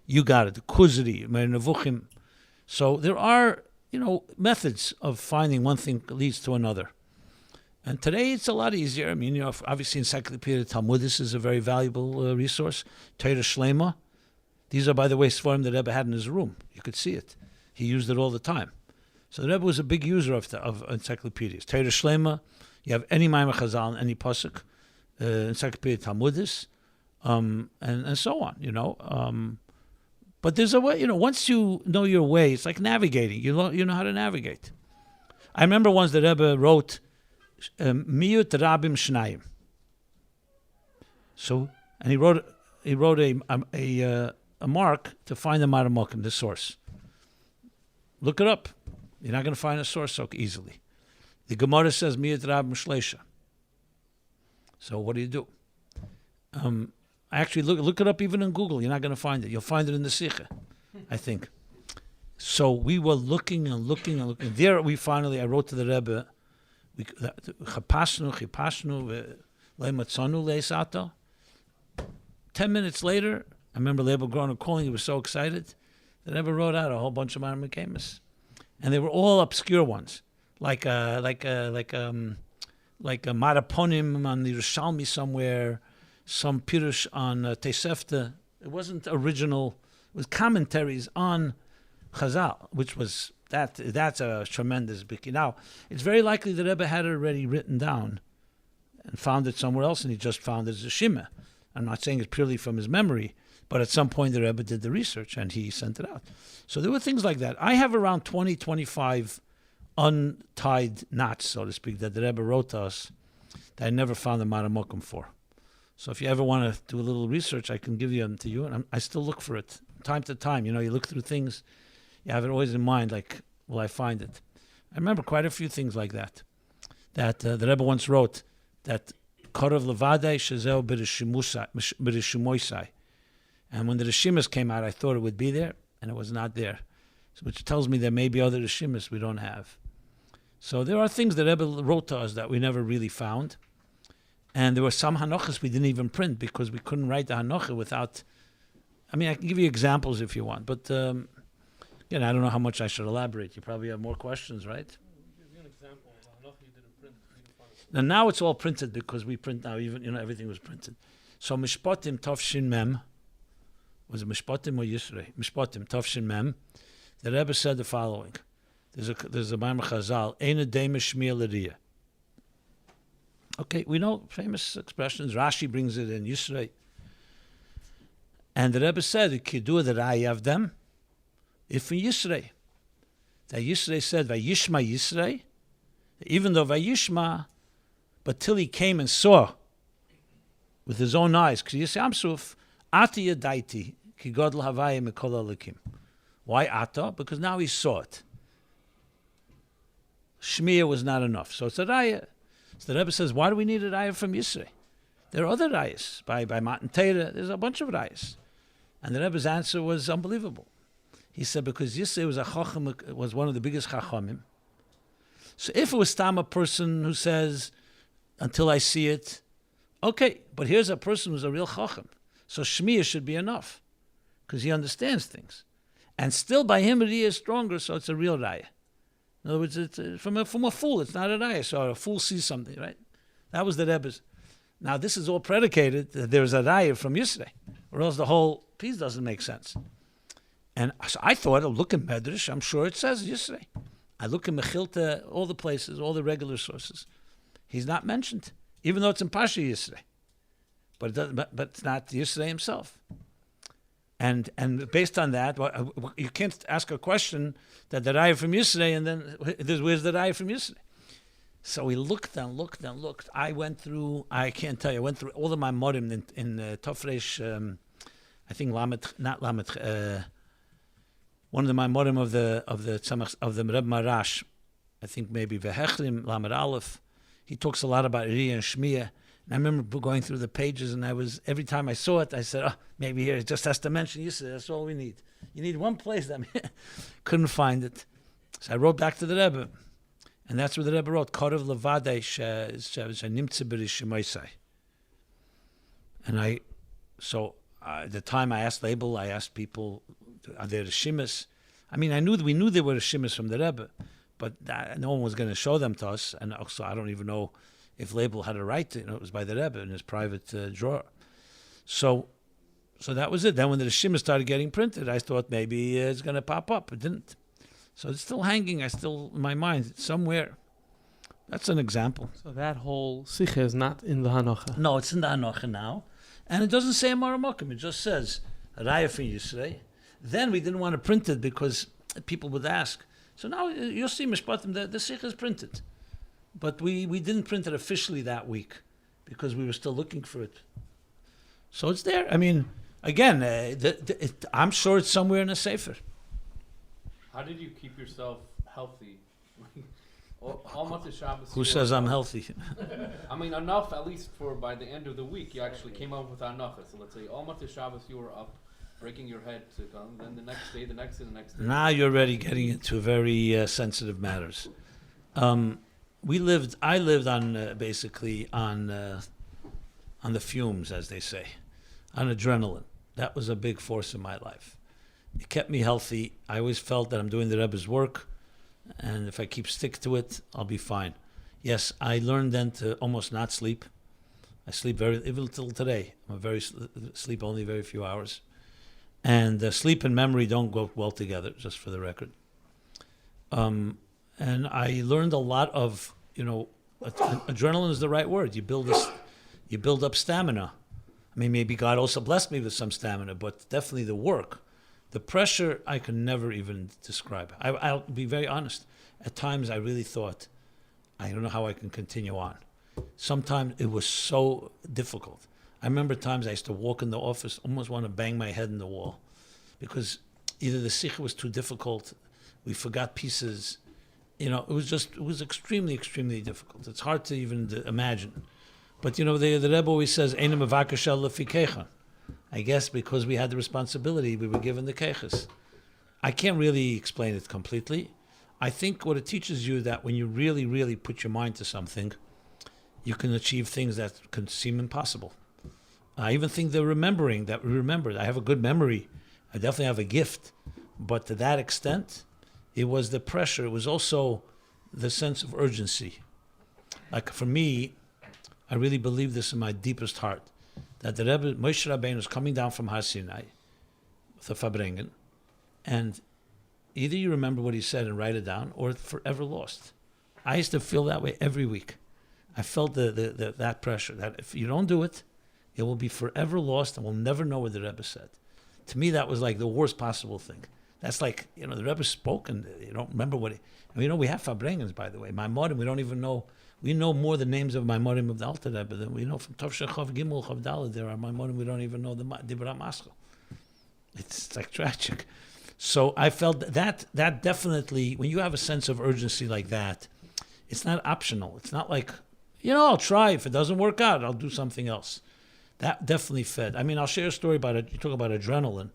you got it. The Kuzri, Nevuchim. So there are, you know, methods of finding one thing leads to another. And today it's a lot easier. I mean, you know, obviously Encyclopedia Talmudis is a very valuable resource. Torah Shlema. These are, by the way, Sforim that Rebbe had in his room. You could see it. He used it all the time. So the Rebbe was a big user of encyclopedias. Torah Shlema. You have any Maimar Chazal and any Pasuk. Encyclopedia Talmudis. And so on, you know. But there's a way, you know, once you know your way, it's like navigating. You know how to navigate. I remember once the Rebbe wrote Miyut Rabim Shnayim. So, and he wrote a mark to find the Maramokim, the source. Look it up. You're not going to find a source so easily. The Gemara says Miyut Rabim Shleisha. So what do? Actually, look it up even in Google. You're not going to find it. You'll find it in the Sikha, I think. So we were looking and looking and looking. There I wrote to the Rebbe, Chapashnu, Leimatzanu Leisato. 10 minutes later, I remember Rebbe Groner calling. He was so excited. The Rebbe wrote out a whole bunch of Maamrim Kamis. And they were all obscure ones, like a Maraponim on the Yerushalmi somewhere, some Pirush on Tosefta. It wasn't original. It was commentaries on Chazal, which was that's a tremendous big. Now, it's very likely the Rebbe had it already written down and found it somewhere else, and he just found it as a Shima. I'm not saying it's purely from his memory, but at some point the Rebbe did the research and he sent it out. So there were things like that. I have around 20, 25 untied knots, so to speak, that the Rebbe wrote to us that I never found the Maramokim for. So if you ever want to do a little research, I can give them to you, and I still look for it time to time. You know, you look through things, you have it always in mind, like, will I find it? I remember quite a few things like that. That the Rebbe once wrote that Korav Levadei Shezeu B'Rishumoisai. And when the Rishimas came out, I thought it would be there, and it was not there. So, which tells me there may be other Rishimas we don't have. So there are things that Rebbe wrote to us that we never really found. And there were some Hanochas we didn't even print because we couldn't write the Hanocha without... I mean, I can give you examples if you want, but again, I don't know how much I should elaborate. You probably have more questions, right? Give you an example of a Hanocha you didn't print. Now it's all printed because we print now, even, you know, everything was printed. So Mishpatim Tavshin Mem, was it Mishpatim or Yisrei? Mishpatim Tavshin Mem. The Rebbe said the following. There's a Maimar Chazal, Eina Deima Shmiya L'Riyah. Okay, we know famous expressions. Rashi brings it in Yisrei. And the Rebbe said, Kidua that I have them, if in Yisrei. That Yisrei said, Vayishma Yisrei, even though Vayishma, but till he came and saw with his own eyes, because Yisrei Amsuf, Ati Yadaiti, Ki Godel Havaya Mikol Elikim. Why Ata? Because now he saw it. Shmiya was not enough. So it's a raya So the Rebbe says, why do we need a raya from Yisrei? There are other rayas. By Matan Torah, there's a bunch of rayas. And the Rebbe's answer was unbelievable. He said, because Yisrei was a chacham, was one of the biggest chachamim. So if it was Tam, a person who says, until I see it, okay, but here's a person who's a real chacham. So Shmiya should be enough, because he understands things. And still by him, Riyah is stronger, so it's a real raya. In other words, it's from a fool, it's not a raya. So a fool sees something, right? That was the Rebbe's. Now this is all predicated that there's a raya from Yisrei, or else the whole piece doesn't make sense. And so I thought, I'll look in Medrash, I'm sure it says Yisrei. I look in Mechilta, all the places, all the regular sources. He's not mentioned, even though it's in Pasha Yisrei. But it doesn't, but it's not Yisrei himself. And based on that, you can't ask a question that the Raya from Yisrei, and then where's the Raya from Yisrei? So we looked and looked and looked. I went through, I can't tell you, I went through all of my modim in Tofresh, I think Lamet, not Lamet, one of the Maimorim of the Rebbe Marash, I think maybe Vehechlim, Lamed Aleph. He talks a lot about Riyah and Shmiya. And I remember going through the pages, and every time I saw it, I said, oh, maybe here it just has to mention Yisrael. That's all we need. You need one place. Couldn't find it. So I wrote back to the Rebbe. And that's where the Rebbe wrote, Korev Levadei Shenimtze B'Rishimaisai. And at the time I asked Label, I asked people, are there Rishimas? I mean, we knew there were Rishimas from the Rebbe, but no one was going to show them to us. And also, I don't even know if Label had a right to, it was by the Rebbe in his private drawer. So that was it. Then when the Rishimas started getting printed, I thought maybe it's going to pop up. It didn't. So it's still hanging. In my mind, somewhere. That's an example. So that whole Sichos is not in the Hanocha. No, it's in the Hanocha now. And it doesn't say Maramokim. It just says, Raya for Yisrei. Then we didn't want to print it because people would ask. So now you'll see Mishpatim, the Sichos is printed. But we didn't print it officially that week because we were still looking for it. So it's there. I mean, again, I'm sure it's somewhere in a Sefer. How did you keep yourself healthy? Almost Shabbos. Who says I'm healthy? I mean, enough at least for by the end of the week you actually came up with Annacha. So let's say almost Shabbos you were up, breaking your head to come. Then the next day, the next day, the next day. Now you're already getting into very sensitive matters. I lived on basically on the fumes, as they say, on adrenaline. That was a big force in my life. It kept me healthy. I always felt that I'm doing the Rebbe's work, and if I stick to it, I'll be fine. Yes, I learned then to almost not sleep. I sleep even till today. Sleep only very few hours, and sleep and memory don't go well together. Just for the record, and I learned a lot of adrenaline is the right word. You build up stamina. I mean, maybe God also blessed me with some stamina, but definitely the work. The pressure I can never even describe. I'll be very honest. At times I really thought, I don't know how I can continue on. Sometimes it was so difficult. I remember times I used to walk in the office, almost want to bang my head in the wall, because either the sikh was too difficult, we forgot pieces. It was extremely, extremely difficult. It's hard to even imagine. But the Rebbe always says, "Einem avakashel lefikecha." I guess because we had the responsibility, we were given the keches. I can't really explain it completely. I think what it teaches you that when you really, really put your mind to something, you can achieve things that can seem impossible. I even think the remembering that we remembered. I have a good memory. I definitely have a gift. But to that extent, it was the pressure. It was also the sense of urgency. Like for me, I really believe this in my deepest heart, that the Rebbe, Moshe Rabbeinu, is coming down from Har Sinai with the farbrengen, and either you remember what he said and write it down, or it's forever lost. I used to feel that way every week. I felt that pressure, that if you don't do it, it will be forever lost and we'll never know what the Rebbe said. To me, that was like the worst possible thing. That's like, the Rebbe spoke and you don't remember what he... And we have farbrengens, by the way. Maamorim, we don't even know... We know more the names of Maamorim of the Alter Rebbe than we know from Tov Shechav Gimel Chav Daled. There are Maamorim we don't even know the Dibra Maschel. It's like tragic. So I felt that definitely, when you have a sense of urgency like that, it's not optional. It's not like, I'll try. If it doesn't work out, I'll do something else. That definitely fed. I mean, I'll share a story about it. You talk about adrenaline.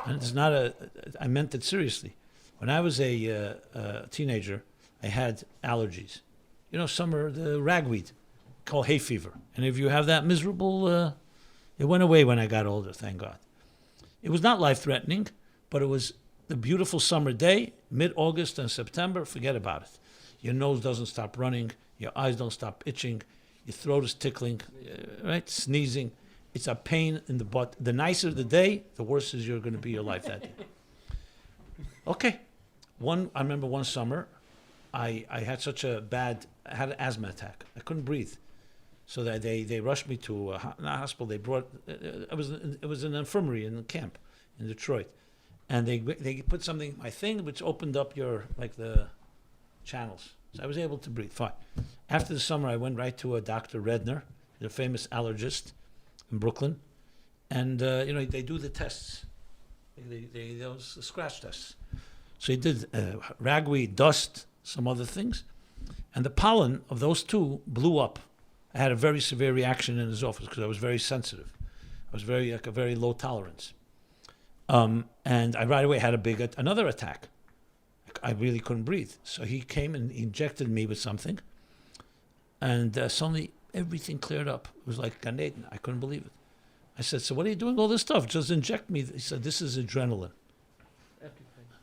And it's not I meant it seriously. When I was a teenager, I had allergies. Summer, the ragweed, called hay fever. And if you have that miserable, it went away when I got older, thank God. It was not life-threatening, but it was the beautiful summer day, mid-August and September, forget about it. Your nose doesn't stop running, your eyes don't stop itching, your throat is tickling, right? Sneezing. It's a pain in the butt. The nicer the day, the worse is you're going to be your life that day. Okay. I remember one summer, I had I had an asthma attack. I couldn't breathe. So that they rushed me to a hospital. They brought, it was an infirmary in the camp in Detroit. And they put something in my thing, which opened up the channels. So I was able to breathe, fine. After the summer, I went right to a Dr. Redner, the famous allergist in Brooklyn. And, they do the tests. Those scratch tests. So he did ragweed, dust, some other things. And the pollen of those two blew up. I had a very severe reaction in his office because I was very sensitive. I was a very low tolerance. And I right away had another attack. I really couldn't breathe. So he came and injected me with something. And suddenly everything cleared up. It was like Gan Eden. I couldn't believe it. I said, so what are you doing all this stuff? Just inject me. He said, this is adrenaline.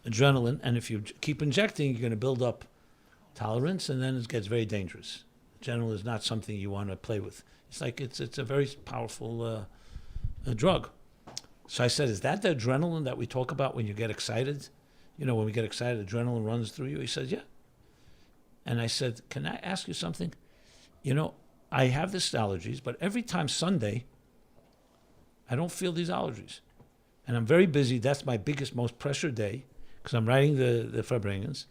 Adrenaline. And if you keep injecting, you're going to build up tolerance, and then it gets very dangerous. Adrenaline is not something you want to play with. It's a very powerful drug. So I said, is that the adrenaline that we talk about when you get excited? When we get excited, adrenaline runs through you. He said, yeah. And I said, can I ask you something? I have these allergies, but every time Sunday, I don't feel these allergies. And I'm very busy. That's my biggest, most pressure day because I'm writing the farbrengens,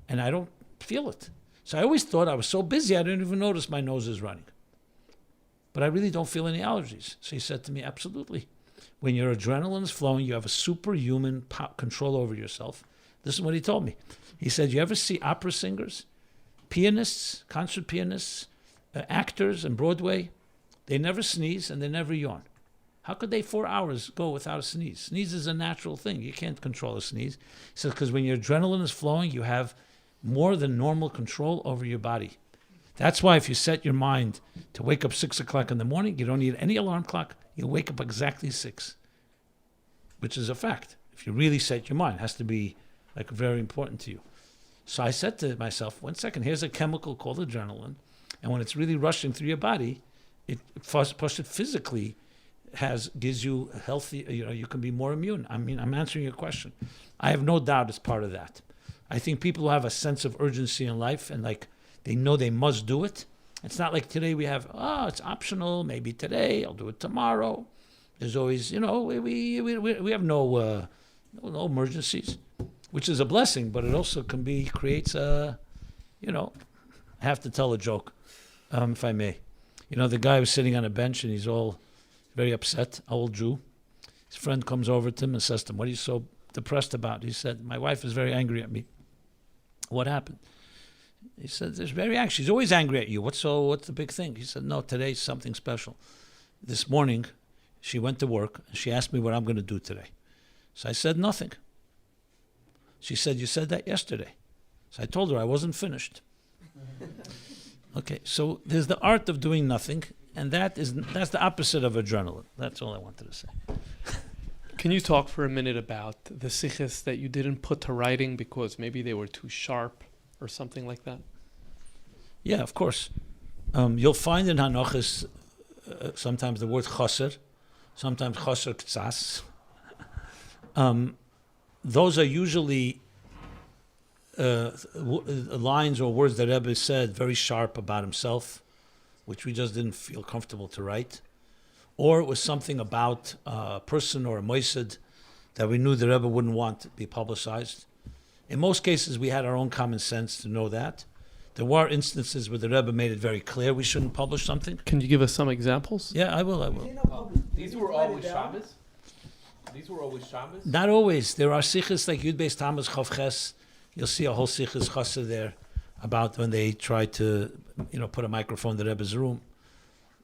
and I don't feel it. So I always thought I was so busy I didn't even notice my nose is running. But I really don't feel any allergies. So he said to me, absolutely. When your adrenaline is flowing, you have a superhuman control over yourself. This is what he told me. He said, you ever see opera singers, pianists, concert pianists, actors on Broadway? They never sneeze and they never yawn. How could they 4 hours go without a sneeze? Sneeze is a natural thing. You can't control a sneeze. He says, because when your adrenaline is flowing, you have more than normal control over your body. That's why if you set your mind to wake up 6 o'clock in the morning, you don't need any alarm clock. You'll wake up exactly 6, which is a fact. If you really set your mind, it has to be very important to you. So I said to myself, 1 second, here's a chemical called adrenaline. And when it's really rushing through your body, it physically gives you healthy, you can be more immune. I mean, I'm answering your question. I have no doubt it's part of that. I think people who have a sense of urgency in life and they know they must do it. It's not like today we have, it's optional, maybe today, I'll do it tomorrow. There's always, we have no emergencies, which is a blessing, but it also creates I have to tell a joke, if I may. The guy was sitting on a bench and he's all very upset, an old Jew. His friend comes over to him and says to him, what are you so depressed about? He said, my wife is very angry at me. What happened? He said, she's very angry. She's always angry at you. What's the big thing? He said, no, today's something special. This morning, she went to work and she asked me what I'm going to do today. So I said, nothing. She said, you said that yesterday. So I told her I wasn't finished. Okay, so there's the art of doing nothing, and that's the opposite of adrenaline. That's all I wanted to say. Can you talk for a minute about the Sichos that you didn't put to writing because maybe they were too sharp or something like that? Yeah, of course. You'll find in Hanochas sometimes the word Chozer, sometimes Chozer Ktsas. Those are usually lines or words that Rebbe said very sharp about himself, which we just didn't feel comfortable to write. Or it was something about a person or a moised that we knew the Rebbe wouldn't want to be publicized. In most cases, we had our own common sense to know that. There were instances where the Rebbe made it very clear we shouldn't publish something. Can you give us some examples? Yeah, I will. These were always Shabbos? These were always Shabbos? Not always. There are Sichos like Yud Beis Tammuz Chav Ches. You'll see a whole Sichos Chozer there about when they tried to put a microphone in the Rebbe's room.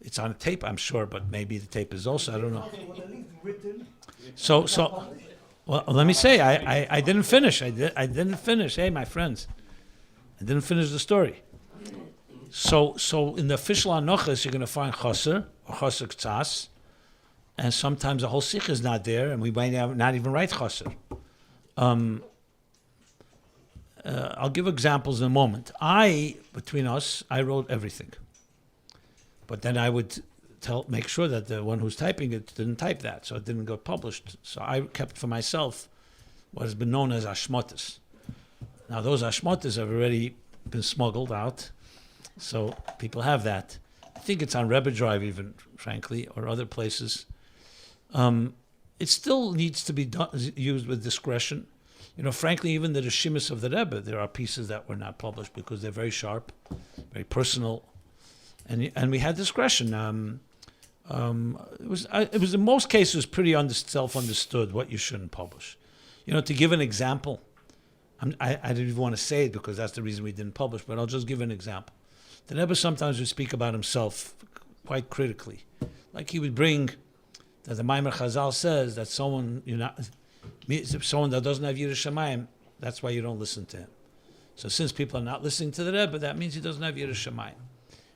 It's on a tape, I'm sure, but maybe the tape is also, I don't know. Well, at least written. Well, let me say, I didn't finish. I didn't finish. Hey, my friends, I didn't finish the story. So in the official anochas, you're going to find Chozer or Chozer k'tzas, and sometimes the whole sikh is not there, and we might not even write Chozer. I'll give examples in a moment. Between us, I wrote everything. But then I would make sure that the one who's typing it didn't type that, so it didn't get published. So I kept for myself what has been known as ashmotas. Now those ashmotas have already been smuggled out, so people have that. I think it's on Rebbe Drive even, frankly, or other places. It still needs to be used with discretion. Frankly, even the Rishimis of the Rebbe, there are pieces that were not published because they're very sharp, very personal, and we had discretion. It was in most cases pretty self-understood what you shouldn't publish. To give an example, I didn't even want to say it because that's the reason we didn't publish, but I'll just give an example. The Rebbe sometimes would speak about himself quite critically. Like he would bring, that the Maimer Chazal says that someone that doesn't have Yiras Shamayim, that's why you don't listen to him. So since people are not listening to the Rebbe, that means he doesn't have Yiras Shamayim.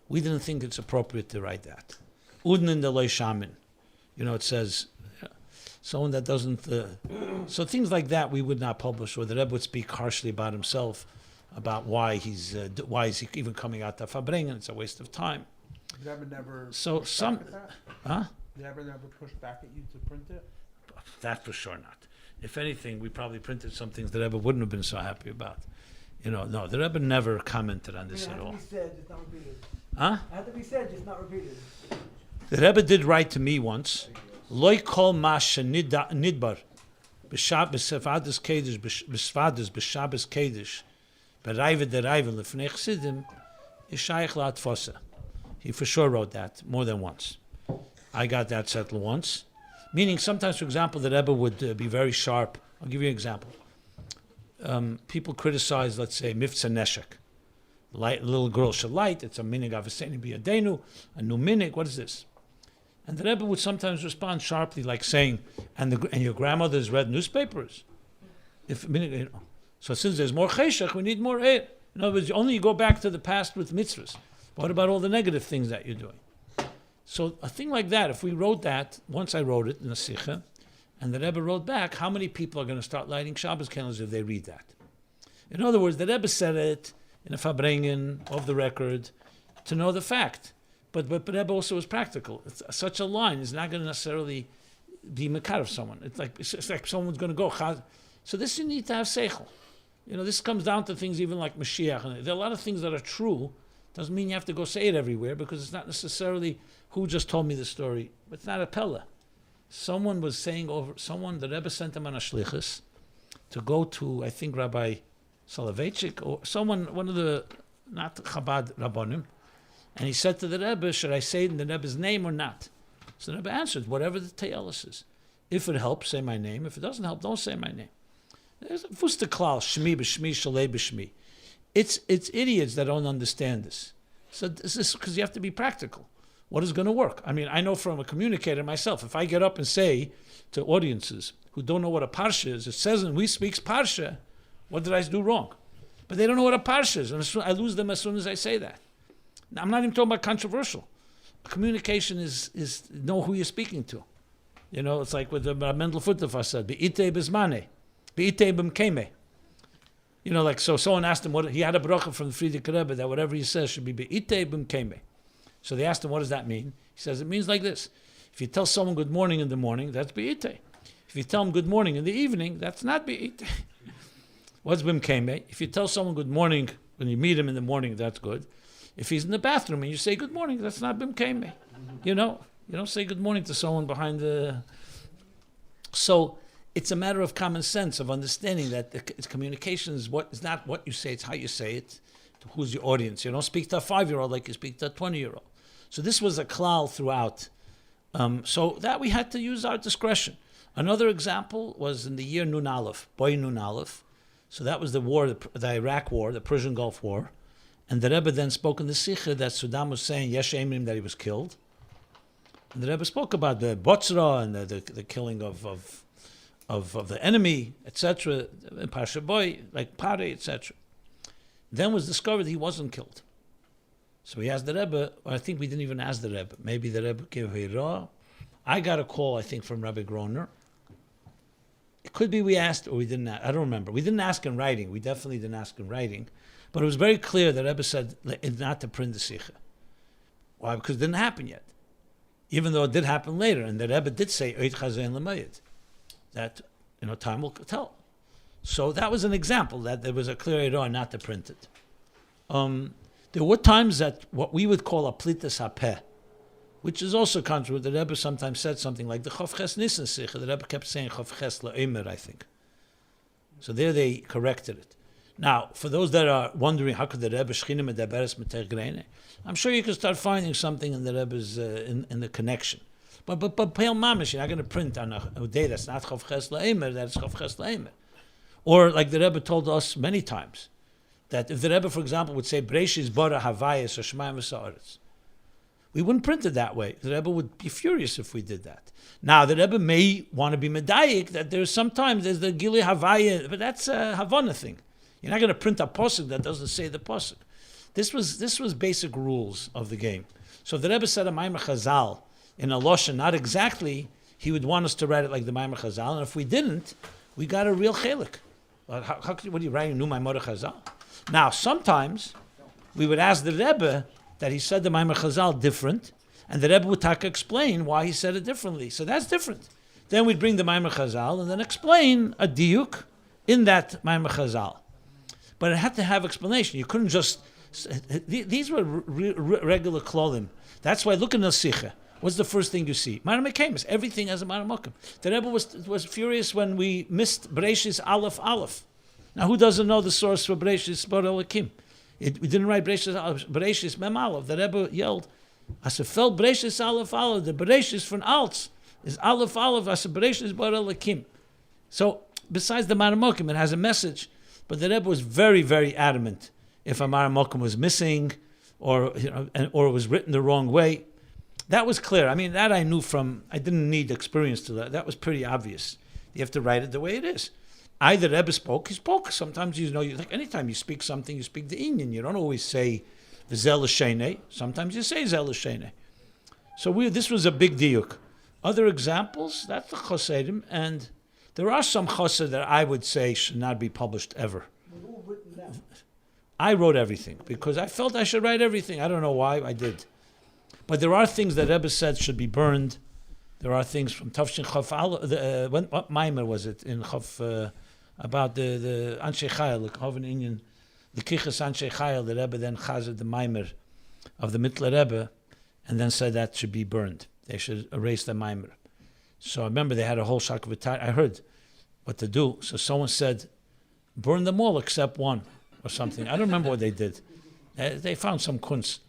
We didn't think it's appropriate to write that. Uden in the loy shamin. It says, someone that doesn't... so things like that we would not publish, or the Rebbe would speak harshly about himself, about why is he even coming out to farbrengen, it's a waste of time. Did Rebbe never So push some... back at that? Huh? Did Rebbe never push back at you to print it? That for sure not. If anything, we probably printed some things the Rebbe wouldn't have been so happy about. No, the Rebbe never commented on this at all. It had to be said, just not repeated. Huh? It had to be said, just not repeated. The Rebbe did write to me once, Loi kol ma nidbar b'savadas kedesh b'shabas kedesh b'raiva deraiva l'fnei chsidim is shaykh la'atfosa. He for sure wrote that more than once. I got that settled once. Meaning sometimes, for example, the Rebbe would be very sharp. I'll give you an example. People criticize, let's say, miftzah neshek. Little girl should light. It's a minig avaseni biyadenu, a new minig. What is this? And the Rebbe would sometimes respond sharply, like saying, "And your grandmother's read newspapers." So since there's more cheshach, we need more air. In other words, only you go back to the past with mitzvahs. What about all the negative things that you're doing? So a thing like that, if we wrote that, once I wrote it in a Sicha, and the Rebbe wrote back, how many people are going to start lighting Shabbos candles if they read that? In other words, the Rebbe said it in a farbrengen, of the record, to know the fact. But Rebbe also was practical. Such a line is not going to necessarily be mekar of someone. It's like someone's going to go. So this you need to have seichel. This comes down to things even like Mashiach. There are a lot of things that are true. Doesn't mean you have to go say it everywhere because it's not necessarily who just told me the story. But it's not a pella. Someone was saying the Rebbe sent him on a shlichus to go to, I think, Rabbi Soloveitchik or someone, one of the, not Chabad Rabbonim, and he said to the Rebbe, should I say it in the Rebbe's name or not? So the Rebbe answered, whatever the Te'elis is. If it helps, say my name. If it doesn't help, don't say my name. There's a fusta klal, shmi b'shmi, shalei b'shmi. It's idiots that don't understand this. So this is because you have to be practical. What is going to work? I mean, I know from a communicator myself, if I get up and say to audiences who don't know what a parsha is, it says in We Speaks Parsha, what did I do wrong? But they don't know what a parsha is, and I lose them as soon as I say that. Now, I'm not even talking about controversial. Communication is know who you're speaking to. It's like what the Mendel Futterfas said, Be'ite b'zmane, Be'ite b'mkeme. Like, so someone asked him, what he had a bracha from the Friedrich Rebbe that whatever he says should be Be'ite b'mkeme. So they asked him, what does that mean? He says, it means like this. If you tell someone good morning in the morning, that's Be'ite. If you tell them good morning in the evening, that's not Be'ite. What's b'mkeme? If you tell someone good morning when you meet him in the morning, that's good. If he's in the bathroom and you say good morning, that's not b'mkeme. You don't say good morning to someone behind the... So it's a matter of common sense, of understanding that the communication is not what you say, it's how you say it, to who's your audience. You don't speak to a 5-year-old like you speak to a 20-year-old. So this was a klal throughout. So that we had to use our discretion. Another example was in the year Nun Aleph, Boy Nun Aleph. So that was the war, the Iraq War, the Persian Gulf War. And the Rebbe then spoke in the Sikha that Saddam was saying, Yesh Emrim, that he was killed. And the Rebbe spoke about the Botzra and the killing of the enemy, etc., Pasha Boy, like Pare, etc. Then was discovered he wasn't killed. So he asked the Rebbe, or I think we didn't even ask the Rebbe. Maybe the Rebbe gave a raw. I got a call, I think, from Rabbi Groner. It could be we asked or we didn't ask. I don't remember. We didn't ask in writing. We definitely didn't ask in writing. But it was very clear that Rebbe said not to print the Sikha. Why? Because it didn't happen yet. Even though it did happen later. And the Rebbe did say, that, time will tell. So that was an example that there was a clear error not to print it. There were times that what we would call a plitas hapeh, which is also contrary. The Rebbe sometimes said something like the Chof Ches Nissen Sikha. The Rebbe kept saying Chof Ches La'omer, I think. So there they corrected it. Now, for those that are wondering how could the Rebbe Shchina Medaberes Meter Grene, I'm sure you can start finding something in the Rebbe's in the connection. But Peil Mamish, you're not going to print on a day that's not Chof Ches La'omer, that's Chof Ches La'omer. Or like the Rebbe told us many times, that if the Rebbe, for example, would say Breishis Bara Havayas or Shemaim V'Sa'aretz, we wouldn't print it that way. The Rebbe would be furious if we did that. Now, the Rebbe may want to be medayik that there's sometimes there's the galley Havaya, but that's a Havana thing. You're not going to print a posuk that doesn't say the posuk. This was basic rules of the game. So if the Rebbe said a Maimer Chazal in a Loshen, not exactly, he would want us to write it like the Maimer Chazal, and if we didn't, we got a real chelik. What are you writing, new Maimer Chazal? Now, sometimes we would ask the Rebbe that he said the Maimer Chazal different, and the Rebbe would explain why he said it differently. So that's different. Then we'd bring the Maimer Chazal and then explain a diuk in that Maimer Chazal. But it had to have explanation. You couldn't just... These were regular klolim. That's why, look in the Sikha. What's the first thing you see? Maram Mekamis. Everything has a Maram Mokim. The Rebbe was furious when we missed Breishis Aleph. Now, who doesn't know the source for Breishis Bar Elokim? We didn't write Breishis Mem Aleph. The Rebbe yelled, as a fell Breishis Aleph. The Breishis from Alts is Aleph, as a Breishis Bar Elokim. So, besides the Maram Mokim, it has a message. But the Rebbe was very, very adamant if a Maram Mokim was missing or it was written the wrong way. That was clear. I mean, that I knew from, I didn't need experience to that. That was pretty obvious. You have to write it the way it is. Either Rebbe spoke, he spoke. Sometimes, like anytime you speak something, you speak the Inyan. You don't always say V'zel L'Shene. Sometimes you say Zel L'Shene. So this was a big diuk. Other examples, that's the Choserim, and there are some Choser that I would say should not be published ever. I wrote everything because I felt I should write everything. I don't know why I did. But there are things that Rebbe said should be burned. There are things from Tafshin Chaf what Maimer was it in Chaf about the Anshe Chayil, the Hoven Inyan, the Kichas Anshe Chayil, the Rebbe then chazed the Maimer of the Mittler Rebbe and then said that should be burned. They should erase the Maimer. So I remember they had a whole shak of I heard what to do. So someone said, burn them all except one or something. I don't remember what they did. They found some kunst.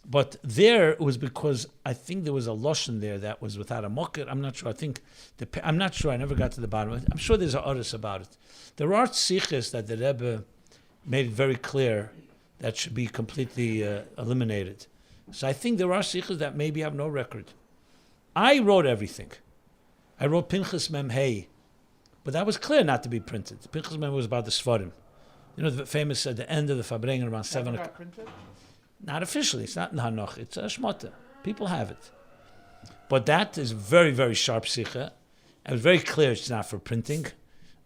But there it was because I think there was a loshen there that was without a mocker. I'm not sure. I'm not sure. I never got to the bottom of it. I'm sure there's a others about it. There are sichos that the Rebbe made it very clear that should be completely eliminated. So I think there are sichos that maybe have no record. I wrote everything. I wrote Pinchas Mem Hey, but that was clear not to be printed. Pinchas Mem was about the Svarim. The famous at the end of the farbrengen around 7 o'clock. Not officially, it's not in Hanoch, it's a shmota. People have it. But that is very, very sharp sikha. It was very clear it's not for printing.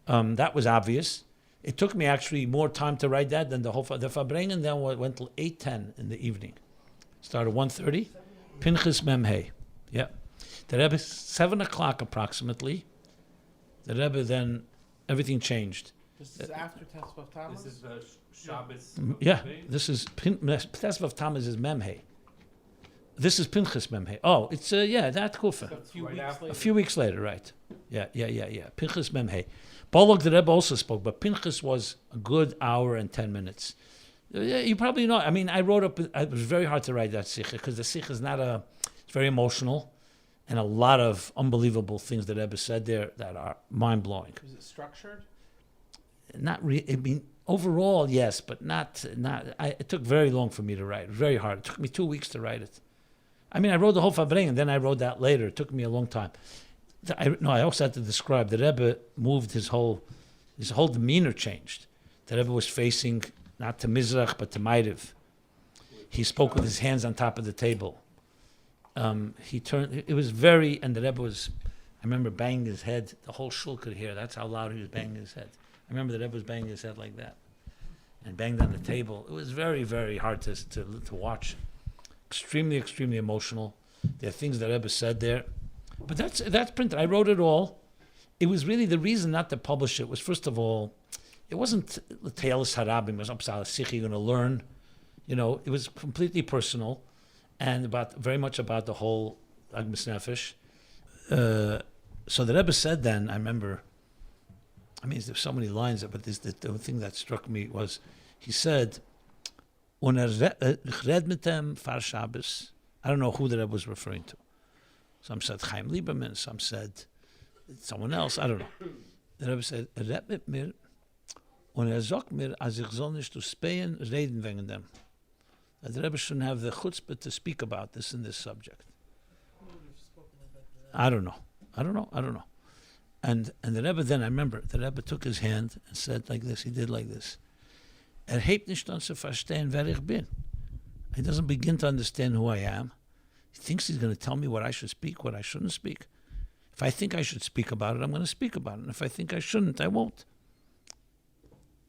That was obvious. It took me actually more time to write that than the farbrengen then went till 8:10 in the evening. Started 1:30. Pinchas Mem Hey. Yeah. The Rebbe, 7 o'clock approximately, the Rebbe then, everything changed. This is after Tesvav Tammuz? This is the Shabbos. Yeah, this is Tesvav Tammuz is Memhe. This is Pinchas Memhe. Oh, it's that kufa. A few weeks later, right? Yeah. Pinchas Memhe. Bolog the Rebbe also spoke, but Pinchas was a good hour and 10 minutes. You probably know. I mean, I wrote up. It was very hard to write that sikha because the sikha is it's very emotional, and a lot of unbelievable things that Rebbe said there that are mind blowing. Is it structured? I mean, overall, yes, but not. It took very long for me to write. Very hard. It took me 2 weeks to write it. I mean, I wrote the whole farbrengen, and then I wrote that later. It took me a long time. I also had to describe the Rebbe moved his whole demeanor changed. The Rebbe was facing not to Mizrach but to Ma'ariv. He spoke with his hands on top of the table. He turned. It was very, and the Rebbe was. I remember banging his head. The whole shul could hear. That's how loud he was banging his head. I remember the Rebbe was banging his head like that, and banged on the table. It was very, very hard to watch. Extremely, extremely emotional. There are things the Rebbe said there, but that's printed. I wrote it all. It was really the reason not to publish it was, first of all, it wasn't the Te'elis Harabim was you're going to learn. It was completely personal, and very much about the whole Agmas Nefesh. So the Rebbe said then, I remember, there's so many lines, but the thing that struck me was, he said, red mit dem far Shabbos. I don't know who the Rebbe was referring to. Some said Chaim Lieberman, some said someone else, I don't know. The Rebbe said, red mit mir, und sagt mir, als ich soll nicht zu spähen, reden wegen dem. That the Rebbe shouldn't have the chutzpah to speak about this in this subject. I don't know. And the Rebbe then, I remember, the Rebbe took his hand and said like this, he did like this. Hebt nicht an zu verstehen, wer ich bin. He doesn't begin to understand who I am. He thinks he's going to tell me what I should speak, what I shouldn't speak. If I think I should speak about it, I'm going to speak about it. And if I think I shouldn't, I won't.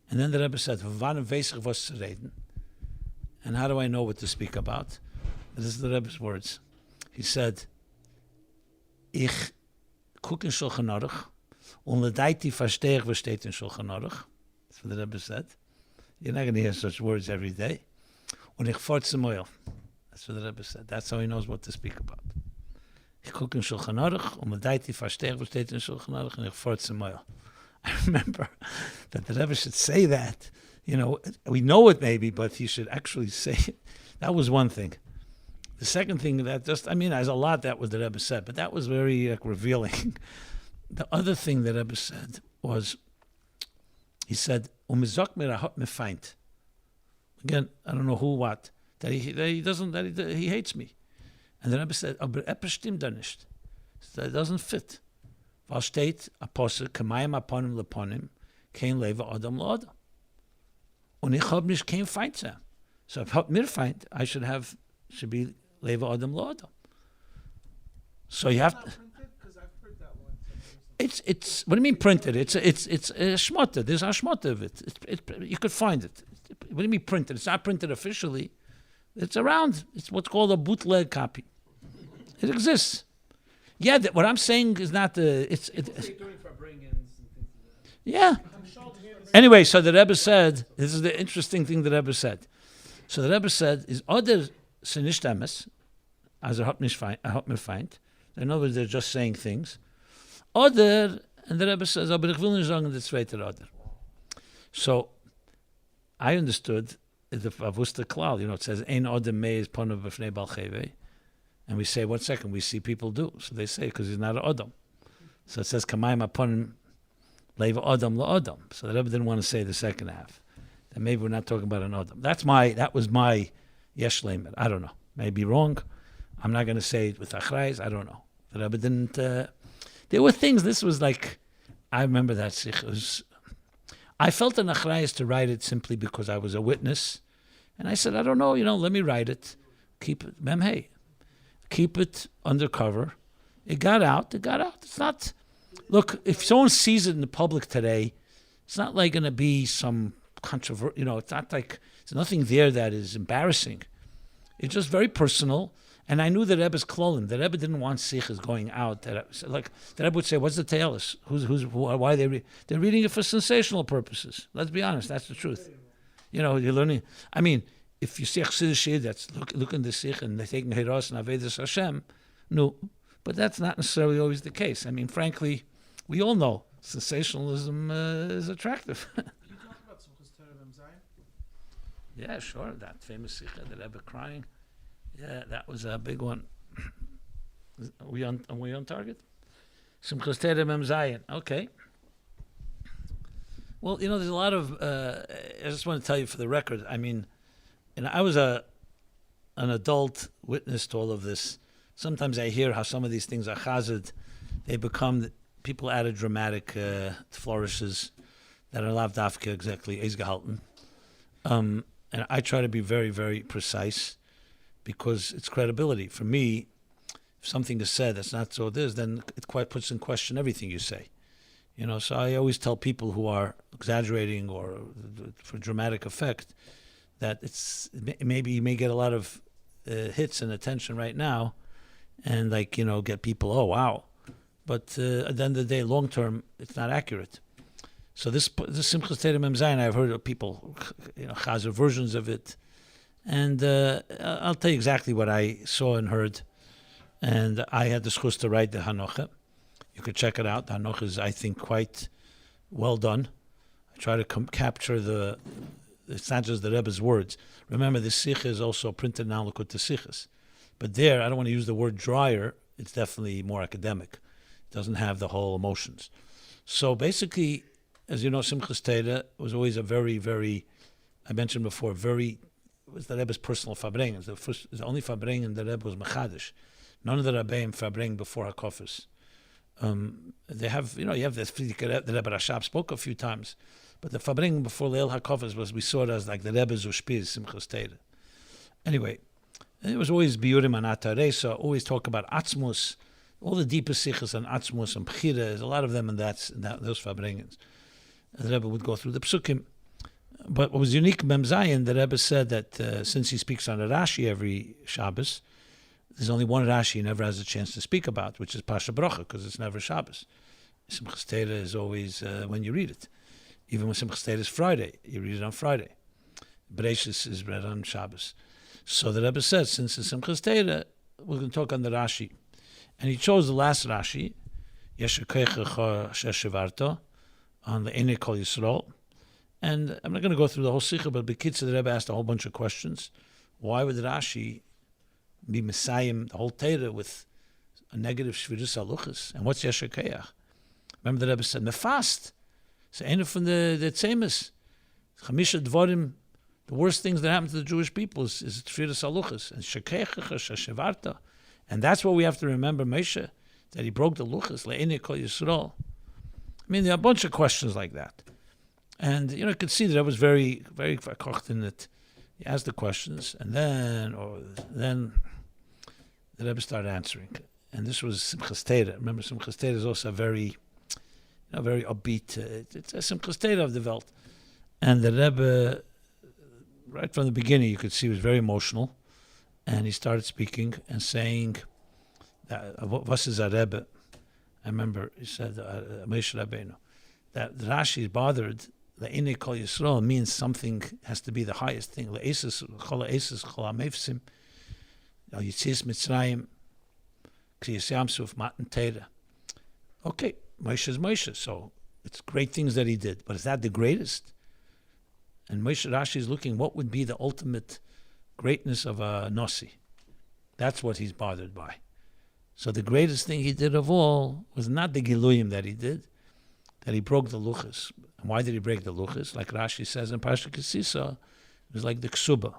And then the Rebbe said, wann weiß ich was zu reden? And how do I know what to speak about? This is the Rebbe's words. He said, ich gucke in Shulchan Aruch, und ledaiti verstehe ich, was steht in Shulchan Aruch. That's what the Rebbe said. You're not going to hear such words every day. Und ich forze moil. That's what the Rebbe said. That's how he knows what to speak about. Ich gucke in Shulchan Aruch, und ledaiti verstehe ich, was steht in Shulchan Aruch, und ich forze moil. I remember that the Rebbe should say that. We know it maybe, but he should actually say it. That was one thing. The second thing there's a lot that was the Rebbe said, but that was very revealing. The other thing the Rebbe said was, he said, again, I don't know who, what, that he hates me. And the Rebbe said, aber etwas stimmt da nicht. That doesn't fit. Weil steht, Apostel, kemayim aponim leponim, kein leva adam l'adam. Und ich hab nicht kein Feind sein. So if hab mir Feind, I should be leva adam l'adam. So you have to... It's what do you mean printed? It's a shmata. There's a shmata of it. You could find it. What do you mean printed? It's not printed officially. It's around. It's what's called a bootleg copy. It exists. Yeah, what I'm saying is not the. Yeah. Anyway, so the Rebbe said, this is the interesting thing the Rebbe said. So the Rebbe said, is other sinish emes, as hat mir feind. In other words, they're just saying things. Other, and the Rebbe says, aber ich will nicht sagen, the zweite other. So, I understood the Avusta Klal, it says, ein other mei is ponav b'fnei bal chevei. And we say, 1 second, we see people do. So they say, because he's not an Adam. So it says, kamayim upon leiva Adam la Adam. So the Rebbe didn't want to say the second half. Then maybe we're not talking about an Adam. That was my yesh leimer. I don't know. Maybe wrong. I'm not going to say it with achrayz. I don't know. The Rebbe didn't. There were things. This was like, I remember that Sichos. I felt an achrayz to write it simply because I was a witness, and I said, I don't know. Let me write it. Keep it. Hey. Keep it undercover. It got out. It's not. Look, if someone sees it in the public today, it's not like going to be some controversy. It's not like there's nothing there that is embarrassing. It's just very personal. And I knew the Rebbe's klolim. The Rebbe didn't want Sichos going out. Like the Rebbe would say, "What's the Te'elis? Why they they're reading it for sensational purposes." Let's be honest. That's the truth. You're learning. I mean. If you see Chazir that's looking to Sich and they're taking Heiros and Avedis Hashem, no. But that's not necessarily always the case. I mean, frankly, we all know sensationalism is attractive. Can you talk about Sichos Terem Zion? Yeah, sure. That famous Sich, the Rebbe crying. Yeah, that was a big one. Are we on target? Sichos Terem Zion. Okay. Well, there's a lot of. I just want to tell you for the record. I mean, I was an adult witness to all of this. Sometimes I hear how some of these things are chazed. They become people added dramatic flourishes that are lav dafka exactly eis gehalten. And I try to be very, very precise because it's credibility. For me, if something is said that's not so this, then it quite puts in question everything you say. So I always tell people who are exaggerating or for dramatic effect that maybe you may get a lot of hits and attention right now and get people, oh, wow. But at the end of the day, long term, it's not accurate. So this Simchas Torah Mem Zayin, I've heard of people, Chozer versions of it. And I'll tell you exactly what I saw and heard. And I had the schus to write the Hanocha. You could check it out. The Hanocha is, I think, quite well done. I try to capture it's not just the Rebbe's words. Remember, the Sichos is also printed now, look at the Sichos. But there, I don't want to use the word drier. It's definitely more academic. It doesn't have the whole emotions. So basically, as you know, Simchas Torah was always a very, very, I mentioned before, it was the Rebbe's personal farbrengen. The only farbrengen the Rebbe was mechadish. None of the Rebbeim farbrengen before hakofis. They have, you have the Rebbe Rashab spoke a few times, but the farbrengen before Leil hakofis we saw it as like the Rebbe's ushpiz Simchas Torah. Anyway, it was always biurim anataresa, always talk about atzmus, all the deepest sichos and atzmus and bchira. There's a lot of them in those farbrengens. The Rebbe would go through the psukim. But what was unique in Mem Zayin, the Rebbe said that since he speaks on a Rashi every Shabbos, there's only one Rashi he never has a chance to speak about, which is Pasha Bracha, because it's never Shabbos. Simchas Torah is always when you read it. Even when Simchas Torah is Friday, you read it on Friday. Bereshis is read on Shabbos. So the Rebbe said, since it's Simchas Torah, we're going to talk on the Rashi. And he chose the last Rashi, Yeshakeicha Sheshivarto, on the Ene Kol Yisrael. And I'm not going to go through the whole Sikha, but Bekitza, the Rebbe asked a whole bunch of questions. Why would Rashi be Messiahim, the whole Torah, with a negative Shvirus Haluchas? And what's Yeshakeiach? Remember the Rebbe said, Mefast. It's Ene from the Tzemes. Chamisha Dvorim, the worst things that happen to the Jewish people is Shvirus Haluchas. And Shekeicha, Sheshivarta. And that's what we have to remember, Moshe, that he broke the Luchas, Le'ene Kol Yisrael. I mean, there are a bunch of questions like that. And, you could see that I was very, very verkocht in it. He asked the questions, and then the Rebbe started answering. And this was Simchas Torah. Remember, Simchas Torah is also very upbeat. It's a Simchas Torah of the Welt. And the Rebbe, right from the beginning, you could see he was very emotional. And he started speaking and saying, "Was is a Rebbe?" I remember he said, "Moshe Rabbeinu." That Rashi is bothered. The Ine Kol Yisrael means something has to be the highest thing. Le'esis chol ha'esis chol ha'mefsim, Yitzias Mitzrayim, Kriyas Yamsuf, Matan Torah. Okay, Moshe is Moshe, so it's great things that he did, but is that the greatest? And Moshe Rashi is looking, what would be the ultimate greatness of a Nasi? That's what he's bothered by. So the greatest thing he did of all was not the Giluyim that he did, that he broke the Luchas. And why did he break the Luchas? Like Rashi says in Parsha Kisisa, it was like the Ksuba.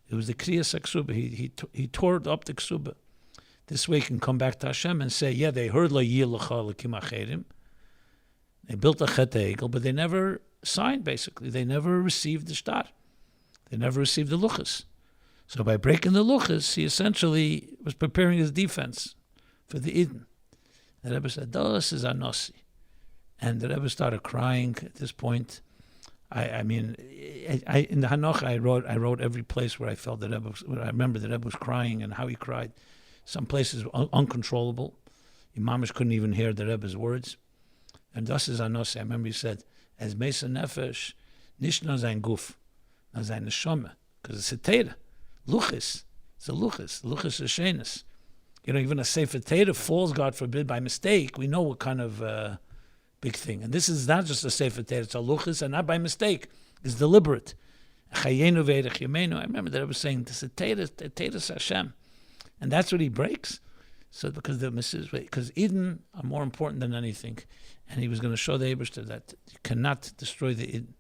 It was the Kriyas HaKsuba. He tore up the Ksuba. This way he can come back to Hashem and say, yeah, they heard La Yilacha L'kim Acherim. They built a Chet Egel, but they never signed, basically. They never received the Shtar. They never received the Luchas. So by breaking the Luchas, he essentially was preparing his defense for the Eden. The Rebbe said, "Das is Anosi." And the Rebbe started crying at this point. I mean, in the Hanoch, I wrote every place where I felt the Rebbe, I remember the Rebbe was crying and how he cried. Some places uncontrollable. Imamish couldn't even hear the Rebbe's words. And das is Anosi. I remember he said, "As Mesa Nefesh, nicht nur sein Guf, nur seine Neshama." Because it's a Torah. Luchis. It's a Luchis. Luchis is Shenis. Even a Sefer Torah falls, God forbid, by mistake. We know what kind of big thing. And this is not just a Sefer Torah. It's a Luchis, and not by mistake. It's deliberate. I remember that I was saying, this is Torah Hashem. And that's what he breaks. So because because Eden are more important than anything, and he was going to show the Eibishter that you cannot destroy the Eden.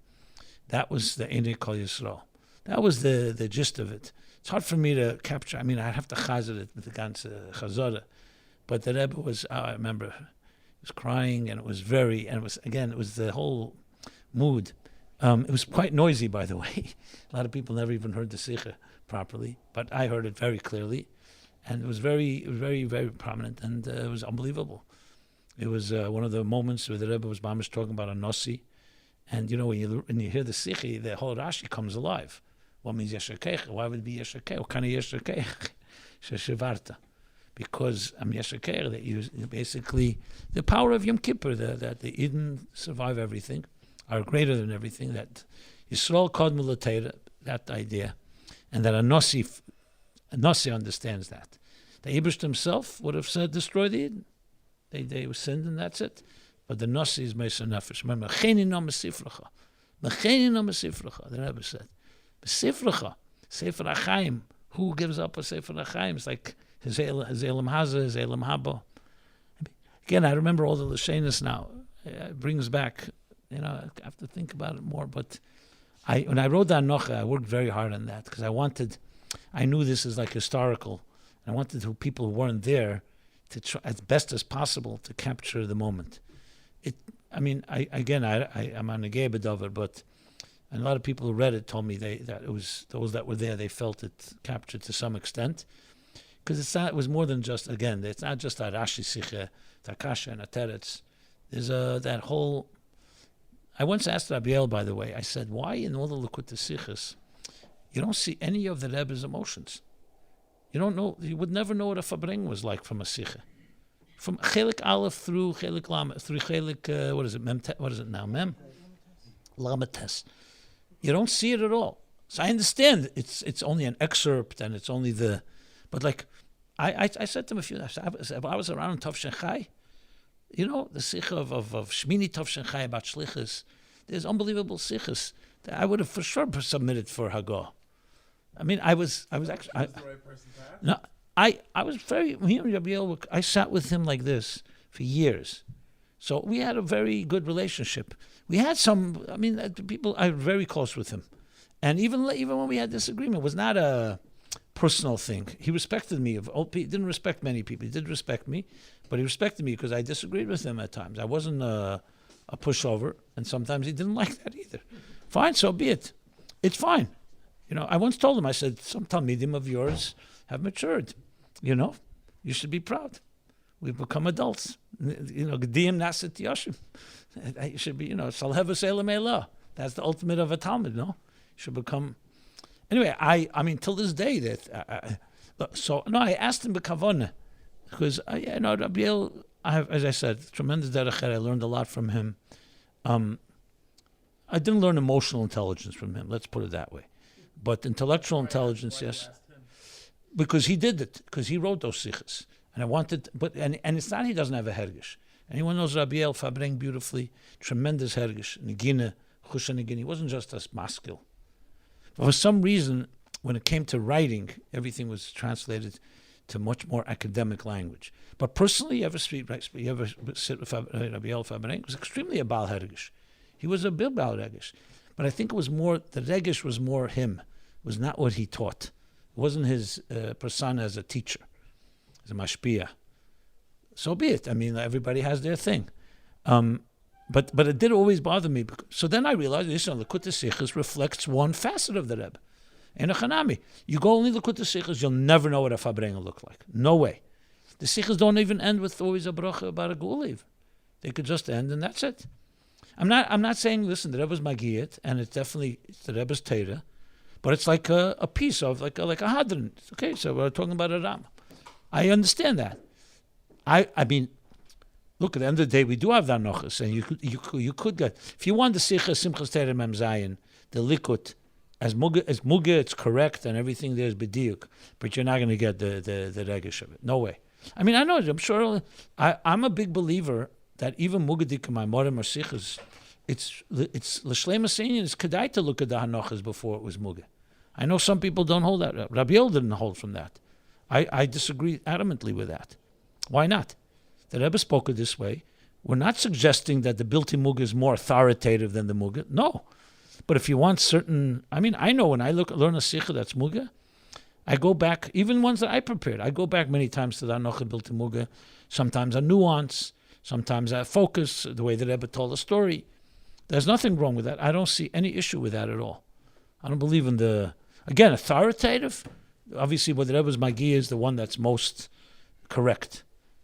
That was the Einei Kol Yisrael. That was the gist of it. It's hard for me to capture. I mean, I have to chazer it with the ganze Chazara, but the Rebbe was. I remember, he was crying, and it was it was the whole mood. It was quite noisy, by the way. A lot of people never even heard the Sikha properly, but I heard it very clearly, and it was very, very prominent, and it was unbelievable. It was one of the moments where the Rebbe was mamish talking about a Nossi, and when you hear the Sikhi, the whole Rashi comes alive. What means Yeshakech? Why would it be Yeshakech? What kind of Yeshakech? Sheshivarta. Because Yeshakech, that you basically, the power of Yom Kippur, that the Eden survive everything, are greater than everything, that Yisrael Kodmu L'Teira, that idea, and that a Nossi understands that. The Eibishter himself would have said, destroy the Eden. They sinned and that's it. But the Nossi is Meisa Nefesh. Remember, Mecheni no Mesifracha. Mecheni no Mesifracha, the Rebbe said. Mesifracha, Sefer HaChaim. Who gives up a Sefer HaChaim? It's like his Elam Haza, his Elam Haba. Again, I remember all the Lashenis now. It brings back, I have to think about it more. But when I wrote the Anocha, I worked very hard on that because I knew this is like historical. I wanted people who weren't there to try as best as possible to capture the moment. I'm on a gay bedover, but a lot of people who read it told me that it was those that were there. They felt it captured to some extent, because it was more than just. Again, it's not just a Rashi Sicha, Takasha, and a Teretz. There's that whole. I once asked Rabbi Yoel, by the way. I said, why in all the Likutei Sichos you don't see any of the Rebbe's emotions? You don't know. You would never know what a farbrengen was like from a Sicha. From Chelik Aleph through Chelik Lamed, through Chelik, what is it now? Mem? Lametes. You don't see it at all. So I understand it's only an excerpt and it's only but like, I said to him a few times, if I was around in Tov Chai, the Sicha of Shmini Tov Chai about Shlichus, there's unbelievable Sichos that I would have for sure submitted for Hagah. I mean, I was actually. the right person to ask? No, I was very. Me and Rabbi Yoel, I sat with him like this for years, so we had a very good relationship. We had some. I mean, people. I was very close with him, and even when we had disagreement, it was not a personal thing. He respected me. He didn't respect many people. He did respect me, but he respected me because I disagreed with him at times. I wasn't a pushover, and sometimes he didn't like that either. Fine, so be it. It's fine. I once told him, I said, some talmidim of yours have matured. You should be proud. We've become adults. G'diyim naset yoshim. You should be, salheva selam elah. That's the ultimate of a talmid, no? You should become. Anyway, I mean, till this day, I asked him b'kavona, because, Rabbi Yoel, as I said, tremendous derech. I learned a lot from him. I didn't learn emotional intelligence from him, let's put it that way. But intellectual intelligence, yes. Because he did it, because he wrote those sichos. And I wanted, and it's not he doesn't have a hergish. Anyone knows Rabbi Yoel farbrengen beautifully, tremendous hergish, negine, chusha negine. He wasn't just a maskil. But for some reason, when it came to writing, everything was translated to much more academic language. But personally, you ever sit with Rabbi Yoel farbrengen, was extremely a bal hergish. He was a bil bal hergish. But I think it was more, the regish was more him, was not what he taught. It wasn't his persona as a teacher, as a mashpia. So be it. I mean, everybody has their thing. But it did always bother me. So then I realized, listen, Likutei Sichos reflects one facet of the Rebbe. In a chanami, you go only Likutei Sichos, you'll never know what a farbrengen looked like. No way. The Sichos don't even end with always a bracha about a geulah. They could just end and that's it. I'm not saying, listen, the Rebbe's magiyat, and it's the Rebbe's teira, but it's like a piece of, like a hadron. Okay, so we're talking about a Ram. I understand that. I mean, look, at the end of the day, we do have the anochas, and you could get, if you want the Sicha Simchas Teira Mem Zayin, the Likut, as Muga, it's correct, and everything there is b'diuk, but you're not going to get the regish of it. No way. I mean, I know, I'm sure, I'm a big believer that even Mugadik and Maamorim or Sichos, it's l'shleima seinin, it's kedai to look at the Hanochas before it was Muga. I know some people don't hold that. Rabbi Yoel didn't hold from that. I disagree adamantly with that. Why not? The Rebbe spoke it this way. We're not suggesting that the Bilti Muga is more authoritative than the Muga. No. But if you want certain... I mean, I know when I learn a Sicha that's Muga, I go back, even ones that I prepared, I go back many times to the Anocha Bilti Muga. Sometimes a nuance, sometimes a focus, the way the Rebbe told the story. There's nothing wrong with that. I don't see any issue with that at all. I don't believe in the... Again, authoritative, obviously what the Rebbe's Magi is the one that's most correct.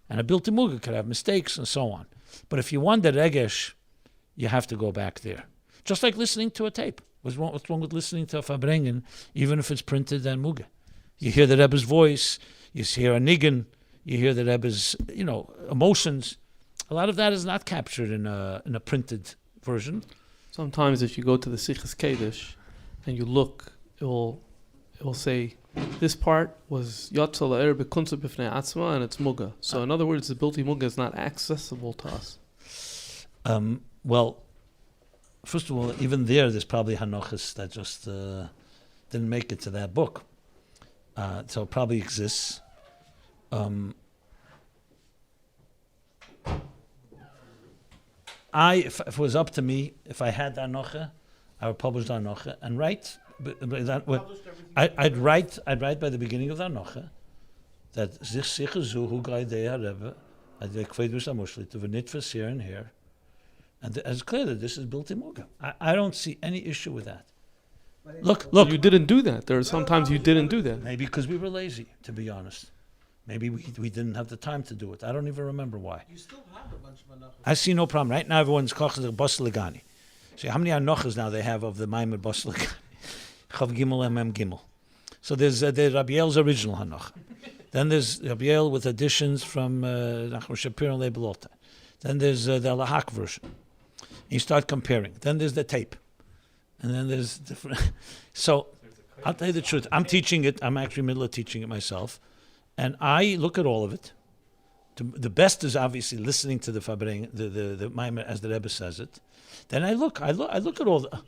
And a Bilti Muga could have mistakes and so on. But if you want the Regesh, you have to go back there. Just like listening to a tape. What's wrong with listening to a farbrengen, even if it's printed and Muga? You hear the Rebbe's voice, you hear a niggin, you hear the Rebbe's, emotions. A lot of that is not captured in a printed version. Sometimes if you go to the Sichos Kodesh and you look, it will say, this part was Yatsa La'er Bekunsa B'fnei Atzma, and it's Muga. So in other words, the Bilti Muga is not accessible to us. Well, first of all, even there's probably Hanochas that just didn't make it to that book. So it probably exists. If it was up to me, if I had the Anocha, I would publish the Anocha and write. I'd write by the beginning of the Anocha that Sichos hu g'day Rebbe, I'd kveidus amushli to v'nitfas here and here, and it's clear that this is Bilti Muga. I don't see any issue with that. Look. You didn't do that. There are sometimes you didn't do that. Maybe because we were lazy, to be honest. Maybe we didn't have the time to do it. I don't even remember why. You still have a bunch of Anochas. I see no problem. Right now, everyone's koching bas legani. See how many Anochas now they have of the Maimer bas legani. Chav Gimel Mem Gimel. So there's the Rabbi Yoel's original Hanoch. Then there's Rabbi Yoel with additions from Nachman Shapiro and Lebelota. Then there's the Lahak version. You start comparing. Then there's the tape. And then there's different... So, I'll tell you the truth. I'm teaching it. I'm actually in the middle of teaching it myself. And I look at all of it. The best is obviously listening to the farbrengen, the Maimer as the Rebbe says it. Then I look at all the...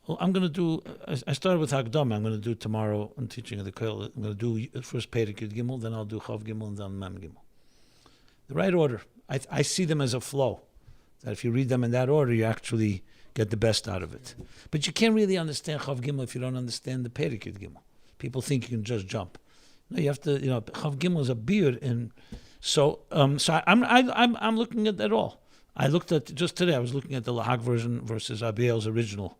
Well, I'm going to do... I started with Hagdama. I'm going to do tomorrow. I'm teaching the Koil. I'm going to do first pre-הקפות Gimel, then I'll do Chav Gimel, and then Mem Gimel. The right order. I see them as a flow. That if you read them in that order, you actually get the best out of it. But you can't really understand Chav Gimel if you don't understand the pre-הקפות Gimel. People think you can just jump. No, you have to. Chav Gimel is a beard, and so I'm looking at that all. I looked at just today. I was looking at the Lahag version versus Rabbi Yoel's original.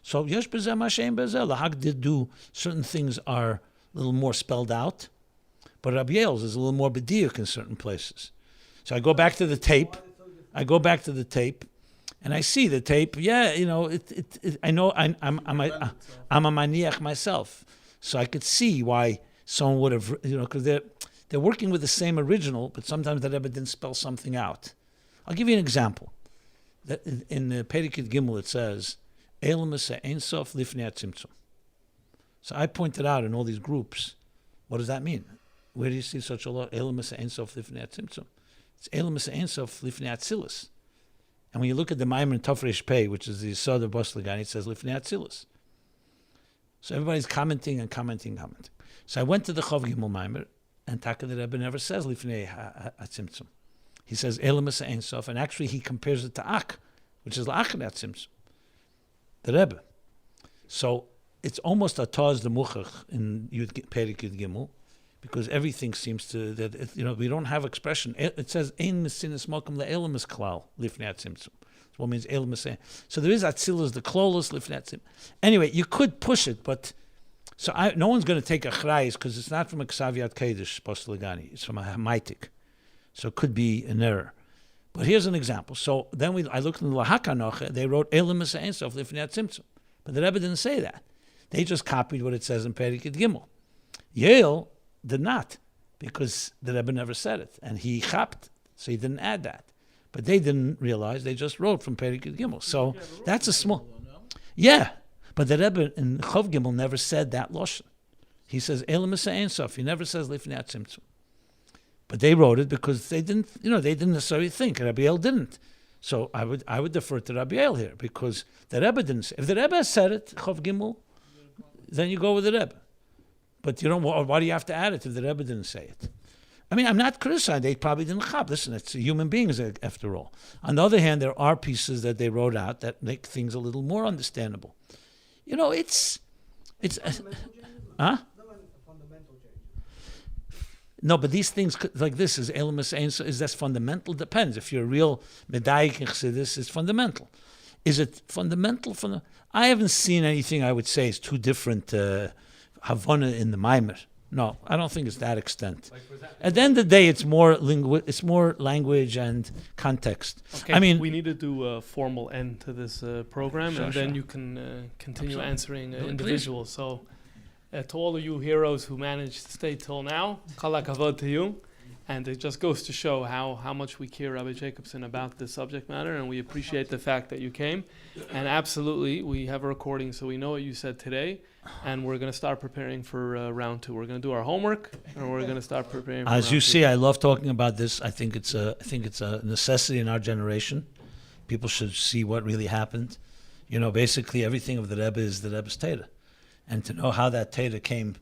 So Yesh B'zeh Mashem B'zeh. Lahag did do certain things are a little more spelled out, but Rabbi Yoel's is a little more bediuk in certain places. So I go back to the tape. And I see the tape. Yeah, I know I'm a Meniach myself, so I could see why someone would have, because they're working with the same original, but sometimes the Rebbe didn't spell something out. I'll give you an example. That in the pre-הקפות Gimel it says, "Eilumas ein sof lifnei atzimtzum." So I pointed out in all these groups, what does that mean? Where do you see such a law? Eilumas ein sof lifnei atzimtzum. It's Eilumas ein sof lifnei atzilus. And when you look at the Maimer in Tafresh Pei, which is the Yisod of Bas Legani, it says lifnei atzilus. So everybody's commenting. So I went to the Chav Gimel Maimer, and Taka the Rebbe never says lifnei atzimtzum. He says Eilumas ein sof, and actually he compares it to Ak, which is la'achar atzimtzum. The Rebbe. So it's almost a taz the muchach in pre-הקפות Gimel, because everything seems to we don't have expression. It says ein mesinas mokum le'elamis klal lifnei atzimtzum. What means eilumas? So there is atzilus, the klolos lifnei atzimtzum. Anyway, you could push it, but so no one's going to take a chrayis because it's not from a ksaviat kedush postel legani. It's from a hamaitik, so it could be an error. But here's an example. So then I looked in the Lahak Anocha. They wrote eilumas ein sof lifnei atzimtzum, but the Rebbe didn't say that. They just copied what it says in pre-הקפות Gimel. Yoel did not, because the Rebbe never said it, and he chapped, so he didn't add that. But they didn't realize, they just wrote from pre-הקפות Gimel. So that's a small... Yeah, but the Rebbe in Chav Gimel never said that lashon. He says eilumas ein sof. He never says lifnei atzimtzum. But they wrote it because they didn't, they didn't necessarily think. Rabbi Yoel didn't. So I would defer to Rabbi Yoel here, because the Rebbe didn't say. If the Rebbe said it, Chav Gimel, then you go with the Rebbe. But why do you have to add it if the Rebbe didn't say it? I mean, I'm not criticizing. They probably didn't chap. Listen, it's human beings after all. On the other hand, there are pieces that they wrote out that make things a little more understandable. You know, it's Fundamental changes? huh? No, fundamental changes. No, but these things like this is Elamus is that fundamental? Depends. If you're a real medayik in Chassidus, it's fundamental. Is it fundamental? I haven't seen anything I would say is too different Havana in the Maimer. No, I don't think it's that extent. At the end of the day, it's more language and context. Okay, I mean, we need to do a formal end to this program, Sure, and then sure. you can continue Absolutely. answering Please. individuals. So, to all of you heroes who managed to stay till now, kol hakavod to you. And it just goes to show how much we care, Rabbi Jacobson, about this subject matter, and we appreciate the fact that you came. And absolutely, we have a recording, so we know what you said today, and we're going to start preparing for round 2. We're going to do our homework, and we're going to start preparing for as round you 2. see, I love talking about this. I think it's a necessity in our generation. People should see what really happened. You know, basically everything of the Rebbe is the Rebbe's Torah, and to know how that Torah came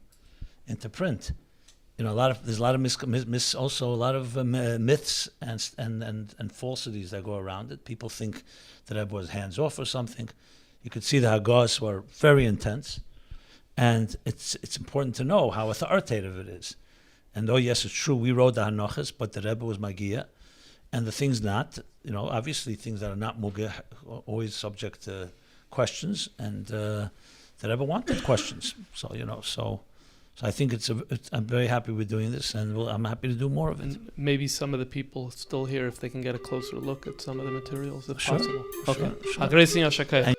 into print. You know, there's a lot of myths and falsities that go around it. People think that Rebbe was hands off or something. You could see the Hagahs were very intense, and it's important to know how authoritative it is. And though yes, it's true, we wrote the Hanachas, but the Rebbe was Magia, and the things not, you know, obviously things that are not Mugah are always subject to questions, and the Rebbe wanted questions. So you know, so I think I'm very happy with doing this, and I'm happy to do more of it. And maybe some of the people still here, if they can get a closer look at some of the materials, if Sure, possible. sure, Okay. sure. Agresin Yashakeh.